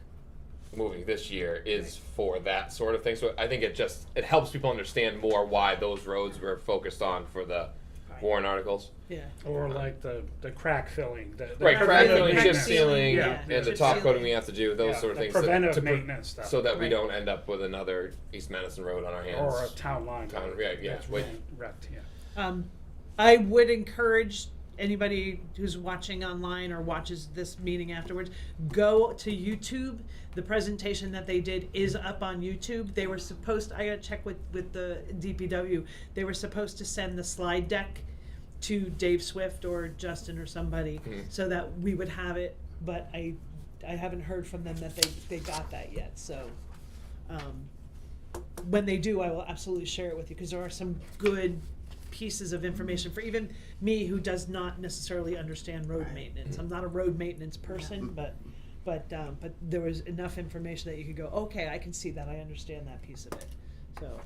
moving this year is for that sort of thing. So I think it helps people understand more why those roads were focused on for the warrant articles. Yeah. Or like the crack filling. The Right, Crack crack filling, filling, crack chip sealing, sealing, yeah. and the Chip top sealing. coating we have to do, those Yeah, sort of the things. preventive to maintenance stuff. So that we Right. don't end up with another East Madison Road on our hands. Or a town line. Town- yeah, yeah, That's wait. wrecked, yeah. I would encourage anybody who's watching online or watches this meeting afterwards, go to YouTube. The presentation that they did is up on YouTube. They were supposed, I gotta check with the DPW, they were supposed to send the slide deck to Dave Swift or Justin or somebody so that we would have it, but I haven't heard from them that they got that yet, so when they do, I will absolutely share it with you, because there are some good pieces of information for even me who does not necessarily understand road maintenance. I'm not a road maintenance person, but there was enough information that you could go, okay, I can see that, I understand that piece of it. So,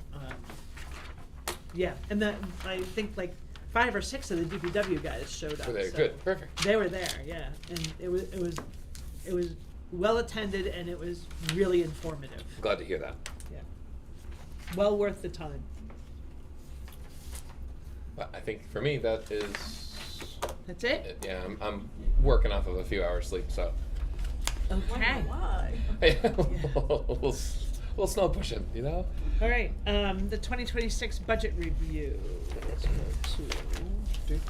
yeah, and that, I think like 5 or 6 of the DPW guys showed up. Were they so good? Perfect. They were there, yeah, and it was well attended and it was really informative. Glad to hear that. Yeah, well worth the time. But I think for me that is. That's it. Yeah, I'm working off of a few hours sleep, so. Okay. Little snow pushing, you know. All right. The 2026 budget review. Let's go to. You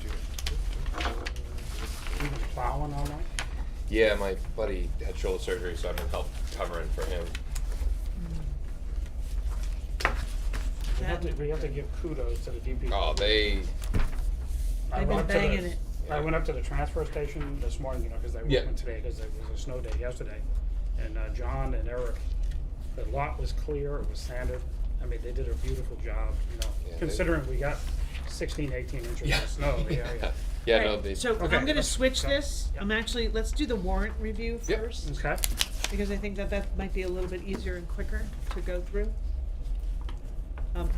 been plowing all night? Yeah, my buddy had shoulder surgery, so I've been covering for him. We have to give kudos to the DPW. Oh, they. I They've been went up to the- banging it. I went up to the transfer station this morning, because they Yeah. went today, because it was a snow day yesterday. And John and Eric, the lot was clear, it was sanded. I mean, they did a beautiful job, Yeah, they- considering we got 16, 18 inches of snow in the area. Yeah, All no, right, they. so Okay, I'm gonna let's switch go. this. Yep. Let's do the warrant review Yep. first, Okay? because I think that might be a little bit easier and quicker to go through.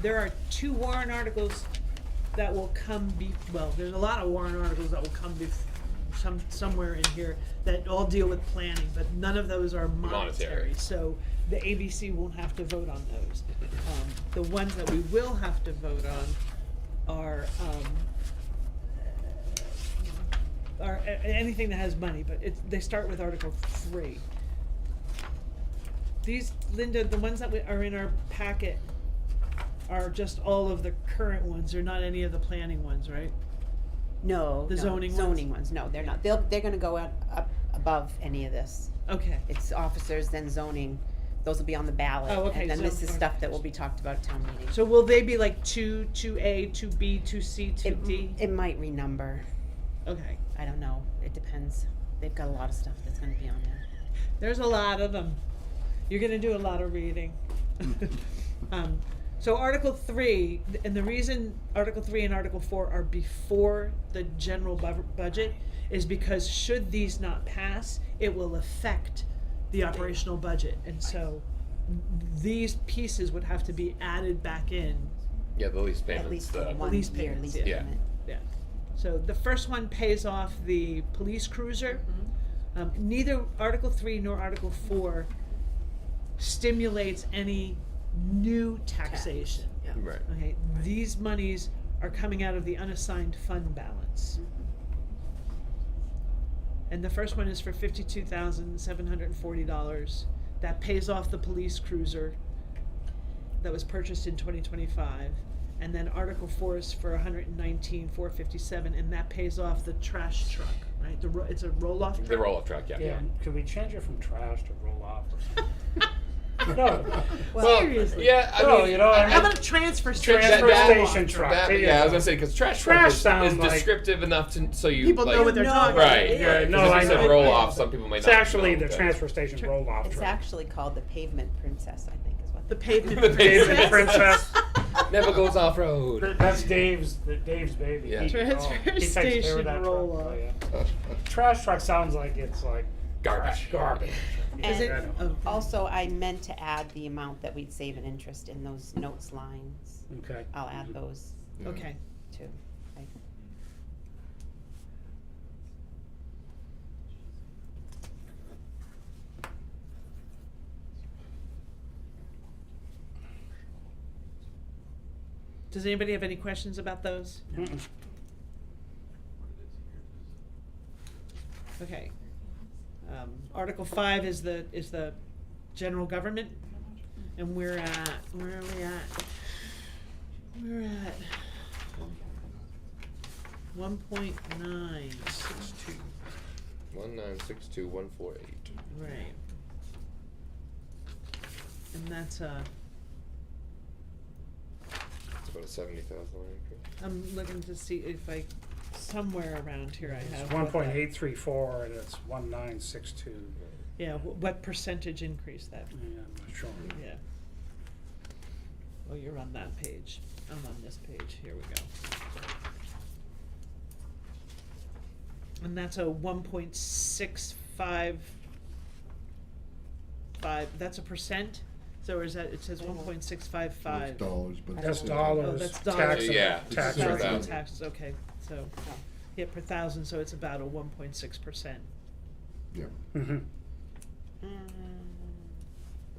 There are 2 warrant articles that will come there's a lot of warrant articles that will come somewhere in here that all deal with planning, but none of those are monetary. Monetary. So the ABC won't have to vote on those. The ones that we will have to vote on are anything that has money, but they start with Article 3. These, Linda, the ones that are in our packet are just all of the current ones. They're not any of the planning ones, right? No, The no, zoning ones? zoning ones, no, they're not. They're gonna go up above any of this. Okay. It's officers, then zoning, those will be on the ballot. Oh, okay, And then this is so- stuff that will be talked about at town meeting. So will they be like 2A, 2B, 2C, 2D? It might renumber, Okay. I don't know, it depends. They've got a lot of stuff that's gonna be on there. There's a lot of them. You're gonna do a lot of reading. So Article 3, and the reason Article 3 and Article 4 are before the general budget is because should these not pass, it will affect the operational budget. And so these pieces would have to be added back in. Yeah, the lease payments. At least the- for one lease year payments, lease yeah. payment. Yeah. So the first one pays off the police cruiser. Neither Article 3 nor Article 4 stimulates any new taxation. Yeah. Right. Okay, these monies are coming out of the unassigned fund balance. And the first one is for $52,740. That pays off the police cruiser that was purchased in 2025. And then Article 4 is for $119,457, and that pays off the trash truck, right? It's a roll-off truck? The roll-off truck, yeah. Yeah, could we change it from trash to roll off or something? No. Well, Seriously. yeah, I No, mean, you know, I How mean- about a transfer Transfer station? station truck. That, there you yeah, I was go. gonna say because trash Trash truck is sounds like- descriptive enough to so you People like, know what they're talking right. about. Yeah, no, Because I if you said know. roll off, some people may It's not. actually know, the but- transfer station roll-off It's truck. actually called the Pavement Princess, I think is what. The they- pavement. The pavement princess. Never goes off road. That's Dave's baby. Yeah. He Transfer takes care of station that truck. roll-off. Oh, yeah. Trash truck sounds like it's like Garbage. Garbage. And Is it? I know. Oh. Also, I meant to add the amount that we'd save in interest in those notes lines. Okay. I'll add those Yeah. Okay. too. Right. Does anybody have any questions about those? Mm-mm. Okay. Article 5 is the general government, and we're at, where are we at? We're at 1.9. 1962148. Right. And that's It's about a 70,000 increase. I'm looking to see if I, somewhere around here I have. It's what that- 1.834 and it's 1962. Yeah, what percentage increase that? Yeah, I'm not sure. Yeah. Oh, you're on that page. I'm on this page. Here we go. And that's a 1.655. That's a percent? So is that, it says 1.655. That's dollars, but. That's Oh, dollars. that's tax- dollars. Yeah, Tax it's rate. per Thousand taxes, okay, so, yeah, per thousand, so it's about a 1.6%. Yeah. Mhm.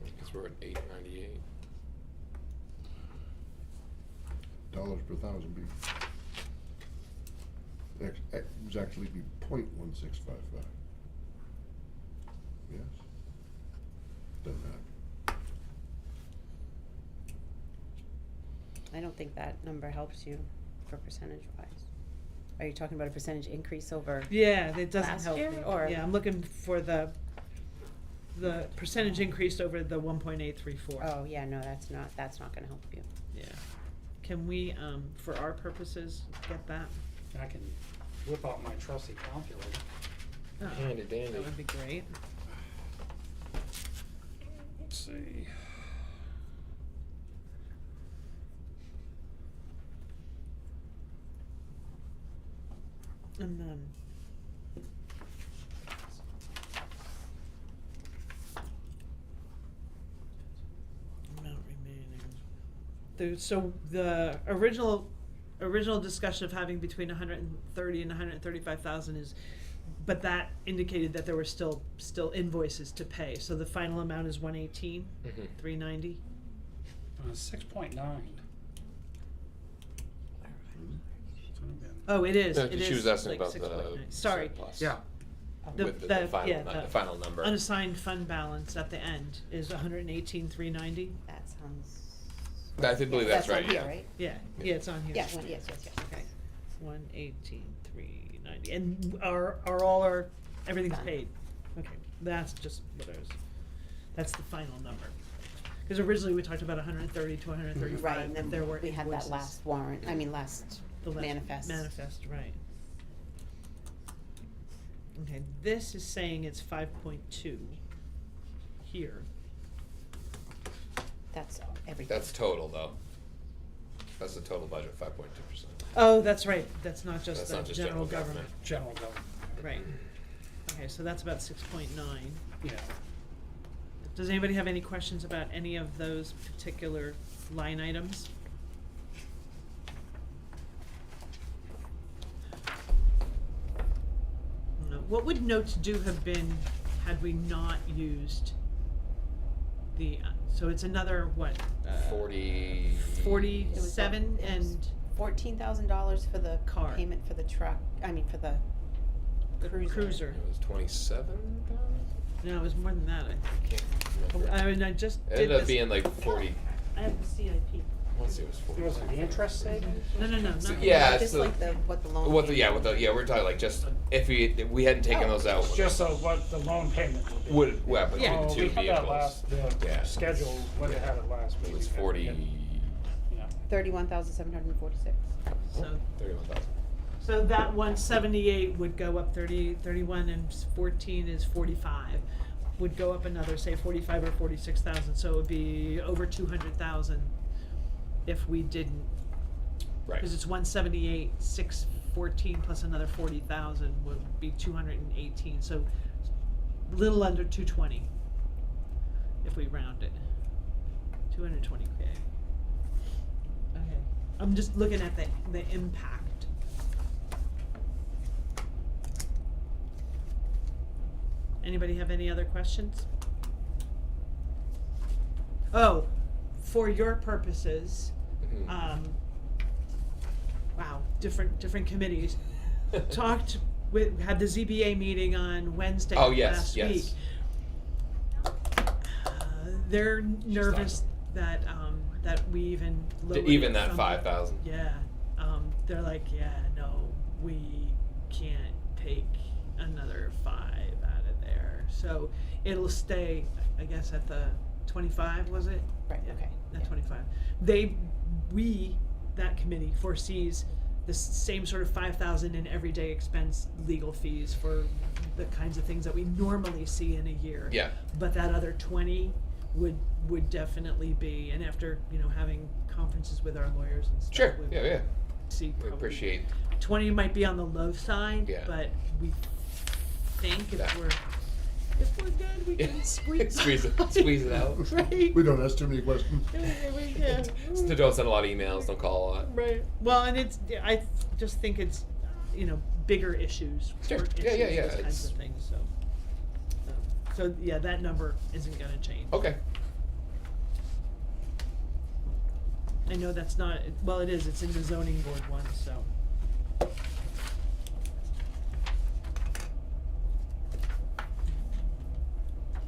Because we're at 898. Dollars per thousand be. Was actually be 0.1655. Yes? Doesn't matter. I don't think that number helps you for percentage wise. Are you talking about a percentage increase over? Yeah, it doesn't Last help year, me. or- Yeah, I'm looking for the percentage increased over the 1.834. Oh, yeah, no, that's not gonna help you. Yeah. Can we, for our purposes, get that? I can whip out my trusty calculator. Oh, Handy dandy. that would be great. Let's see. And then. Amount remaining. So the original discussion of having between 130 and 135,000 is, but that indicated that there were still invoices to pay. So the final amount is 118, Mhm. 390. 6.9. Oh, it is. No, It 'cause she is was asking like about 6.9. the Sorry. surplus. Yeah. With the final number. Unassigned fund balance at the end is 118,390. That sounds. I believe that's on right, here, yeah. right? Yeah, it's on here. Yeah, yes. Okay, 118,390, and everything's Done. paid. Okay, that's just what I was. That's the final number. Because originally we talked about 130 to 135. Right, and if there were then we had that invoices. last warrant, last The last manifest. Manifest, right. Okay, this is saying it's 5.2 here. That's everything. That's total though. That's the total budget, 5.2%. Oh, that's right, that's not just That's the not just general government. General government. Right. Okay, so that's about 6.9. Yeah. Does anybody have any questions about any of those particular line items? No. What would notes do have been had we not used the, so it's another, what? 40. 47 and $14,000 for the Car. payment for the truck, for the the cruiser. It was 27,000? No, it was more than that, I think. Can't remember. I mean, I just It did ended up this. being like 40. I have the CIP. Let's see, it was 40. Was it the interest savings? No, not So, the- yeah, Just so like what the loan. we're talking like just if we hadn't taken those out. Just what the loan payment would be. But Yeah. Oh, the two we had that vehicles. last, the Yeah. schedule, when they had it last It week. was 40. Yeah. 31,746. So, 31,000. so that 178 would go up 31 and 14 is 45. Would go up another, say 45 or 46,000, so it would be over 200,000 if we didn't. Right. Because it's 178, 614 plus another 40,000 would be 218, so a little under 220 if we round it. 220K. Okay. I'm just looking at the impact. Anybody have any other questions? Oh, for your purposes, Mhm. wow, different committees talked with, had the ZBA meeting on Wednesday Oh, yes, last yes. week. They're nervous that we even lowered Even it that from- 5,000. Yeah, they're like, yeah, no, we can't take another 5 out of there. So it'll stay, I guess, at the 25, was it? Right, Yeah, okay. At Yeah. 25. That committee foresees the same sort of 5,000 in everyday expense legal fees for the kinds of things that we normally see in a year. Yeah. But that other 20 would definitely be, and after, having conferences with our lawyers and stuff. Sure. we Yeah, yeah. See We probably appreciate. 20 might be on the low side, Yeah. but we think if That. we're good, we can squeeze Squeeze it out. Right. We don't ask too many questions. Yeah. Don't send a lot of emails. Don't call a lot. Right. Well, and I just think it's, bigger issues. Sure. work Yeah, issues, yeah. Those kinds It's- of things, so yeah, that number isn't gonna change. Okay. I know that's not, well, it is, it's in the zoning board one, so.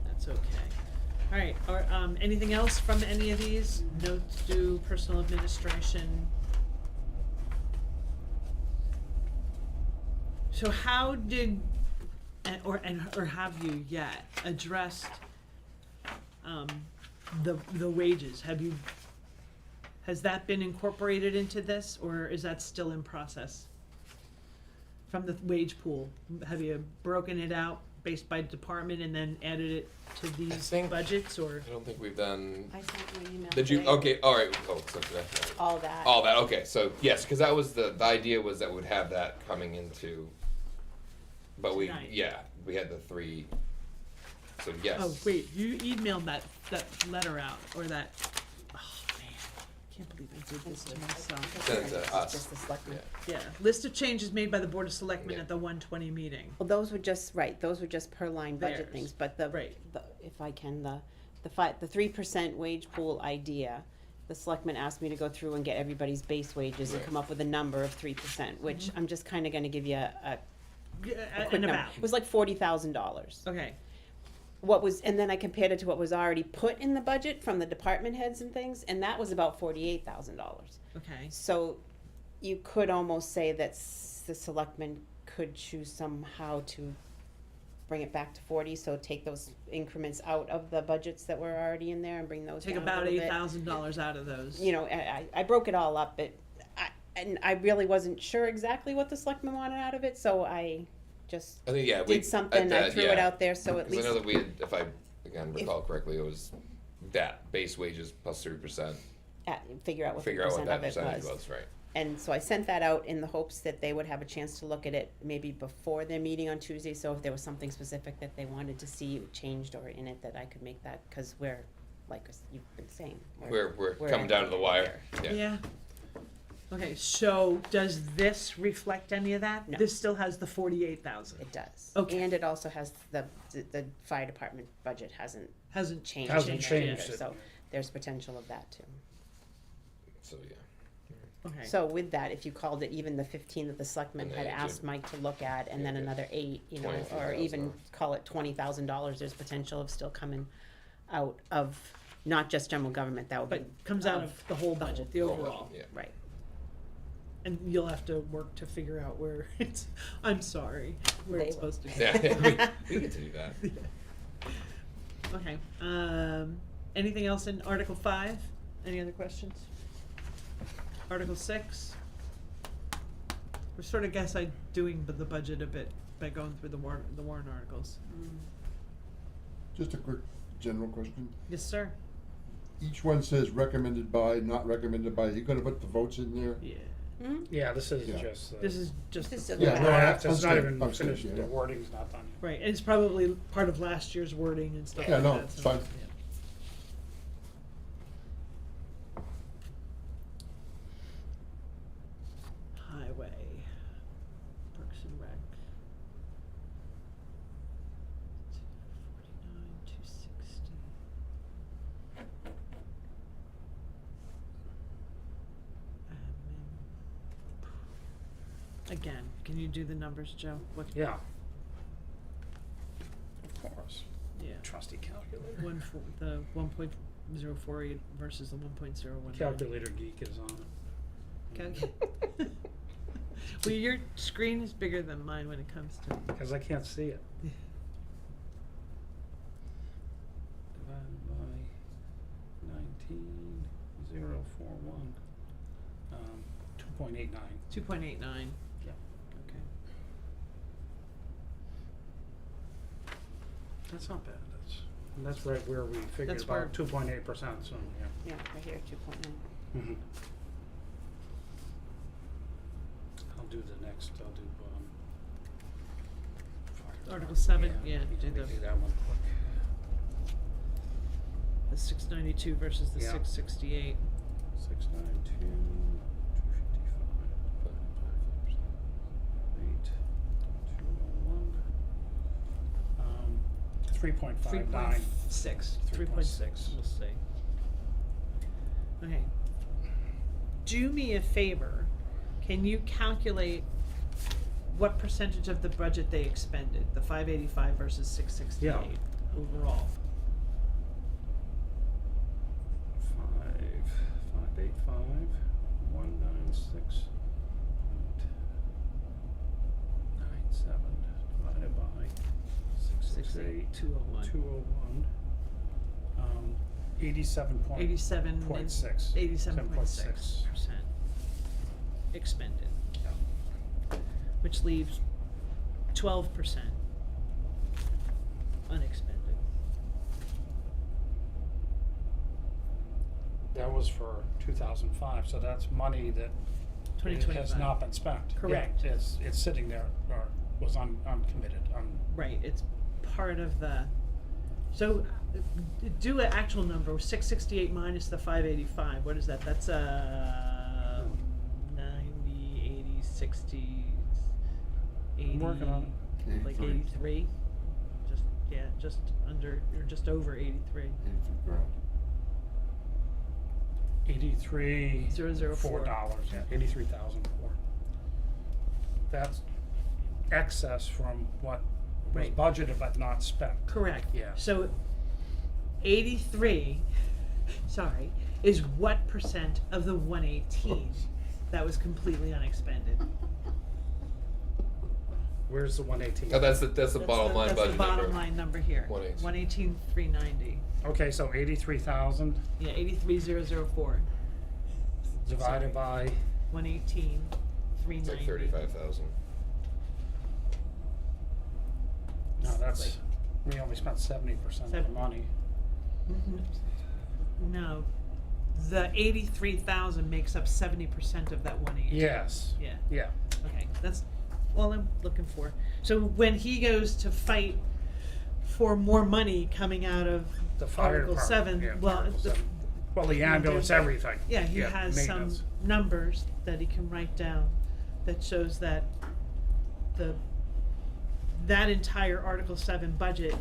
That's okay. All right, anything else from any of these? Notes due, personal administration? So how did, or have you yet addressed, the wages? Has that been incorporated into this, or is that still in process? From the wage pool, have you broken it out based by department and then added it to these think- budgets, or? I don't think we've done. I sent you an email. Did you? today. Okay. All right. Oh, so that. All that. All that. Okay. So yes, because that was the idea was that we'd have that coming into. But Tonight. we had the 3. So yes. Oh, wait, you emailed that letter out, or that, oh man, can't believe I did this to myself. Send it to It's us. just the selectmen. Yeah. Yeah, list of changes made by the Board of Selectmen Yeah. at the 120 meeting. Well, those were just, right, those were just per line budget Theirs. things, but Right. if I can, the 3% wage pool idea, the selectmen asked me to go through and get everybody's base wages and Right. come up with a number of 3%, which I'm just kinda gonna give you a quick And number. about, It was like $40,000. okay, And then I compared it to what was already put in the budget from the department heads and things, and that was about $48,000. okay, So you could almost say that the selectmen could choose somehow to bring it back to 40, so take those increments out of the budgets that were already in there and bring those take down a about little bit. $8,000 out of those. You know, I broke it all up, but I really wasn't sure exactly what the selectmen wanted out of it, so I just I think we did something, I threw it yeah. out there, so at Because least I know that we had, if I again recall correctly, it was that base wages plus 3%. figure out what the Figure out what percent that of it percentage was. was, right? And so I sent that out in the hopes that they would have a chance to look at it maybe before their meeting on Tuesday, so if there was something specific that they wanted to see changed or in it, that I could make that, cause we're, like you've been saying. We're we're coming down to the wire. here. Yeah. Yeah. Okay, so does this reflect any of that? No. This still has the 48,000, It does. Okay. And it also has the fire department budget hasn't hasn't changed. Hasn't in there changed either, it. So there's potential of that too. So yeah. okay. So with that, if you called it even the 15 that the selectmen And had they asked did- Mike to look at, and then Yeah. another 8, you know, or 23,000. even call it $20,000, there's potential of still coming out of not just general government, that would But be. comes out of the whole budget, the Whole overall. budget, yeah. Right. And you'll have to work to figure out where it's, I'm sorry, where They it's will. supposed to go. Yeah, we get to do that. Okay, anything else in Article 5? Any other questions? Article 6? We're sort of doing the budget a bit by going through the warrant articles. Just a quick general question. Yes, sir? Each one says recommended by, not recommended by. You gonna put the votes in there? Yeah. Hmm? Yeah, this is Yeah. just. This is just, This is Yeah, the no, back. It's not I'm even saying, finished, yeah. the wording's not done yet. right, and it's probably part of last year's wording and stuff Yeah, like no, that. it's so, fine. yeah. Highway, Parks and Rec. 249, 260. Again, can you do the numbers, Joe? What? Yeah. Of course. Yeah. Trusty calculator. The 1.048 versus the 1.019. Calculator geek is on it. Well, your screen is bigger than mine when it comes to. Because I can't see it. Yeah. Divided by 19,041. 2.89. 2.89. Yeah. Okay. That's not bad. That's right where we figured That's where- about 2.8%, so, yeah. Yeah, right here, 2.9. Mhm. I'll do the next, I'll do, fire Article department. 7, yeah, let do me the- do that one quick. The 692 versus the Yeah. 668. 692, 255, 8, 201. 3.59. 3.6. 3.6, we'll see. Okay. Do me a favor. Can you calculate what percentage of the budget they expended? The 585 versus 668 Yeah. overall. 585, 196, 97 divided by 668, 201. 201. 87.6. 87.6% expended, Yeah. which leaves 12% unexpended. That was for 2005, so that's money that has 2025. not been spent. Correct. Yeah, it's sitting there, or was uncommitted. Right, it's part of the, so do an actual number, 668 minus the 585, what is that? That's 90, 80, 60, 80. I'm working on it. Like 83. 83, just under, or just over 83. 83 grand. 83 dollars. Yeah, 83,004. That's excess from what was Right. budgeted but not spent. Correct. Yeah. So 83, sorry, is what percent of the 118 that was completely unexpended? Where's the 118? Oh, that's the bottom line That's budget the bottom number. line number here. 118. 118,390. Okay, so 83,000 Yeah, 83,004. divided by 118,390. It's like 35,000. no, that's we only spent 70% of the Seven- money. No, the 83,000 makes up 70% of that 118. Yes. Yeah. Yeah. Okay, that's all I'm looking for. So when he goes to fight for more money coming out of The fire Article department. 7, Yeah, well, Article the, 7. Well, the ambulance, everything. yeah, he has maintenance. some numbers that he can write down that shows that that entire Article 7 budget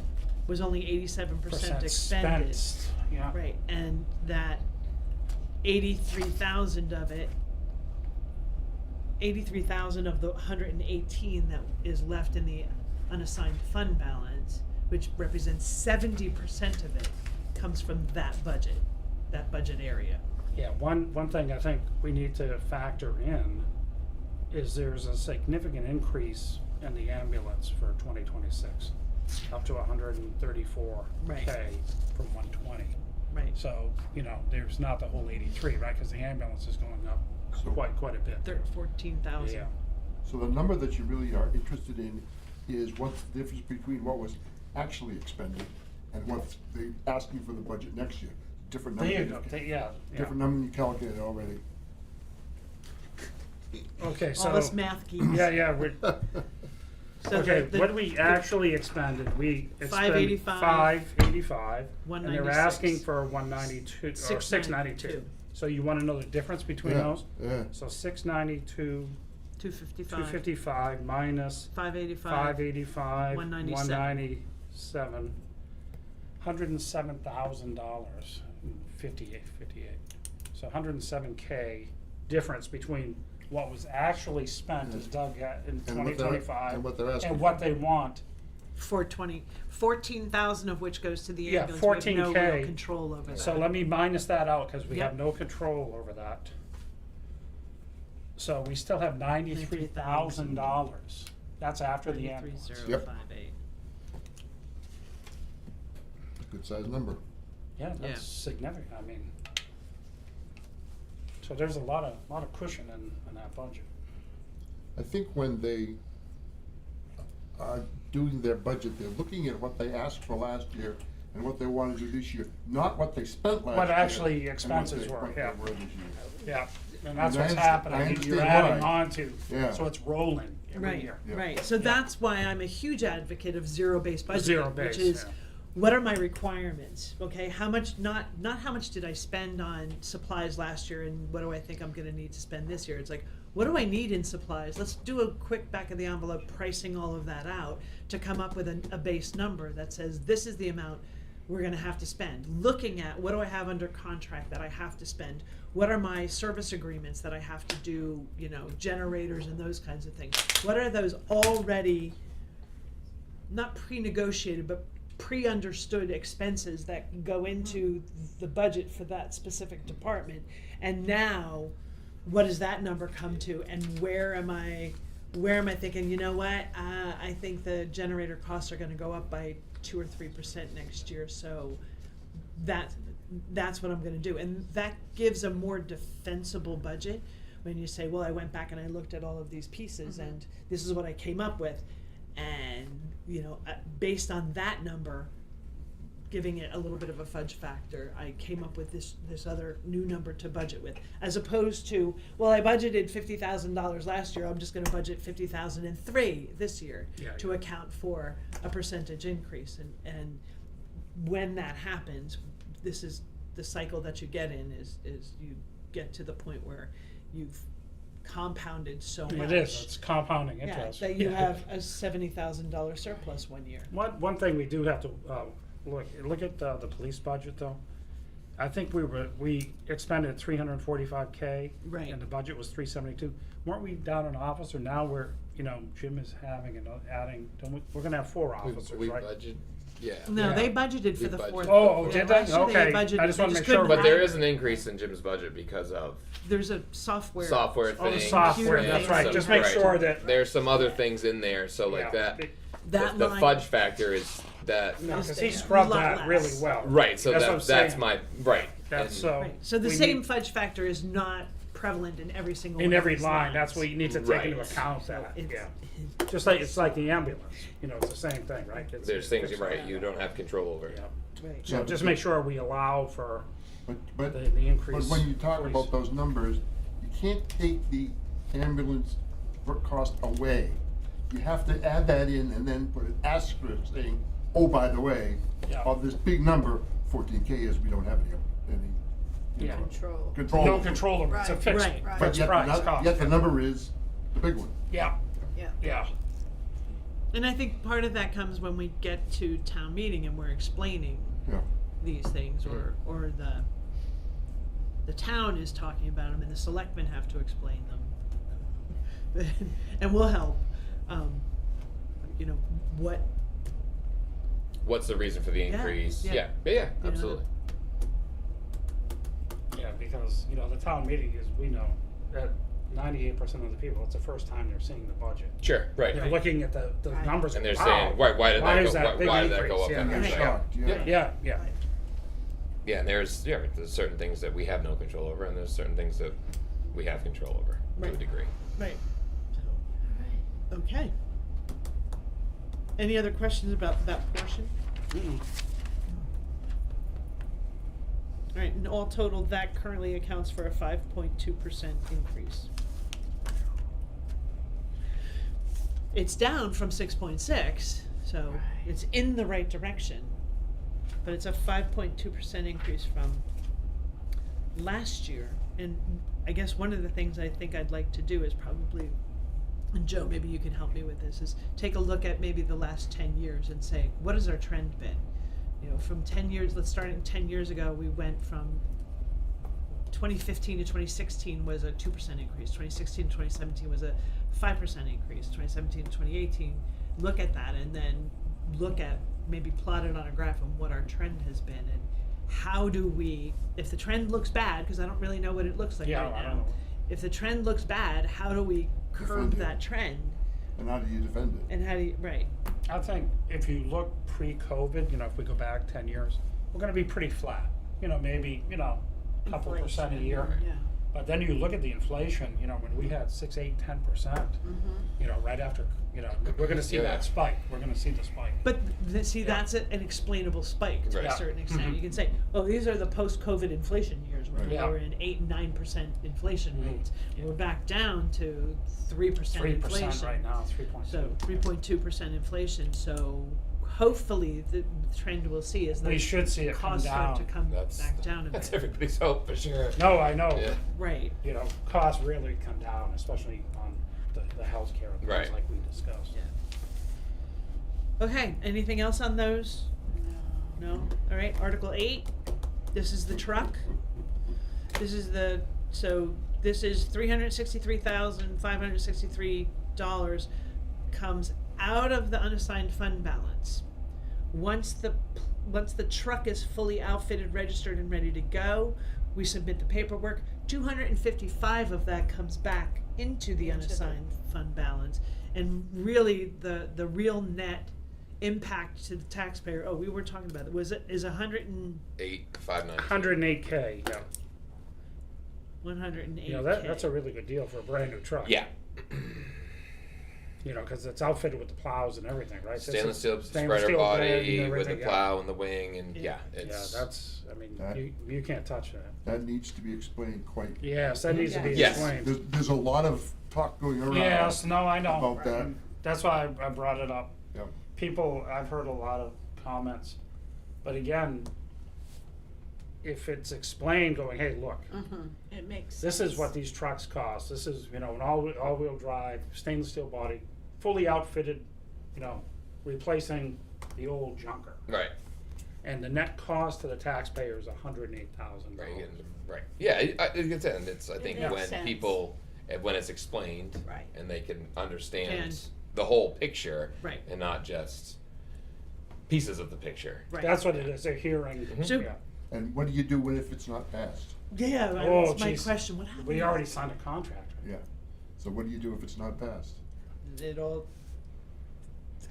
was only 87% expended. spent. Yeah. Right, and that 83,000 of it, 83,000 of the 118 that is left in the unassigned fund balance, which represents 70% of it, comes from that budget area. Yeah, one thing I think we need to factor in is there's a significant increase in the ambulance for 2026, up to 134K Right. from 120. Right. So, there's not the whole 83, right? Because the ambulance is going up So- quite a bit. 14,000. Yeah. So the number that you really are interested in is what's the difference between what was actually expended and what they asking for the budget next year. Different number. There you than go. Yeah. Different number you calculated already. Okay, so. All us math geeks. Yeah, we're, So okay, the- what we actually expended, we expended 585, 585, and they're 196. asking for 192, or 692. 692. So you wanna know the difference between Yeah, those? yeah. So 692, 255. 255 minus 585. 585, 197. 197, $107,000, 58. So 107K difference between what was actually spent as Doug got in And what they're- 2025 and what they're asking and what for. they want. 14,000 of which goes to the Yeah, ambulance. We have no 14K. real control over that. So let me minus that out because we Yep. have no control over that. So we still have $93,000. That's after the ambulance. 93,058. Good sized number. Yeah, Yeah. that's significant. I mean, so there's a lot of cushion in that budget. I think when they are doing their budget, they're looking at what they asked for last year and what they want to do this year, not what they spent last year. What actually and what expenses they- were, what they yeah. were this year. Yeah, and that's And I what's understand- I happening. You're understand adding why. on to, Yeah. so it's rolling every Right, year. Yeah. right. So that's why I'm a huge advocate of zero-based budgeting. Zero-based, which is, yeah. what are my requirements? Okay, how much, not how much did I spend on supplies last year and what do I think I'm gonna need to spend this year? It's like, what do I need in supplies? Let's do a quick back of the envelope pricing all of that out to come up with a base number that says, this is the amount we're gonna have to spend. Looking at, what do I have under contract that I have to spend? What are my service agreements that I have to do, generators and those kinds of things? What are those already, not pre-negotiated, but pre-understood expenses that go into the budget for that specific department? And now, what does that number come to, and where am I thinking, I think the generator costs are gonna go up by 2 or 3% next year, so that's what I'm gonna do. And that gives a more defensible budget when you say, well, I went back and I looked at all of these pieces and this is what I came up with. And, based on that number, giving it a little bit of a fudge factor, I came up with this other new number to budget with, as opposed to, well, I budgeted $50,000 last year, I'm just gonna budget 50,003 this year Yeah, to yeah. account for a percentage increase. And when that happens, this is the cycle that you get in, is you get to the point where you've compounded so much. It is, it's compounding Yeah, interest. that you have a $70,000 surplus one year. One thing we do have to, look at the police budget though. I think we expended 345K. Right. And the budget was 372. Weren't we down an officer? Now we're, Jim is having and adding, we're gonna have 4 officers, We right? budget, yeah. No, Yeah. they budgeted for We the budgeted. fourth. Oh, yeah, did they? last year Okay. budgeted, I just they wanna make couldn't sure. But there hire- is an increase in Jim's budget because of There's a software. software Oh, the things. software, Computer that's things. right. Some- Just make right. sure that. There's some other things in there, so like Yeah. that. That the line- fudge factor is that. No, is because he there. scrubbed Lot that really less. well. Right, so That's what I'm that's saying. my right. That's and- so. Right. So the we same need- fudge factor is not prevalent in every single in one of every these line, that's lines. what you need to take Right. into account So that, it's- yeah. Just like, it's like the ambulance, it's the same thing, right? It's- There's things it's- right you don't have control over. Yeah. Right. So just make sure we allow for But the increase. when you talk please. about those numbers, you can't take the ambulance cost away. You have to add that in and then put an asterisk saying, oh, by the way, Yeah. of this big number, 14K is, we don't have any Yeah. control. No control over it, it's a Right. fixed, Right. Right. But fixed yet, price cost. yet the number is the big one. Yeah, Yeah. yeah. And I think part of that comes when we get to town meeting and we're explaining Yeah. these things, or the town is talking about them and the selectmen have to explain them. And we'll help, what what's the reason for the Yeah, increase? yeah. Yeah, absolutely. Yeah, because, you know, the town meeting is, we know, that 98% of the people, it's the first time they're seeing the budget. Sure, right. They're looking at the Right. numbers. And they're wow, saying, why did that is go? that big Why did that go increase? up? Yeah, that You're much? shocked, yeah. Yeah. Yeah, and there's certain things that we have no control over, and there's certain things that we have control over to a Right. degree. Right. Okay. Any other questions about that portion? All right, and all total, that currently accounts for a 5.2% increase. It's down from 6.6, so it's in the right direction. But it's a 5.2% increase from last year. And I guess one of the things I think I'd like to do is probably, and Joe, maybe you can help me with this, is take a look at maybe the last 10 years and say, what has our trend been? You know, from 10 years, let's start in 10 years ago, we went from 2015 to 2016 was a 2% increase. 2016 to 2017 was a 5% increase. 2017 to 2018, look at that and then look at, maybe plot it on a graph on what our trend has been and how do we, if the trend looks bad, because I don't really know what it looks like Yeah, right I now. don't know. If the trend looks bad, how do we curb Defend it. that trend? And how do you defend it? And how do you, right, I think if you look pre-COVID, you know, if we go back 10 years, we're gonna be pretty flat. You know, maybe, you know, a couple percent a year. Yeah. But then you look at the inflation, you know, when we had 6, 8, 10%, you know, right after, you know, we're gonna see Yeah. that spike. We're gonna see the spike. but see, that's an explainable spike to Right. a certain extent. Mhm. You can say, oh, these are the post-COVID inflation years where Right. we Yeah. were in 8 and 9% inflation Mhm. rates. Yeah. We're back down to 3% 3% inflation. right now, 3.2. So 3.2% inflation, so hopefully the trend we'll see is that We should see it come costs start to down. come That's back down a that's bit. everybody's hope for sure. No, I know. Yeah. Right, You know, costs really come down, especially on the healthcare and Right. things like we discussed. yeah. Okay, anything else on those? No? Alright, Article 8, this is the truck. This is this is $363,563 comes out of the unassigned fund balance. Once the truck is fully outfitted, registered, and ready to go, we submit the paperwork. 255 of that comes back into the unassigned fund balance. And really, the real net impact to the taxpayer, oh, we were talking about it, is 859. 108K, yeah. 108K. You know, that's a really good deal for a brand new truck. Yeah. You know, because it's outfitted with the plows and everything, right? This Stainless is steel stainless spreader steel body blade and with the everything, yeah. plow and the wing, and Yeah. yeah, Yeah, it's that's, I mean, That- you can't touch that. That needs to be explained quite. Yes, that needs to be Yes. explained. There's a lot of talk going around. Yes, no, I know. About that. That's why I brought it up. Yeah. People, I've heard a lot of comments, but again, if it's explained, going, hey, look, It makes this sense. is what these trucks cost. This is, you know, an all-wheel drive, stainless steel body, fully outfitted, you know, replacing the old junker. right. And the net cost to the taxpayer is $108,000. Right. Right. Yeah, it's and it's I think makes when sense. people when it's explained Right. and they can understand And- the whole picture Right. and not just pieces of the picture. Right. That's what it is. They're hearing. So- Yeah. And what do you do if it's not passed? Yeah, Oh, that's my geez. question. What happened? We already signed a contract. Yeah. So what do you do if it's not passed? It all.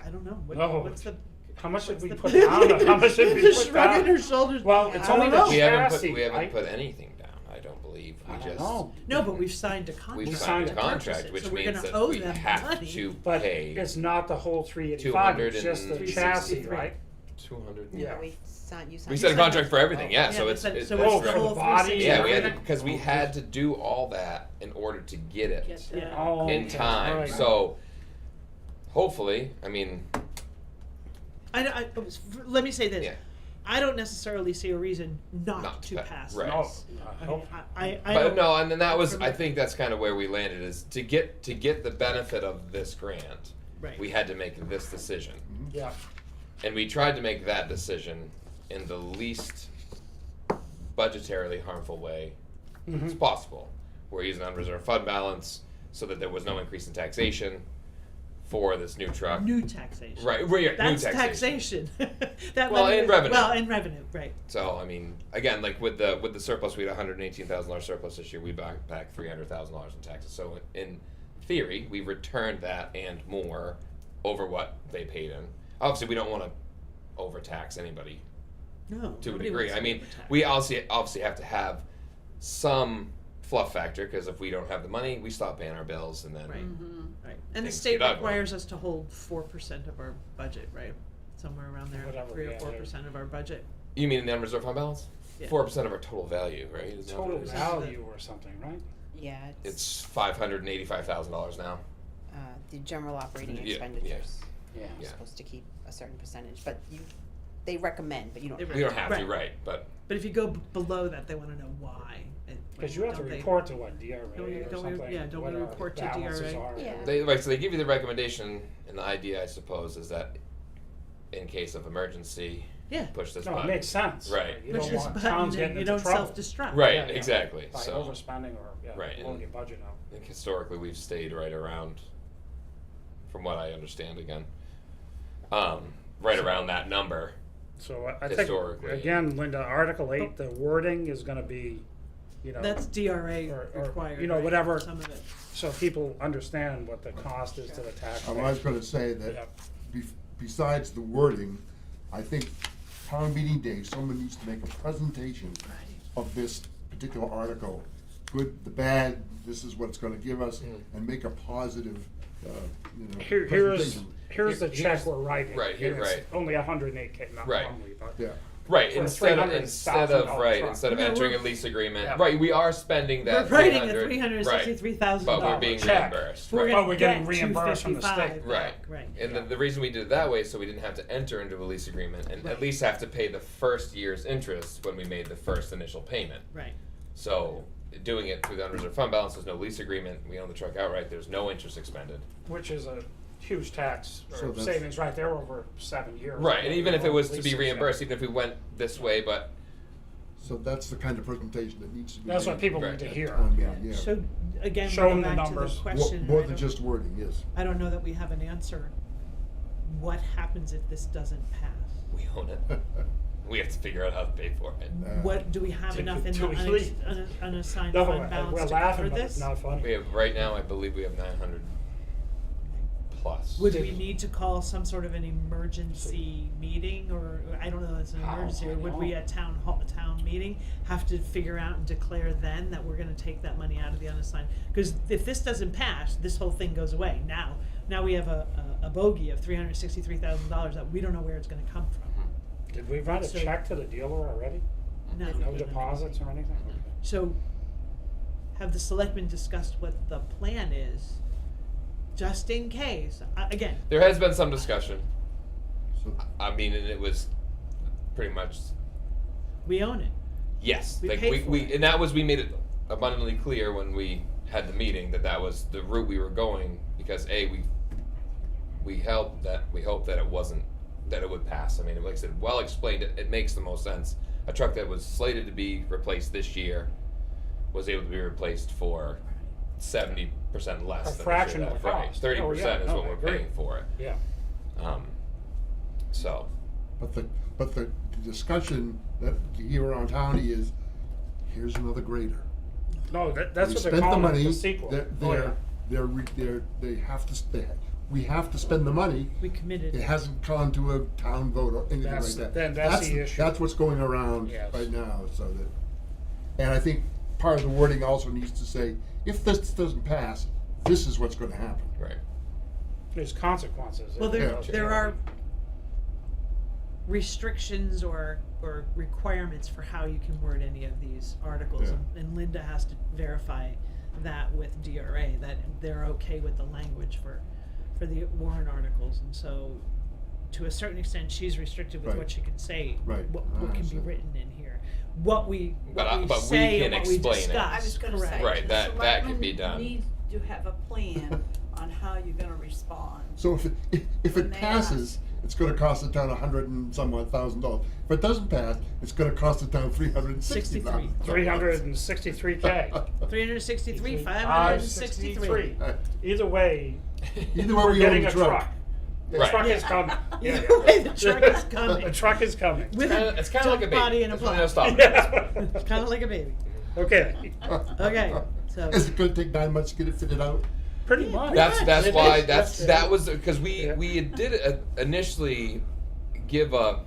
I don't know. No. What's the? How much should what's we the- put down? How much should we Just put shrugging down? her shoulders. Well, it's I only don't the know. We haven't chassis, put right? anything down. I don't believe we I don't just know. No, but we've signed a contract. we've We signed a signed a contract, purchase, which so we're means gonna that owe we them have money. to But pay it's not the whole 385. It's just the 200 and- chassis, 363. right? 200. Yeah. We signed, you signed. We signed a contract for everything, yeah. Yeah, So we it's said- it's so it's it's the for whole the body. 360. yeah, we had everything? because we had to do all that in order to get it Get the- Yeah. Oh, in okay. time. Right. So hopefully, I mean, let me say this. yeah. I don't necessarily see a reason not, Not to to pass right. No, this. I I, hope. mean, I But don't, no, and then that was from I the- think that's kind of where we landed is to get the benefit of this grant. Right. We had to make this decision. Yeah. And we tried to make that decision in the least budgetarily harmful way as possible. We're using unreserved fund balance so that there was no increase in taxation for this new truck. New taxation. Right, That's new taxation. That Well, money in was- revenue. Well, in revenue, right. So I mean, again, like with the surplus, we had $118,000 surplus this year. We back $300,000 in taxes. So in theory, we returned that and more over what they paid in. Obviously, we don't want to overtax anybody No. to a nobody degree. wants I to mean, overtax. we obviously have to have some fluff factor because if we don't have the money, we stop paying our bills, and then Right. Right. And the Things state get ugly. requires us to hold 4% of our budget, right? Somewhere around there, Whatever, 3 or yeah, 4% of our budget. you mean the unreserved fund balance? Yeah. 4% of our total value, right? Isn't that what Total it is? value or something, right? Yeah, It's $585,000 now. the general operating Yeah, yeah. expenditures. Yeah. You're Yeah. supposed to keep a certain percentage, but they recommend, but you don't. They We don't have to, Right. right? But But if you go below that, they wanna know why. Because you have to Don't they- report to what, DRA Don't we- or don't we- something? yeah, don't what we our report to balances DRA? are. Yeah. so they give you the recommendation, and the idea, I suppose, is that in case of emergency, Yeah. push this No, it button. makes sense. Right. You Push don't this want button towns and getting you into don't trouble. self-destruct. Right, Yeah, yeah. exactly. By So, overspending or, Right, blowing and- your budget out. I think historically we've stayed right around, from what I understand again, right around that number. So I think, Historically. again, Linda, Article 8, the wording is gonna be, That's DRA or, required, you know, right? whatever, Some of it. so people understand what the cost is to the taxpayer. I was gonna say Yeah. that besides the wording, I think town meeting day, someone needs to make a presentation of this particular article. Good, the bad, this is what it's gonna give us, and make a positive, Here's presentation. the check we're writing. Right, And it's right. Only 108K, not Right. only, but. Yeah, Right, For a instead of $300,000 truck. instead of No, entering a we're- lease agreement, Yeah. right, we are spending We're that writing a 300, $363,000 but we're being check. reimbursed, We're right? gonna But we're getting get reimbursed from the state. 255 Right. back, right. And the reason we did it that way is so we didn't have to enter into a lease agreement and at least have to pay the first year's interest when we made the first initial payment. Right. So doing it through the unreserved fund balance, there's no lease agreement, we own the truck outright, there's no interest expended. Which is a huge tax So or that's- savings right there over 7 years. Right, and even if it was to be Leases, yeah. reimbursed, even if we went this way, but so that's the kind of presentation that needs to be. That's what made. people Right. need to hear. Town meeting, yeah. So, again, Show we're them the back to the numbers. question. More I than don't- just wording, yes. I don't know that we have an answer. What happens if this doesn't pass? we own it. We have to figure out how to pay for it. What, do we have Do- enough in do the we leave? unassigned No, fund we're balance to laughing, cover but this? it's not funny. We have, right now, I believe we have 900 plus. Would we need to call some sort of an emergency meeting, or, I don't know if it's an How? emergency, or I would we know. at town meeting have to figure out and declare then that we're gonna take that money out of the unassigned? Cause if this doesn't pass, this whole thing goes away. Now we have a bogey of $363,000 that we don't know where it's gonna come from. Did we write a So- check to the dealer already? No. No deposits or anything? Okay. So, have the selectmen discussed what the plan is, just in case, again, There has been some discussion. So, I mean, and it was pretty much we own it. yes. We Like paid for it. and that was we made it abundantly clear when we had the meeting that was the route we were going because we hoped that it would pass. I mean, like I said, well explained. It makes the most sense. A truck that was slated to be replaced this year was able to be replaced for 70% less. A than fraction it should of the have. Right. cost. 30% Oh, yeah, is no, what I we're agree. paying for it. Yeah. So but the discussion that you hear around town is, here's another grader. No, that's We what they're spent the calling it, money, the sequel. Oh, yeah. they have to, we have to spend the money. We committed. It hasn't gone to a town vote or anything like That's- that. then that's the issue. That's what's going around Yes. right now, so that, and I think part of the wording also needs to say, if this doesn't pass, this is what's gonna happen. right. There's consequences. Well, if it there, doesn't there happen. are restrictions or requirements for how you can word any of these articles. Yeah. And Linda has to verify that with DRA, that they're okay with the language for the warrant articles. And so, to a certain extent, she's restricted with Right. what she can say, Right. what I can be understand. written in here. What we But we say can and what we explain it. discuss, I was gonna say, correct. Right, the that can be selectmen done. need to have a plan on how you're gonna respond. So if When it they passes, it's gonna cost the town $100,000. If it doesn't pass, it's gonna cost the town $360,000. 363K. 363, 563. Either way, Either way, we're we own getting the a truck. truck. The Right. truck is Yeah. coming. Either way, the truck is coming. The truck is coming. With It's kind of like a baby. body and a That's when plow. they'll stop. Yeah. It's kind of like a baby. Okay, Okay, so Is it gonna take 9 months to get it fitted out? pretty much. That's It why is. that was because Yeah. we did initially give a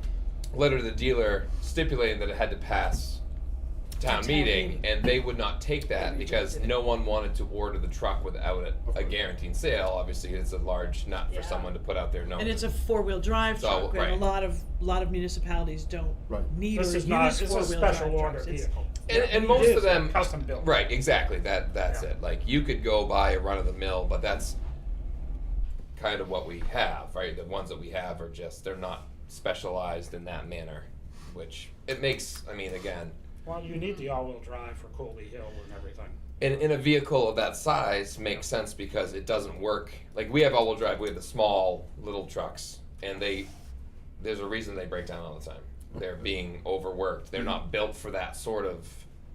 letter to the dealer stipulating that it had to pass town Town meeting, meeting. and they would not take that because no one wanted to order the truck without a guaranteed sale. Obviously, it's a large nut for Yeah. someone to put out there. and it's a 4-wheel drive So, truck, and right. a lot of municipalities don't Right. need This or is not, use it's a 4-wheel special drive order trucks. It's- vehicle. and It most is of them custom built. Right, exactly. That's Yeah. it. Like you could go buy a run of the mill, but that's kind of what we have, right? The ones that we have are just they're not specialized in that manner, which it makes. I mean, again, Well, you need the all-wheel drive for Colby Hill and everything. in a vehicle of that size makes sense because it doesn't work. Like we have all-wheel drive, we have the small little trucks, and there's a reason they break down all the time. They're being overworked. They're not built for that sort of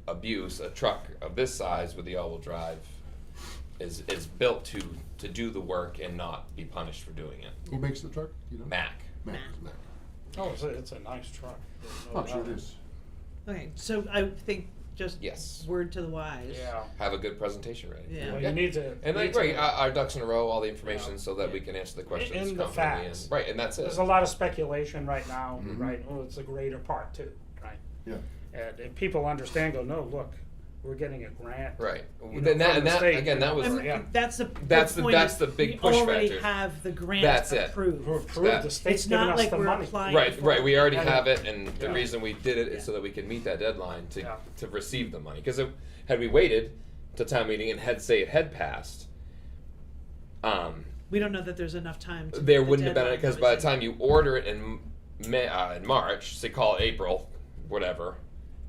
abuse. A truck of this size with the all-wheel drive is built to do the work and not be punished for doing it. Who makes the truck? You know? Mac. Mac. Oh, it's a nice truck. There's no I'm sure doubt. it is. Okay, so I think just Yes. word to the wise. Yeah. Have a good presentation ready. Yeah. Well, Yeah. you need to. And need like, right, to- our ducks in a row, all the information, Yeah. so that we can answer the questions In the confidently. facts. Right, and that's it. There's a lot of speculation right now, Mhm. right? Oh, it's the greater part too, right? Yeah. And if people understand, go, no, look, we're getting a grant. Right. You know, Then that, from and the that state, again, that was And Yeah. that's the That's the the- point that's is the big we push already factor. have the grant That's it. approved. We're approved, That- the state's It's giving not us like the we're money. applying. right. for Right. We already Yeah. have it, and the Yeah. reason we did it is Yeah. so that we can meet that deadline to Yeah. to receive the money. Because had we waited to town meeting and it had passed, We don't know that there's enough time. To there meet the wouldn't have been deadline, because by the obviously. time you order it in in March, say call it April, whatever,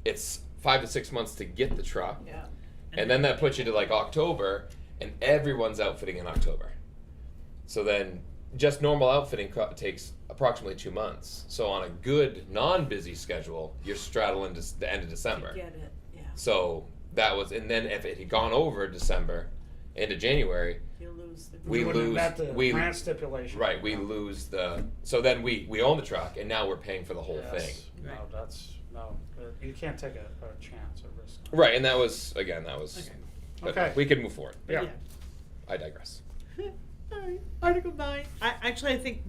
it's 5 to 6 months to get the truck. Yeah. And then that puts you to like October, and everyone's outfitting in October. So then just normal outfitting takes approximately 2 months. So on a good non-busy schedule, you're straddling the end of December. Get it, yeah. So that was, and then if it had gone over December into January, You lose the. we wouldn't have lose. met the We grant stipulation. right. We No. lose the. So then we own the truck, and now we're paying for the whole Yes. thing. No, you can't take a chance, a risk. Right, and that was again that was. Okay. But Okay. we can move forward. Yeah. I digress. All right. Article 9. I think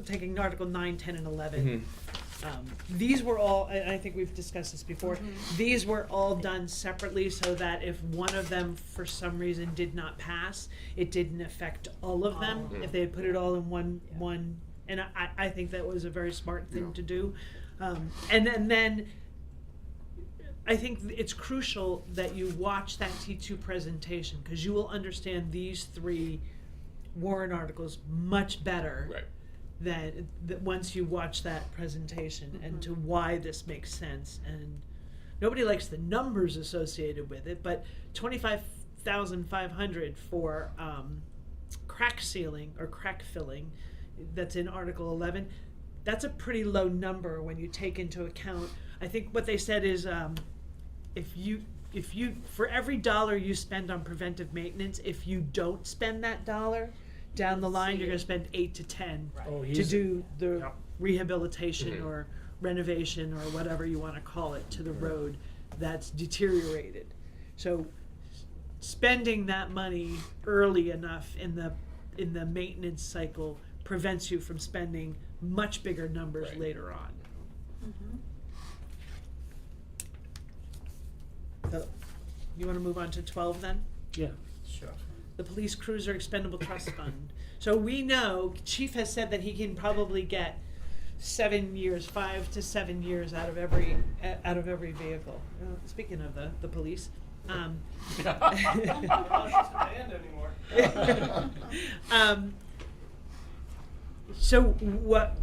taking Article 9, 10, and 11. These were all, I think we've discussed this before, these were all done separately so that if one of them for some reason did not pass, it didn't affect all of them. Mhm. If they had put it all in one, and I think that was a very smart thing Yeah. to do. And then I think it's crucial that you watch that T2 presentation, because you will understand these 3 warrant articles much better Right. than once you watch that presentation and to why this makes sense. And nobody likes the numbers associated with it, but 25,500 for crack sealing or crack filling, that's in Article 11. That's a pretty low number when you take into account. I think what they said is if you for every dollar you spend on preventive maintenance, if you don't spend that dollar, down the line you're going to spend 8 to 10 Oh, to easy. do the Yep. rehabilitation Mhm. or renovation or whatever you want to call it to the road that's deteriorated. So spending that money early enough in the maintenance cycle prevents you from spending much bigger numbers Right. later on. So, you want to move on to 12 then? Yeah, sure. The police cruiser expendable trust fund. So we know, Chief has said that he can probably get 7 years, 5 to 7 years out of every vehicle. Speaking of the police, so what,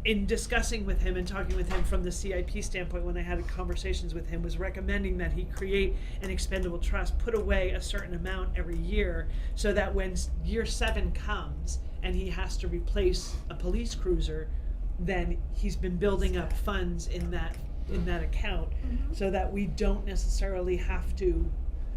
in discussing with him and talking with him from the CIP standpoint, when I had conversations with him, was recommending that he create an expendable trust, put away a certain amount every year, so that when year 7 comes and he has to replace a police cruiser, then he's been building up funds in that account, so that we don't necessarily have to.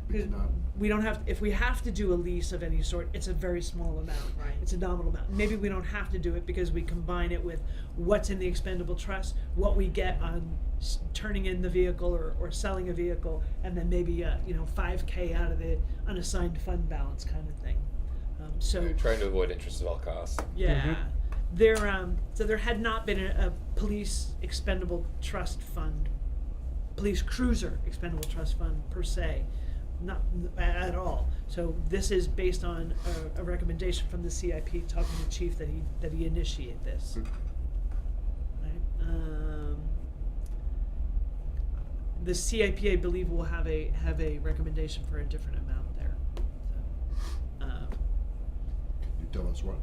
Because not- We don't have, if we have to do a lease of any sort, it's a very small amount. Right. It's a nominal amount. Maybe we don't have to do it because we combine it with what's in the expendable trust, what we get on turning in the vehicle or selling a vehicle, and then maybe, $5K out of the unassigned fund balance kind of thing. So. We're trying to avoid interest at all costs. Yeah, so there had not been a police expendable trust fund, police cruiser expendable trust fund per se, not at all. So this is based on a recommendation from the CIP talking to the chief that he initiate this. Right? The CIP, I believe, will have a recommendation for a different amount there. So, You tell us what?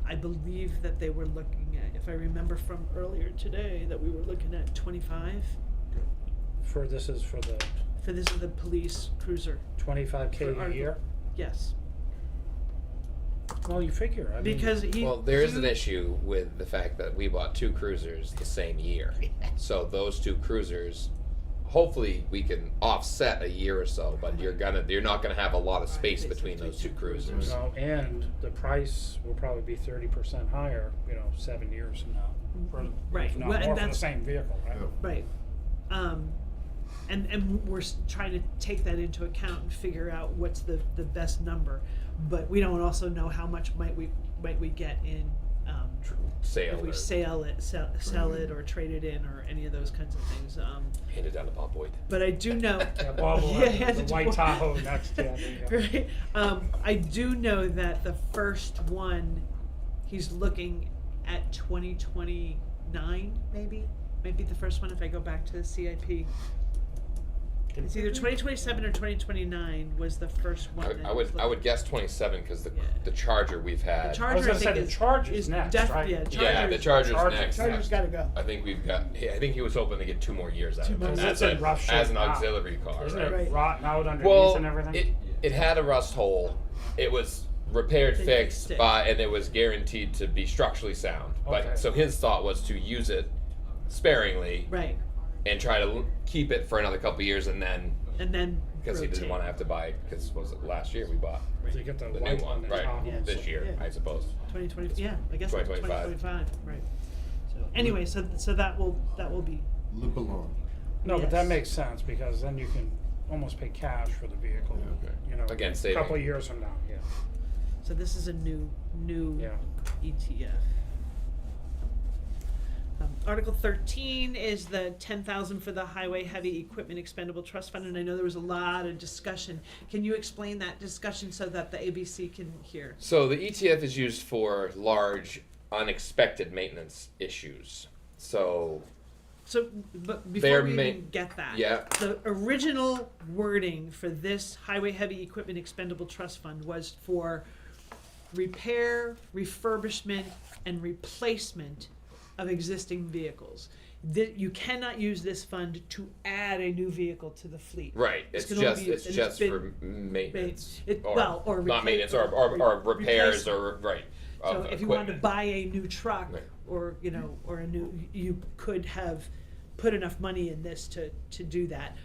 I believe that they were looking at, if I remember from earlier today, that we were looking at 25. This is for the For this is the police cruiser. 25K For a Article- year? Yes. Well, you figure, I mean. Because Well, there is an issue with the fact that we bought 2 cruisers the same year. So those 2 cruisers, hopefully we can offset a year or so, but you're not gonna have a lot of space between those 2 cruisers. No, and the price will probably be 30% higher, 7 years from now. Right. If not Well, and more for the that's- same vehicle, right? Yeah. Right. And we're trying to take that into account and figure out what's the best number, but we don't also know how much might we get in Sale if we or sell it or trade it in or any of those kinds of things. hand it down to Bob Boyd. But I do know. Yeah, Bob will Yeah, have the it's white Bob. Tahoe next, yeah, there you go. Right. I do know that the first one, he's looking at 2029, maybe the first one if I go back to the CIP. It's either 2027 or 2029 was the first one. that I he was would looking- guess 27 because Yeah. the Charger we've had. The Charger, gonna I say think, the is Charger's next, right? Yeah, Yeah, the Charger's- Charger's next. Charger's got to go. I think we've got. I think he was hoping to get 2 more years out Two of more it years. It's in rough shape as an now. auxiliary car. Isn't right? it Right. rotten out underneath Well, and everything? it had a rust hole. It was repaired, They fixed, fixed it. and it was guaranteed to be structurally sound. Okay. But so his thought was to use it sparingly Right, and try to keep it for another couple of years, and then and then because he didn't rotate. want to have to buy because was it last year we bought So you get the the white new one, the right? Tahoe. Yeah. This year, Yeah. I suppose. 2020. Yeah, I guess it's 2025. 2025. Right. So anyway, so that will be. Limp along. No, but that Yes. makes sense, because then you can almost pay cash for the vehicle, Yeah, Again, a saving. couple of years from now, yeah. So this is a new Yeah. ETF. Article 13 is the 10,000 for the Highway Heavy Equipment Expendable Trust Fund, and I know there was a lot of discussion. Can you explain that discussion so that the ABC can hear? So the ETF is used for large, unexpected maintenance issues. So So, but They're before we ma- even get that, yeah. the original wording for this Highway Heavy Equipment Expendable Trust Fund was for repair, refurbishment, and replacement of existing vehicles. You cannot use this fund to add a new vehicle to the fleet. right, This it's can only just be- it's and just been- for maintenance, or or not repla- maintenance, or repairs, or right. So of if you wanted to equipment. buy a new truck, Right. or or a new, you could have put enough money in this to do that.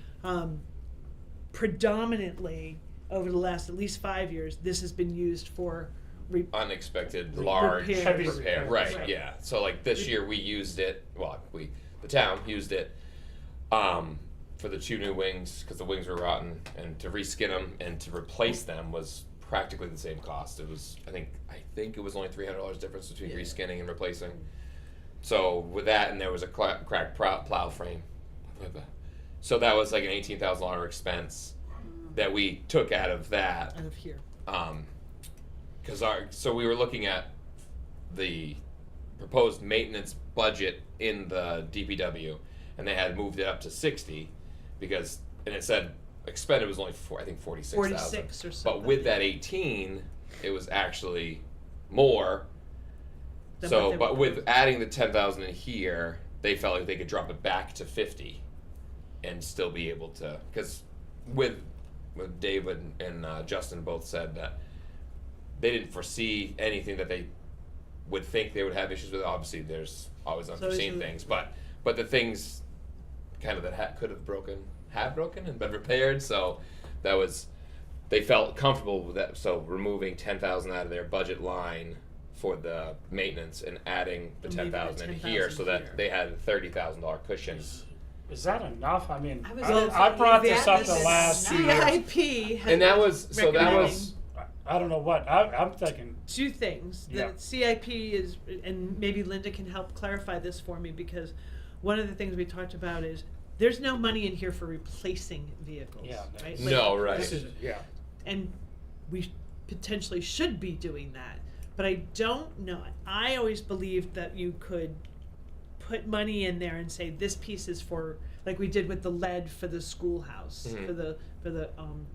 Predominantly over the last at least 5 years, this has been used for Unexpected large Repairs. Heavy repair, repairs, right? right. Yeah. So like this year we used it. Well, the town used it for the 2 new wings because the wings were rotten, and to reskin them and to replace them was practically the same cost. It was I think it was only $300 difference between Yeah. reskinning and replacing. So with that, and there was a cracked plow frame, so that was like an $18,000 expense that we took out of that. out of here. So we were looking at the proposed maintenance budget in the DPW, and they had moved it up to 60 because, and it said expended was only 46,000. 46 or something. But with that 18, it was actually more. Than So, what they but were with adding the 10,000 in here, they felt like they could drop it back to 50, and still be able to, because with David and Justin both said that they didn't foresee anything that they would think they would have issues with. Obviously, there's always unforeseen isn't- things, but the things kind of that could have broken and been repaired. So that was, they felt comfortable with that. So removing 10,000 out of their budget line for the maintenance and adding the And leaving the 10,000 in here, 10,000 so that here. they had a $30,000 cushion. Is that enough? I mean, I was I, gonna I say brought that this up is the last 2 years. CIP has And that been was so that recommending was I don't know what, I'm thinking, two things. The Yeah. CIP is, and maybe Linda can help clarify this for me, because one of the things we talked about is there's no money in here for replacing vehicles. Yeah, right? No, right. this is, yeah. And we potentially should be doing that. But I don't know. I always believed that you could put money in there and say this piece is for, like we did with the lead for the schoolhouse, Mhm. for the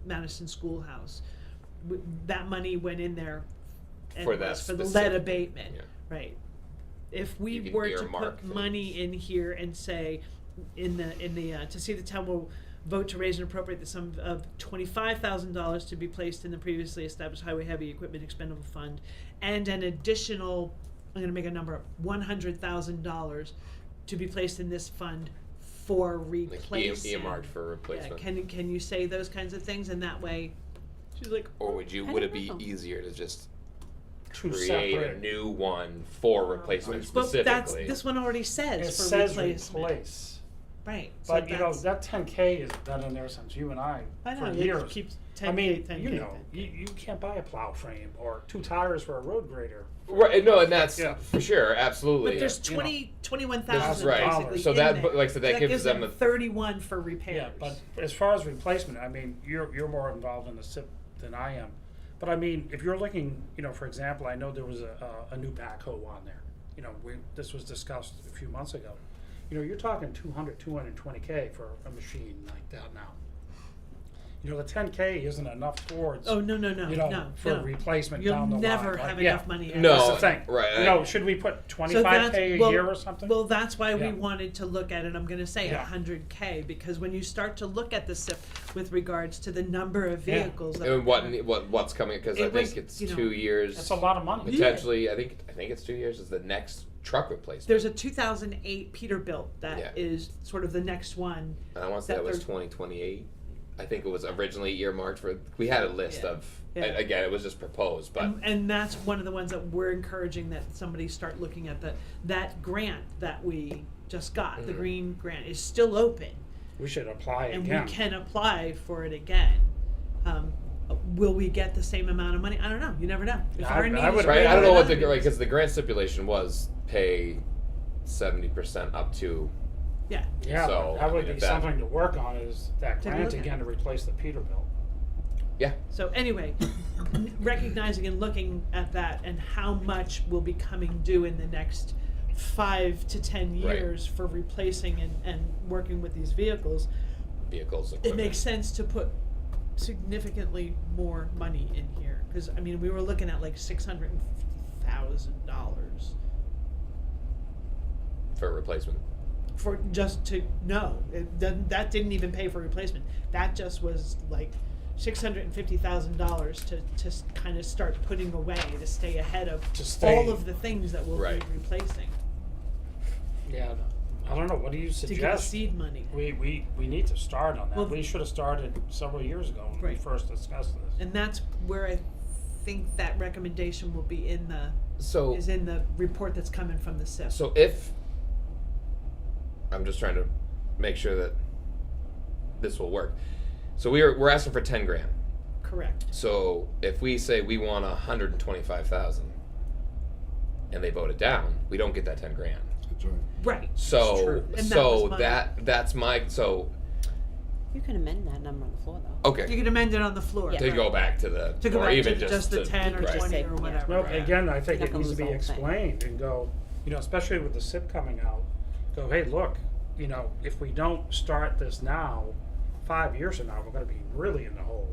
Madison schoolhouse. That money went in there and For that was for the lead specific- abatement, yeah. right? If we You can were to earmark put things. money in here and say, in the to see the town will vote to raise and appropriate the sum of $25,000 to be placed in the previously established highway heavy equipment expendable fund, and an additional, I'm gonna make a number up, $100,000 to be placed in this fund for Like replacing. earmarked for Yeah, replacement. can you say those kinds of things, and that way, she's like, Or would I it don't be know. easier to just Two create a separate. new one for replacement but that's, specifically? this one already It says for says replacement. replace, Right, so but you know, that's- that 10K has been in there since you and I, I know, for it years. keeps I 10K, mean, 10K, you know, 10K. you can't buy a plow frame or 2 tires for a road grader. Right, no, and that's Yeah. for sure, absolutely. But there's you know, 21,000 That's right. basically So in that- there. but like I said, that gives them a- 31 for repairs. Yeah, but as far as replacement, I mean, you're more involved in the SIP than I am. But I mean, if you're looking, you know, for example, I know there was a new backhoe on there. You know, this was discussed a few months ago. You know, you're talking 220K for a machine like that now. You know, the 10K isn't enough towards, Oh, no, you know, for replacement You'll down the line. never Like, have yeah, enough money. in No, it. That's the thing. right, You know, should we put So 25K a well, year or something? Well, that's why Yeah. we wanted to look at it. I'm going to say Yeah. 100K, because when you start to look at the SIP with regards to the number of Yeah. vehicles, that And what's coming, because I It was, think it's you know, 2 years. That's a lot of money. Potentially, I think it's 2 years is the next truck replacement. there's a 2008 Peterbilt that Yeah. is sort of the next one. And I want to say that was they're- 2028. I think it was originally earmarked for. We had a list Yeah. of. Yeah. And again, it was just proposed, but And that's one of the ones that we're encouraging that somebody start looking at. That grant that we just got, the Mhm. green grant, is still open, We should apply and again. we can apply for it again. Will we get the same amount of money? I don't know. You never know. If I- our need I is would- right. greater I don't know than what the others- because the grant stipulation was pay 70% up to. Yeah. Yeah, So, that would I mean, be if that- something to work on, is that Take a grant look at again it. to replace the Peterbilt. Yeah. So anyway, recognizing and looking at that and how much will be coming due in the next 5 to 10 Right. years for replacing and working with these vehicles, Vehicles. it Equipment. makes sense to put significantly more money in here. Because, I mean, we were looking at like $650,000 for replacement. for just to, no, that didn't even pay for replacement. That just was like $650,000 to kind of start putting away to stay ahead of To stay- all of the things that we'll Right. be replacing. Yeah, I don't know, what do you To get the suggest? seed money. We need to start on that. Well- We should have started several years ago when we Right. first discussed this. And that's where I think that recommendation will be in the report that's coming from the SIP. So if I'm just trying to make sure that this will work. So we're asking for 10 grand. Correct. So if we say we want 125,000 and they vote it down, we don't get that 10 grand. That's right. Right. So true. And that was my- that's my You can amend that number on the floor, though. okay. You can amend it on the floor. Yeah. To go back to the To go or back even to just the 10 or right. 20 Right. or whatever. No, Right. again, I think You're it not needs to gonna be lose the whole thing. explained and go, you know, especially with the SIP coming out, go, hey, look, you know, if we don't start this now, 5 years from now, we're gonna be really in the hole.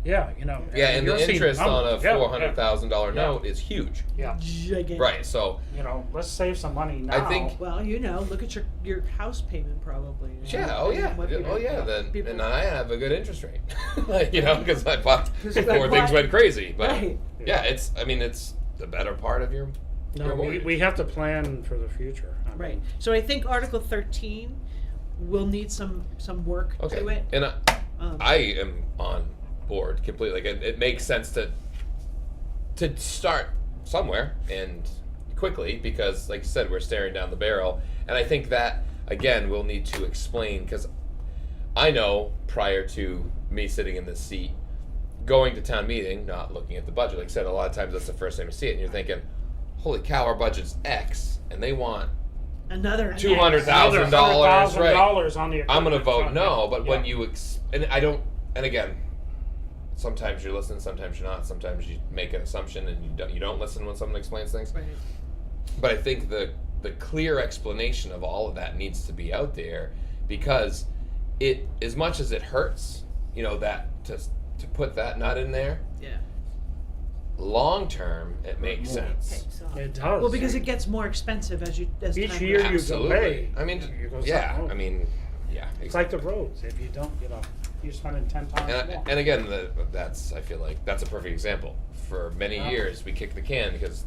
Yeah, you know. Yeah, and you're the seeing interest on a numbers. Yeah, $400,000 yeah. note is huge. Yeah, Gigantic. Right. So you know, let's save some money now. I think- Well, you know, look at your house payment probably. you know, yeah, oh and yeah, what people- oh yeah. Then people- and I have a good interest rate, like, you know, because I bought 'Cause before like things why- went crazy. But Right. yeah, it's. I mean, it's the better part of your No, mortgage. we have to plan for the future. I mean, Right. So I think Article 13 will need some work Okay. to it. And Um, I am on board completely. Like it makes sense to start somewhere and quickly because, like you said, we're staring down the barrel. And I think that again we'll need to explain because I know prior to me sitting in this seat, going to town meeting, not looking at the budget. Like I said, a lot of times that's the first time you see it, and you're thinking, "Holy cow, our budget's X," and they want Another $200,000, right? $100,000 on the I'm gonna equipment vote fund. no, but when Yeah. you and I don't, and again, sometimes you're listening, sometimes you're not. Sometimes you make an assumption and you don't listen when someone explains things. Right. But I think the clear explanation of all of that needs to be out there because it, as much as it hurts, that to put that nut in there, Yeah. long term it makes sense. It does. Well, because it gets more expensive as Each time year goes. you Absolutely. delay. I mean, you go yeah. something I mean, yeah. It's like the roads. If you don't, you're spending 10 times more. And again, I feel like that's a perfect example. For many Yeah. years, we kicked the can because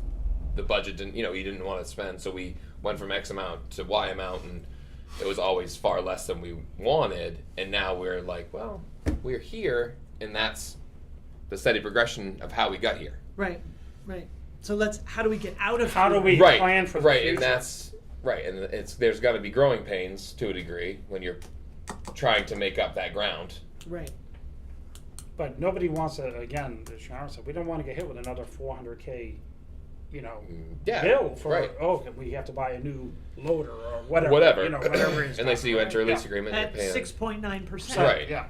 the budget didn't, you didn't want to spend, so we went from X amount to Y amount, and it was always far less than we wanted. And now we're like, well, we're here, and that's the steady progression of how we got here. Right. Right. So how do we get out of How do here? we Right, plan for the right, future? and that's right, and there's got to be growing pains to a degree when you're trying to make up that ground. Right. But nobody wants to, again, as Sharon said, we don't want to get hit with another $400K, Yeah, bill for, right. We have to buy a new loader or whatever. Whatever, Whatever it is. and they see you enter a lease Yeah. agreement, At you're paying. 6.9%. Right. Yeah.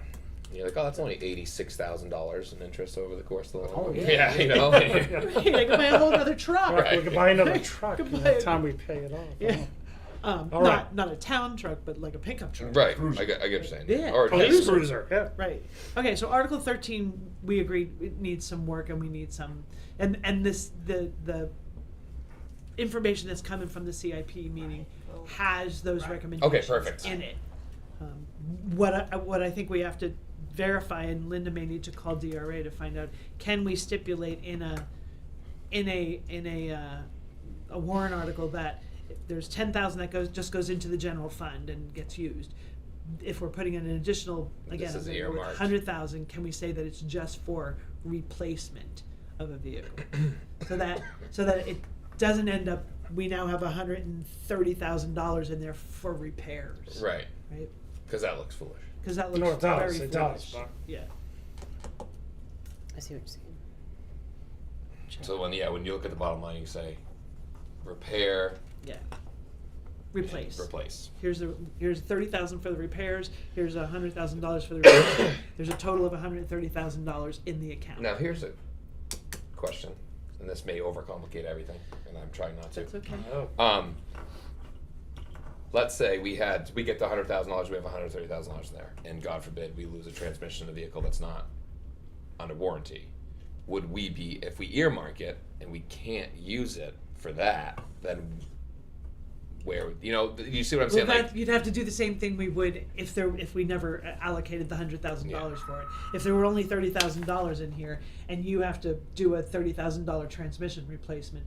You're like, oh, that's only $86,000 in interest over the course of the Oh, loan. yeah. Yeah, I could buy a whole other truck. Right. We could buy another truck Could by buy the a- time we pay it off. Yeah. All Not right. not a town truck, but like a pickup truck. Right, Cruiser. I get what you're saying. Yeah. Or Police cruiser, yeah. Right. Okay. So Article 13, we agreed it needs some work, and we need some, and this the information that's coming from the CIP meeting has those recommendations perfect. in it. What I think we have to verify, and Linda may need to call DRA to find out, can we stipulate in a warrant article that there's 10,000 that just goes into the general fund and gets used. If we're putting in an additional, again, This is with earmarked. 100,000, can we say that it's just for replacement of a vehicle, so that it doesn't end up we now have $130,000 in there for repairs, Right, right? because that looks foolish. Because that looks No, it does, very it does, foolish. but- Yeah. I see what you're saying. So when you look at the bottom line, you say, repair, Yeah. Replace. replace. Here's 30,000 for the repairs. Here's $100,000 for the repairs. There's a total of $130,000 in the account. Now here's a question, and this may overcomplicate everything, and I'm trying not to. That's okay. Oh. Let's say we get the $100,000, we have $130,000 there, and God forbid we lose a transmission in a vehicle that's not under warranty. Would we be, if we earmark it and we can't use it for that, then where, you see what I'm saying? Like, You'd have to do the same thing we would if we never allocated the $100,000 for it. If there were only $30,000 in here, and you have to do a $30,000 transmission replacement,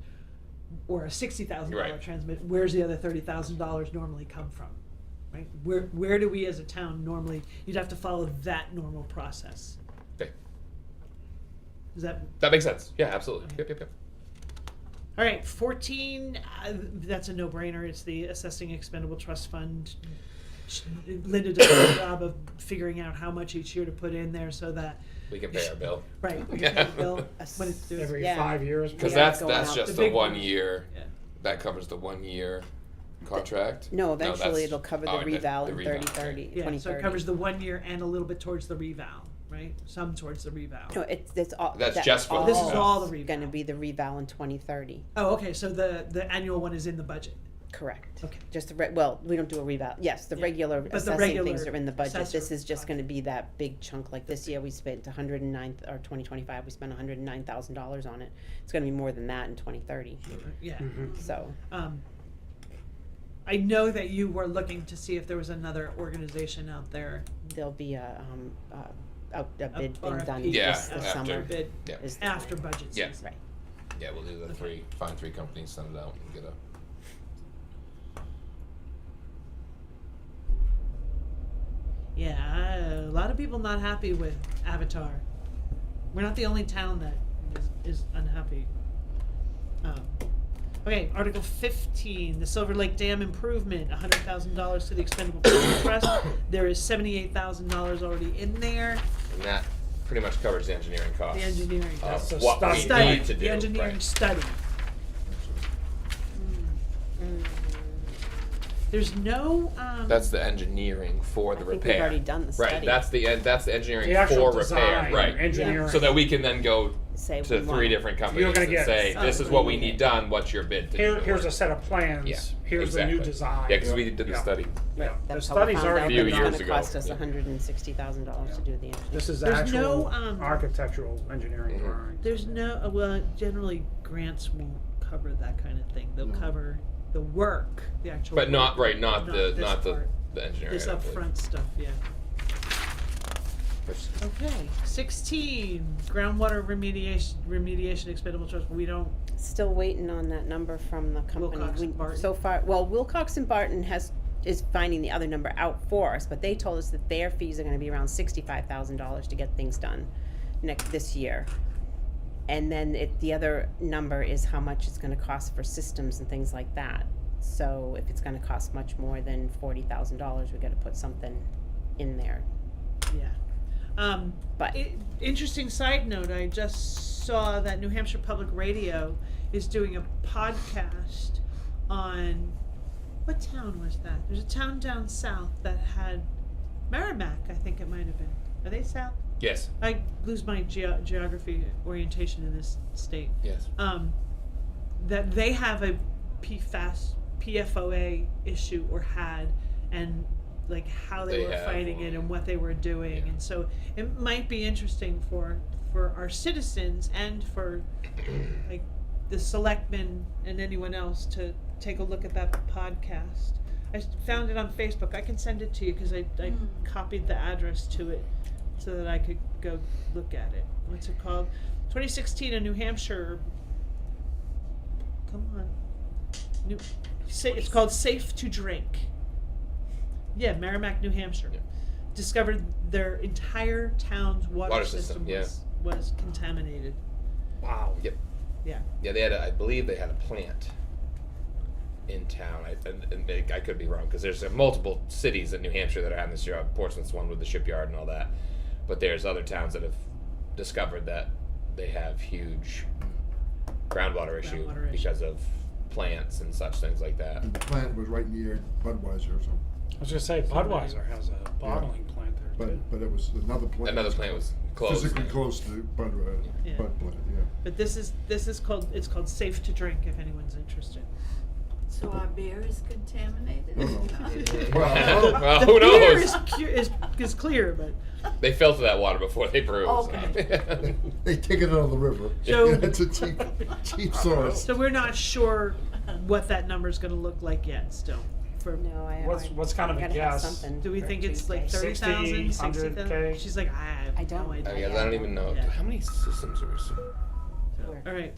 or a $60,000 Right. transmit, where's the other $30,000 normally come from? Right? Where do we as a town normally? You'd have to follow that normal process. okay, Is that that makes sense. Yeah, absolutely. Yep. all right? 14. That's a no-brainer. It's the assessing expendable trust fund. Linda does a good job of figuring out how much each year to put in there, so that We can pay our bill. right we can pay the bill when it's due. Every Yeah. 5 years. Because Yeah, that's going out. just The the big 1 ones. year. Yeah. That covers the 1 year contract. No, eventually that's- it'll cover the oh, reval the in reval, 30-30, okay. Yeah, so 2030. it covers the 1 year and a little bit towards the reval, right? Some towards the reval. No, it's all. That's just for the This is reval. all the reval. Going to be the reval in 2030. Oh, okay. So the annual one is in the budget. Correct. Okay. Just we don't do a reval. Yes, the Yeah. regular But the assessing regular things are in the budget. This assessor is just going to be contract. that big chunk. Like this year, we spent 2025. We spent $109,000 on it. It's going to be more than that in 2030. Yeah. Mm-hmm. So I know that you were looking to see if there was another organization out there. there'll be a bid being RFP. done Yeah, this after. summer. Bid Yeah. Is- after budget Yeah. season. Right. Yeah, we'll do the Okay. find 3 companies, send it out, and get a. Yeah, a lot of people not happy with Avatar. We're not the only town that is unhappy. Okay, Article 15, the Silver Lake Dam improvement, $100,000 to the Expendable Funds Trust. There is $78,000 already in there. And that pretty much covers the engineering costs. The engineering. Of That's the what we study. need to do. The engineering right. study. There's no, That's the engineering for the I think repair. we've already done the Right, study. that's the engineering The actual for design, repair, right? engineering. So that we can then go Say to we 3 want- different companies gonna and get- say, this is what we need done, what's your bid to do the Here's work? a set of plans. Yeah, Here's the new exactly. design. Yeah, because we did the Yeah. study. Yeah. The That's how we study's found already out Few that been it's years gonna ago. cost us Yeah. $160,000 to do the engineering. This is There's actual no, architectural engineering Mhm. drawing. there's no, well, generally grants won't cover that kind of thing. They'll No. cover the work, the actual But not, work, right, not the, this not the, part. the engineering. This I don't believe. upfront stuff, yeah. Which- Okay, 16, groundwater remediation expendable trust, we don't, Still waiting on that number from the company. Wilcox and Barton. So far, well, Wilcox and Barton is finding the other number out for us, but they told us that their fees are gonna be around $65,000 to get things done this year. And then the other number is how much it's gonna cost for systems and things like that. So if it's gonna cost much more than $40,000, we gotta put something in there. yeah. But Interesting side note, I just saw that New Hampshire Public Radio is doing a podcast on, what town was that? There's a town down south that had, Merrimack, I think it might have been. Are they south? Yes, I lose my geography orientation in this state. yes. That they have a PFOA issue or had, and like how they They were have, fighting it and what they were doing, yeah. and so it might be interesting for our citizens and for like the selectmen and anyone else to take a look at that podcast. I found it on Facebook. I can send it to you because I copied the address to it so that I could go look at it. What's it called? 2016 in New Hampshire. Come on. It's called Safe to Drink. Yeah, Merrimack, New Hampshire. Yeah. Discovered their entire town's water system yeah. was contaminated. Wow. Yep. Yeah. Yeah, they had. I believe they had a plant in town. I could be wrong because there's multiple cities in New Hampshire that are having this job. Portsmouth's one with the shipyard and all that, but there's other towns that have discovered that they have huge groundwater issue Groundwater issue. because of plants and such things like that. And the plant was right near Budweiser, so, I was gonna say Budweiser has a bottling plant there too. but it was another plant. Another plant was closed. Physically close to Bud plant, Yeah. yeah. But this is called Safe to Drink if anyone's interested. So our beer is contaminated? Well, The who beer knows? is clear, but They filter that water before they brew. Okay. They take it out of the river. So- It's a cheap source. so we're not sure what that number's going to look like yet. Still, for no, What's kind of a gotta have guess? something do we for think it's like Tuesday. 30,000, 60, 60,000? 100K? She's like, I have I don't. no idea. I guess I don't even know. Yeah. How many systems are Where? All right.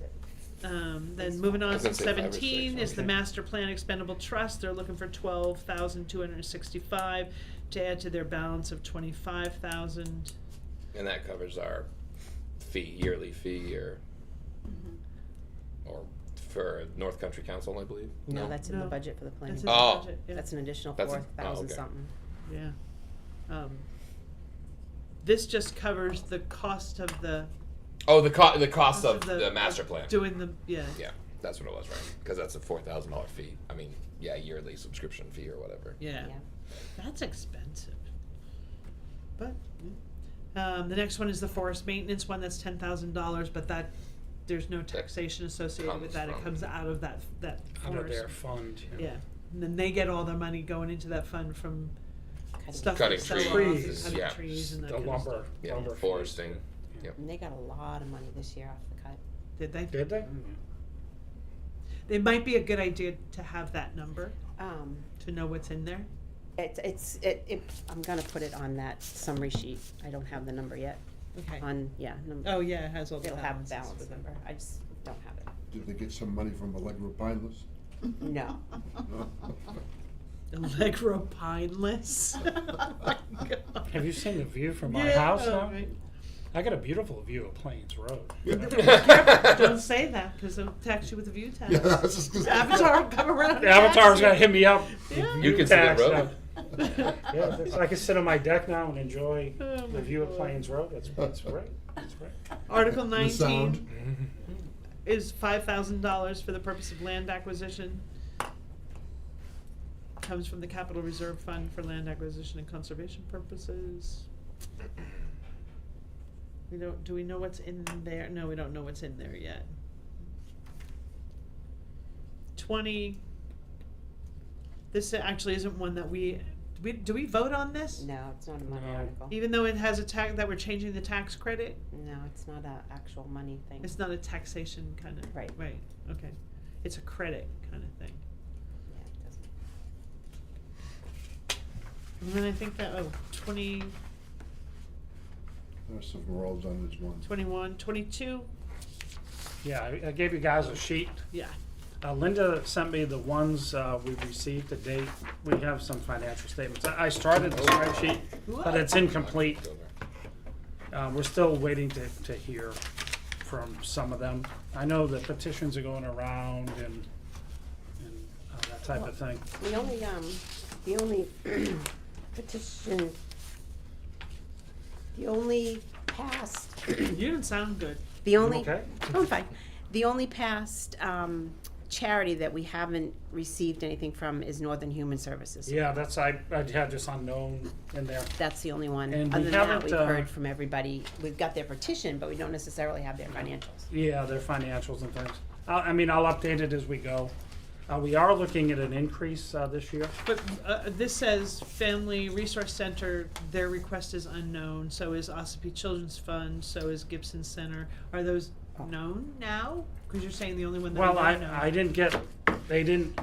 Then moving I on was to gonna say 5 or 6, 17 is the okay. Master Plan Expendable Trust. They're looking for $12,265 to add to their balance of $25,000. and that covers our yearly fee, or for North Country Council, I believe. No, that's in the No. budget for the planning. That's in the Oh. budget. Yeah. That's an additional That's a- 4,000 okay. something. Yeah. This just covers the cost of the Oh, the cost of the master plan. doing the yeah. Yeah, that's what it was, right? Because that's a $4,000 fee. I mean, yeah, yearly subscription fee or whatever. Yeah. Yeah. That's expensive. But the next one is the forest maintenance one. That's $10,000, but there's no taxation associated with comes that. It from- comes out of that Out of forest. their fund. Yeah. And then they get all their money going into that fund from Cutting stuff Cutting they sell off trees. and cutting Yeah. trees and that The kind of lumber. stuff. Yeah, lumber fees. foresting. Yep. And they got a lot of money this year off the cut. Did they? Did they? It might be a good idea to have that number Um, to know what's in there. I'm gonna put it on that summary sheet. I don't have the number yet. Okay. It has all the Oh yeah, it has all the It'll have balances balance with it. number. I just don't have it. Did they get some money from Allegra Pineless? No. Allegra Pineless. Oh my God. Have you seen the view from my Yeah, house now? right. I got a beautiful view of Plains Road. Don't say that, because they'll tax you with a view tax. Yeah, I was just gonna say. Avatar will come around. and The Avatar's tax gonna hit me up. Yeah. You can see the Tax, road. Yeah, so I can sit on my deck now and enjoy Oh my the view of God. Plains Road. That's great. That's great. Article The sound. 19 is $5,000 for the purpose of land acquisition. Comes from the Capital Reserve Fund for land acquisition and conservation purposes. Do we know what's in there? No, we don't know what's in there yet. 20, this actually isn't one that do we vote on this? No, it's not a money No. article. Even though it has a tax, that we're changing the tax credit? No, it's not a actual money thing. It's not a taxation kind of. Right. Right, okay. It's a credit kind of thing. Yeah, it doesn't. And then I think that, 20, The rest of them are all done as one. 21, 22, Yeah, I gave you guys a sheet. yeah. Linda sent me the ones we've received to date. We have some financial statements. I started the spreadsheet, but it's incomplete. We're still waiting to hear from some of them. I know that petitions are going around and that type of thing. The only petition, the only past, You didn't sound good. the only, Okay. I'm fine. The only past, charity that we haven't received anything from is Northern Human Services. Yeah, that's, I had just unknown in there. That's the only one. And we Other than that, haven't, we've heard from everybody. We've got their petition, but we don't necessarily have their financials. Yeah, their financials and things. I'll update it as we go. We are looking at an increase this year. But this says Family Resource Center, their request is unknown, so is Ossipee Children's Fund, so is Gibson Center. Are those known now? Because you're saying the only one that Well, we don't know.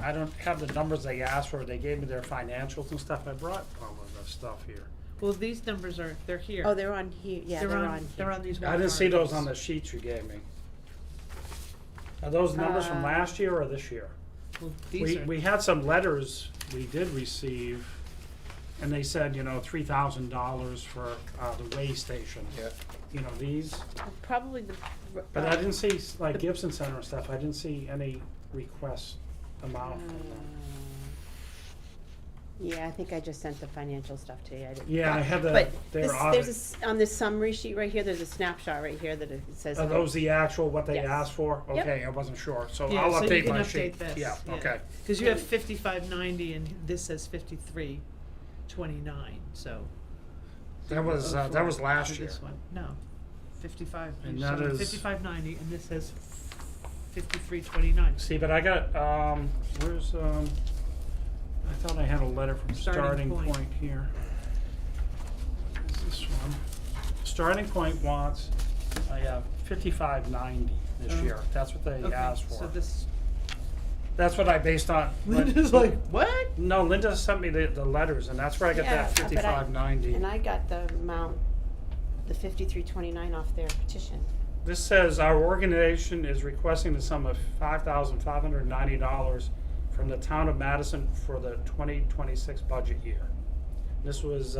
I don't have the numbers they asked for. They gave me their financials and stuff. I brought all of the stuff here. Well, these numbers they're here. Oh, they're on here, yeah, they're on They're here. on these. I didn't see those warrant on the sheets you gave me. Are those numbers from last year or this year? Well, these are. We had some letters we did receive, and they said, $3,000 for the way station. Yeah. These, Probably the. but I didn't see, like Gibson Center and stuff, I didn't see any request amount from them. Yeah, I think I just sent the financial stuff to you. I didn't. Yeah, I had the, But their this, audit. there's a s on this summary sheet right here, there's a snapshot right here that it says. Are those the actual, what they Yes. asked for? Yep. Okay, I wasn't sure, so Yeah, I'll so you update can my update sheet. this, Yeah, yeah. okay. Because you have 5590 and this says 5329, so. That was last For year. this one, no, 55. And you're that showing is- 5590 and this says 5329. See, but I got, where's, I thought I had a letter from Starting Starting Point. Point here. Where's this one? Starting Point wants, I have 5590 this Oh. year. That's what they Okay, asked so for. this, That's what I based on. Linda's like, what? No, Linda sent me the letters, and that's where I got Yeah, that but 5590. And I got the amount, the 5329 off their petition. This says our organization is requesting the sum of $5,590 from the town of Madison for the 2026 budget year. This was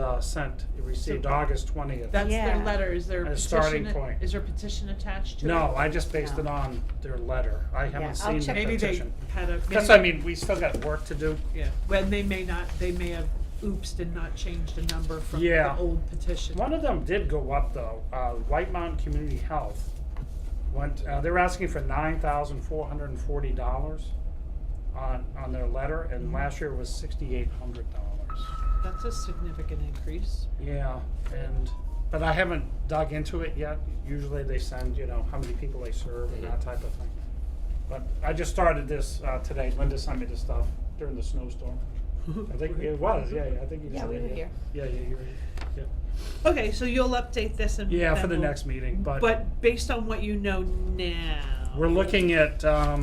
received So- August 20th. That's their Yeah. letter, is there a A petition? starting point. Is there a petition attached to it? No, I just based No. it on their letter. I Yeah, haven't I'll seen check the Maybe they petition. had a. That's maybe- what I mean, we still got work to do. Yeah, when they may have oopsed and not changed the number from Yeah. the old petition. One of them did go up though. White Mountain Community Health they were asking for $9,440 on their letter, and last year was $6,800. That's a significant increase. Yeah, but I haven't dug into it yet. Usually they send, how many people they serve and that type of thing. But I just started this today. Linda sent me the stuff during the snowstorm. I think it was, yeah, I think you Yeah, said we it, were here. Yeah, you were here. Yeah. Okay, so you'll update this and. Yeah, then for the we'll- next meeting, but But based on what you know now. we're looking at, is there a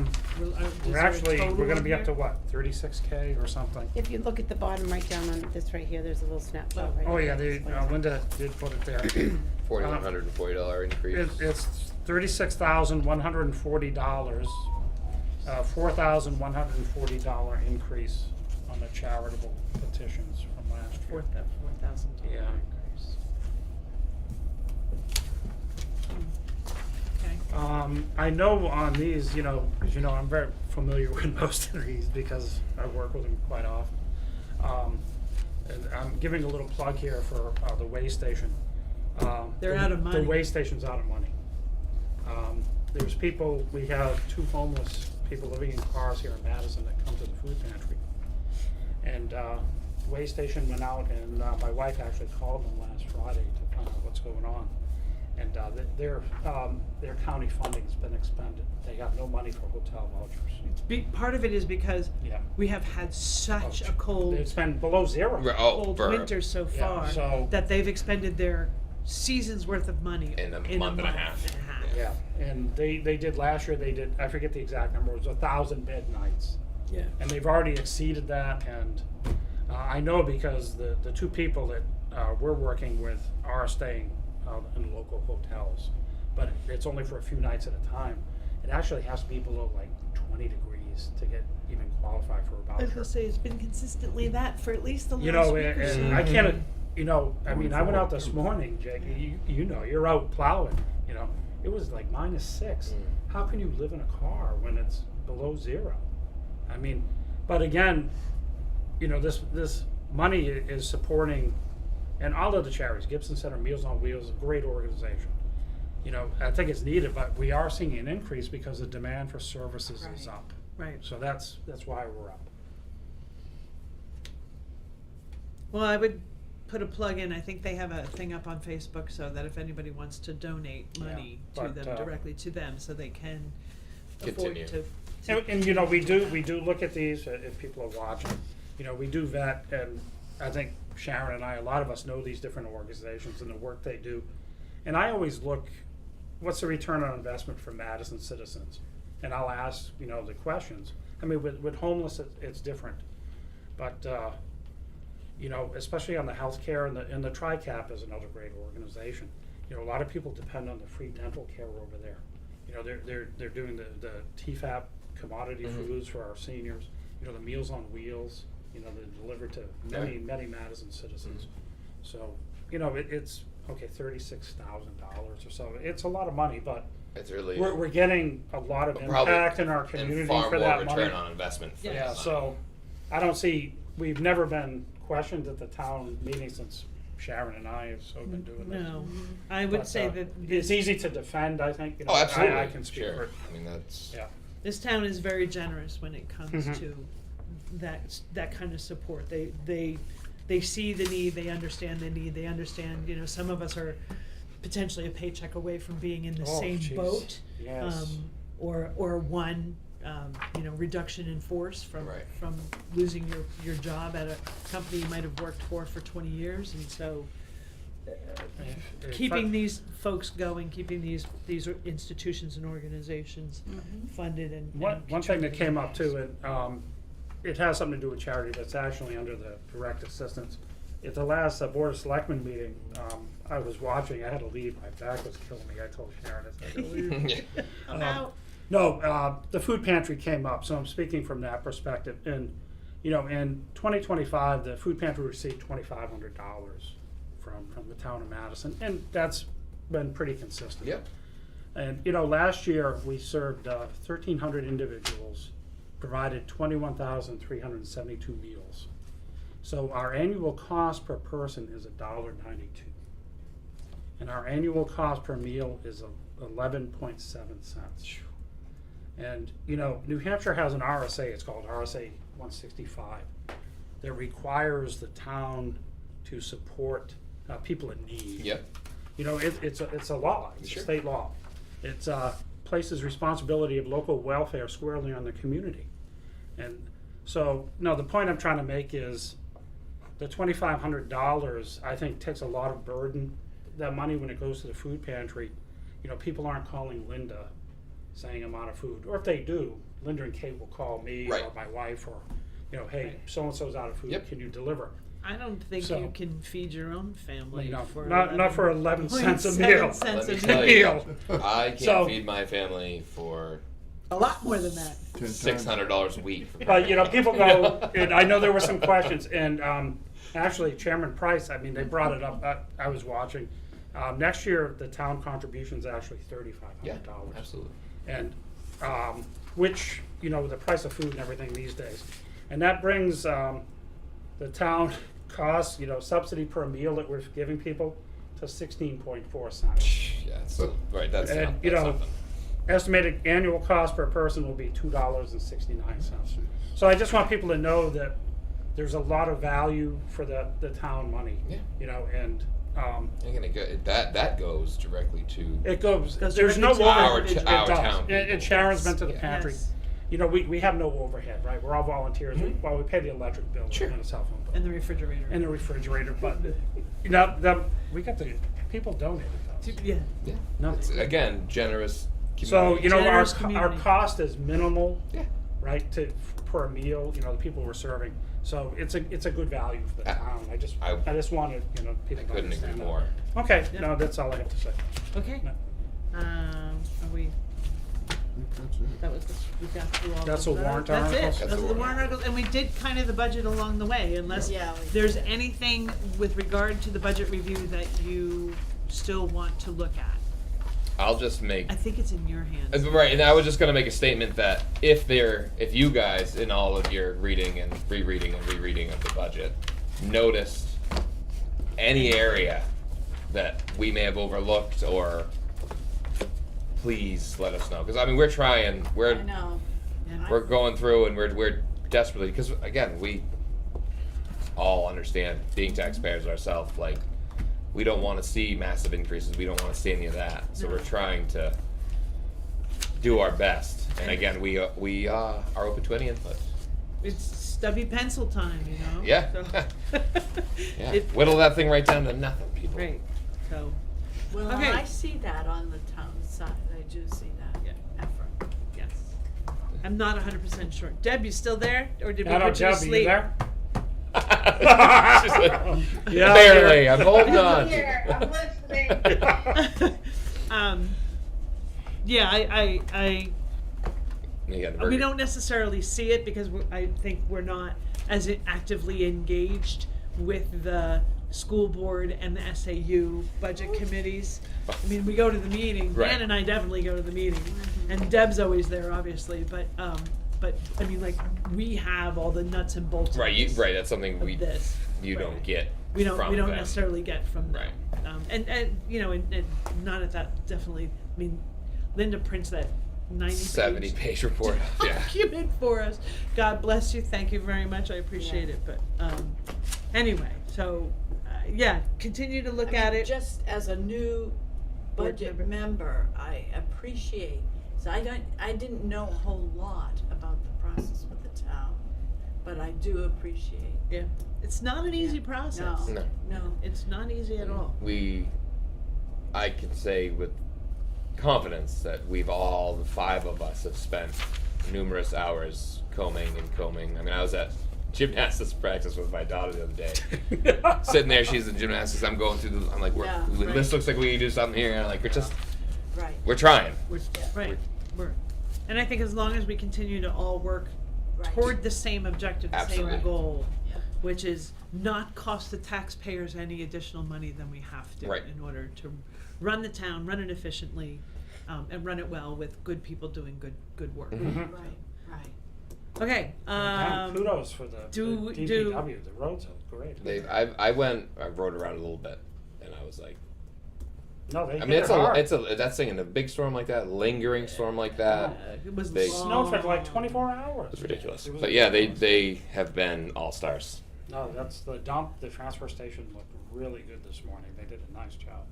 we're gonna total be in up to here? what, 36K or something? If you look at the bottom right down on this right here, there's a little snapshot right Oh, yeah, here. Linda did put it there. $4,140 increase. It's $36,140, $4,140 increase on the charitable petitions from last year. $4,000 Yeah. increase. Okay. I know on these, as you know, I'm very familiar with most of these because I work with them quite often. And I'm giving a little plug here for the way station. They're out of money. The way station's out of money. There's people, we have 2 homeless people living in cars here in Madison that come to the food pantry. And way station went out, and my wife actually called them last Friday to find out what's going on. And their county funding's been expended. They have no money for hotel vouchers. Part of it is because Yeah. we have had such a cold, It's been below zero. cold for winter so Yeah, far so- that they've expended their season's worth of money In a month and a half. Yeah, and they did last year, I forget the exact number, it was 1,000 bed nights. Yeah. And they've already exceeded that, and I know because the 2 people that we're working with are staying in local hotels, but it's only for a few nights at a time. It actually has to be below like 20 degrees to get even qualified for a I was voucher. gonna say, it's been consistently that for at least the last You know, week or and so. I can't, I mean, I went out this morning, Jake, you're out plowing, it was like -6. How can you live in a car when it's below zero? I mean, but again, this money is supporting, and all of the charities, Gibson Center, Meals on Wheels, a great organization. I think it's needed, but we are seeing an increase because the demand for services is Right. up. Right. So that's why we're up. Well, I would put a plug in. I think they have a thing up on Facebook so that if anybody wants to donate money to but, them, directly to them, so they can afford Continue. to. And we do look at these if people are watching. We do vet, and I think Sharon and I, a lot of us know these different organizations and the work they do. And I always look, what's the return on investment for Madison citizens? And I'll ask, the questions. I mean, with homeless, it's different. But, especially on the healthcare, and the TRICAP is another great organization. A lot of people depend on the free dental care over there. They're doing the TFAP commodity foods for our seniors. The Meals on Wheels. They're delivered to many Madison citizens. So it's okay, $36,000 or so. It's a lot of money, but It's really we're getting a lot of probably- impact in our and community far for more that return money. on investment. For Yeah, that Yeah, money. so I don't see. We've never been questioned at the town meeting since Sharon and I have so been doing this. No, I would But, say that it's easy to defend. I think. Oh, absolutely. I can speak sure. for it. I mean, that's Yeah. this town is very generous when it comes Mhm. to that kind of support. They see the need, they understand the need, they understand. Some of us are potentially a paycheck away from being in the Oh, same jeez. boat, Yes. or one. Reduction in force from Right. losing your job at a company you might have worked for 20 years, and so keeping these folks going, keeping these institutions and organizations funded and One thing that contributing. came up too, and it has something to do with charity, but it's actually under the direct assistance. At the last Board of Selectmen meeting, I was watching, I had to leave, my back was killing me, I told Sharon, I said, "I gotta leave." I'm out. No, the food pantry came up, so I'm speaking from that perspective. And, in 2025, the food pantry received $2,500 from the town of Madison, and that's been pretty consistent. Yep. And, last year, we served 1,300 individuals, provided 21,372 meals. So our annual cost per person is $1.92. And our annual cost per meal is 11.7 cents. And, New Hampshire has an RSA, it's called RSA 165, that requires the town to support people in need. Yep. It's a law, it's Sure. a state law. It places responsibility of local welfare squarely on the community. And so, no, the point I'm trying to make is the $2,500, I think, takes a lot of burden. That money, when it goes to the food pantry, people aren't calling Linda saying I'm out of food. Or if they do, Linda and Kate will call me Right. or my wife or, hey, Right. so-and-so's out of food, Yep. can you deliver? I don't think So- you can feed your own family No, for not for 11 cents a 11.7 meal. cents Let me a tell meal. you, I can't So- feed my family for A lot more than that. 10 times. $600 a week. But, you know, people go, and I know there were some questions, and actually Chairman Price, I mean, they brought it up, I was watching. Next year, the town contribution's actually Yeah, $3,500. absolutely. And, which, you know, with the price of food and everything these days. And that brings the town cost, you know, subsidy per meal that we're giving people to 16.4 cents. Yeah, so, right, that's, And, not, you that's know, something. Estimated annual cost per person will be $2.69. So I just want people to know that there's a lot of value for the town money. Yeah. You know, and You're gonna go, that goes directly to it goes, Goes there's no directly to overhead. our It does. town And people. Sharon's been to the Yeah. pantry. Yes. You know, we have no overhead, right? We're all volunteers. Well, we pay the electric bill Sure. and the cell phone bill And the refrigerator. and the refrigerator, but you know, we got the people donated those. Yeah. yeah. No. It's, again, generous So, community. you know, our Generous community. cost is minimal, Yeah. right, per meal, you know, the people we're serving. So it's a good value for the town. I just wanted, you know, I people to couldn't understand agree that. more. Okay, Yeah. no, that's all I have to say. Okay. No. Are we? I think that's it. That was we got through all. That's of the that. warrant That's articles? it. That's Those the are the warrant warrant articles, and we did kind of the budget along the way. Unless Yeah, we there's did. anything with regard to the budget review that you still want to look at. I'll just make I think it's in your hands. right, and I was just gonna make a statement that if you guys in all of your reading and rereading and rereading of the budget noticed any area that we may have overlooked, or please let us know, because I mean we're trying, I know. Yeah. we're going through and we're desperately, because again we all understand being taxpayers ourselves, like we don't want to see massive increases, we don't want to see any of that, so we're trying to do our best, and again we are open to any input. It's stubby pencil time, you know. Yeah. So- Yeah, It- whittle that thing right down to nothing, people. Right. So. Well, Okay. I see that on the town side, I do see that Yeah. effort. Yes. I'm not 100% sure. Deb, you still there, or did we Now, put you to Deb, are you sleep? there? She's like, Yeah, barely. there. I'm holding I'm on. here, I'm listening. Yeah, I You got the we burger. don't necessarily see it because I think we're not as actively engaged with the school board and the SAU budget committees. I mean, we go to the meeting. Right. Dan and I definitely go to the meeting, and Deb's always there, obviously. But I mean, like we have all the nuts and bolts. Right, of right. That's something of this. you don't Right. get. We don't from them. necessarily get from them. Right. And you know, and not at that definitely. I mean, Linda prints that 90 70-page report. Yeah. document for us. God bless you. Thank you very much. I appreciate Yeah. it. But anyway, so yeah, continue to look I at mean, it. just as a new Board budget member. member, I appreciate, so I didn't know a whole lot about the process with the town, but I do appreciate. Yeah, it's not an easy Yeah. process. No. No, It's not easy at all. I can say with confidence that the 5 of us have spent numerous hours combing. I mean, I was at gymnastics practice with my daughter the other day. Sitting there, she's in gymnastics. I'm going through. I'm like, Yeah, this looks like we can do something here. And like, right. we're trying. Right. And I think as long as we continue to all work Right. toward the same objective, the Absolutely. same goal, Yeah. which is not cost the taxpayers any additional money than we have to Right. in order to run the town, run it efficiently, and run it well with good people doing good work. Mhm. Right. Okay. Yeah, kudos for the do- DPW, the roads are great. I rode around a little bit, and I was like, No, they I hit mean, it hard. that's thing in a big storm like that, lingering storm like that. It was They- Snowed for like long. 24 hours. It's ridiculous. It was But yeah, ridiculous. they have been all stars. No, that's the dump, the transfer station looked really good this morning. They did a nice job.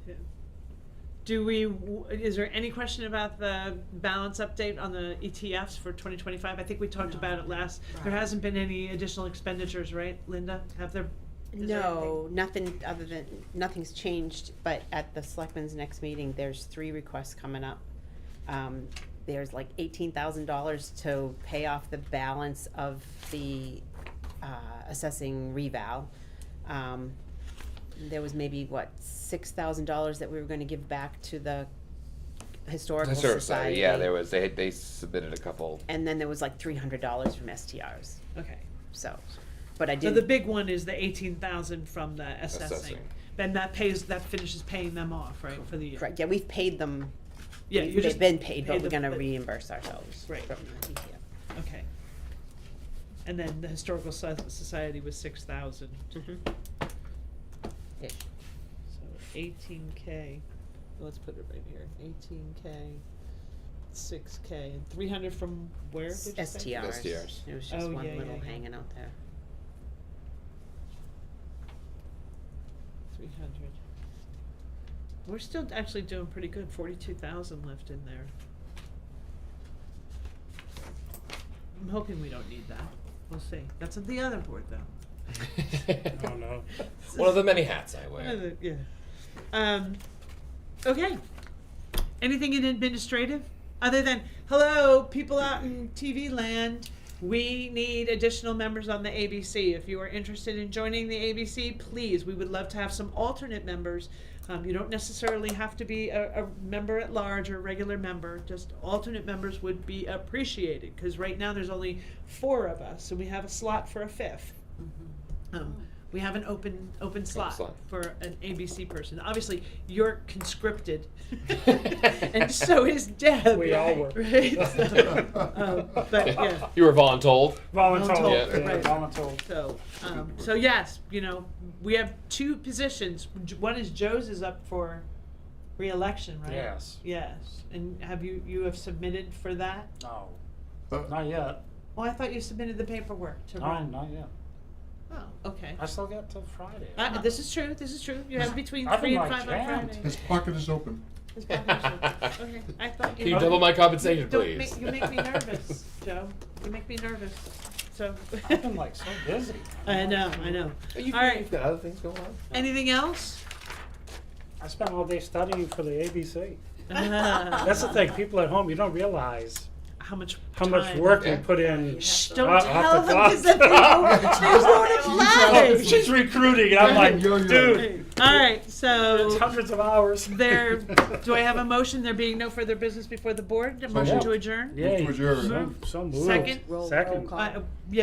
Is there any question about the balance update on the ETFs for 2025? I think we talked No. about it last. There Right. hasn't been any additional expenditures, right, Linda? Have there? is there No, nothing other than, nothing's changed, but at the selectmen's next meeting, there's 3 requests coming up. There's like $18,000 to pay off the balance of the assessing reval. There was maybe, $6,000 that we were gonna give back to the Historical Historical Society. Society, yeah, there was, they submitted a couple. And then there was like $300 from STRs, Okay. so, but I So did. the big one is the 18,000 from the assessing. Assessing. Then that finishes paying them off, right, for the year? Correct, yeah, we've paid them. Yeah, They've you just been paid, but paid we're them, gonna but- reimburse ourselves. Right. From the TTF. Okay. And then the Historical Society was 6,000. Ish. So 18K, let's put it right here, 18K, 6K, and 300 from where did you say? STRs. STRs. It was just Oh, one yeah, little yeah, yeah. hanging out there. 300. We're still actually doing pretty good, 42,000 left in there. I'm hoping we don't need that, we'll see. That's at the other board though. Oh, no. One of the many hats I wear. Yeah. Okay. Anything in administrative? Other than, hello, people out in TV land, we need additional members on the ABC. If you are interested in joining the ABC, please, we would love to have some alternate members. You don't necessarily have to be a member at large or a regular member, just alternate members would be appreciated, because right now there's only 4 of us, and we have a slot for a 5th. We have an open slot slot. for an ABC person. Obviously, you're conscripted, and so is Deb. We all were. Right? But yeah. You were voluntold. Voluntold, Yeah. yeah, Right. voluntold. So yes, we have 2 positions. One is Joe's is up for re-election, right? Yes. Yes. And have you have submitted for that? No, Uh, not yet. Oh, I thought you submitted the paperwork to No, run. not yet. Oh, okay. I still got till Friday. This is true. This is true. You have between I've 3 been, and like, 5 on jammed. Friday. His pocket is open. His pocket is open. Okay, I thought Can you double my compensation, Don't please? you make me nervous, Joe. You make me nervous. So. I've been like so busy. I know. You've All right. got other things going on? Anything else? I spent all day studying for the ABC. That's That's the thing, people at home, you don't realize How much? how much time- work Yeah. we put in. Shh! Don't off tell the them clock. because then they won't apply. She's recruiting, and I'm like, Yo-yo. dude, All right. it's So hundreds of hours. do I have a motion? There being no further business before the board. A motion moved. to adjourn. Yay. Move to adjourn. So moved. Second? Roll Second. call. Yeah,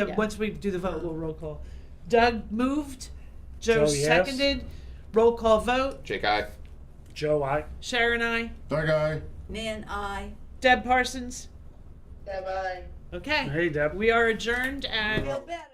Yeah. Once we do the vote, we'll roll call. Doug moved. Joe Joe, yes. seconded. Roll call vote. Jake, I. Joe, I. Sharon, I. That guy. Nan, I. Deb Parsons. Bye-bye. Okay. Hey, Deb. We are adjourned at Feel better.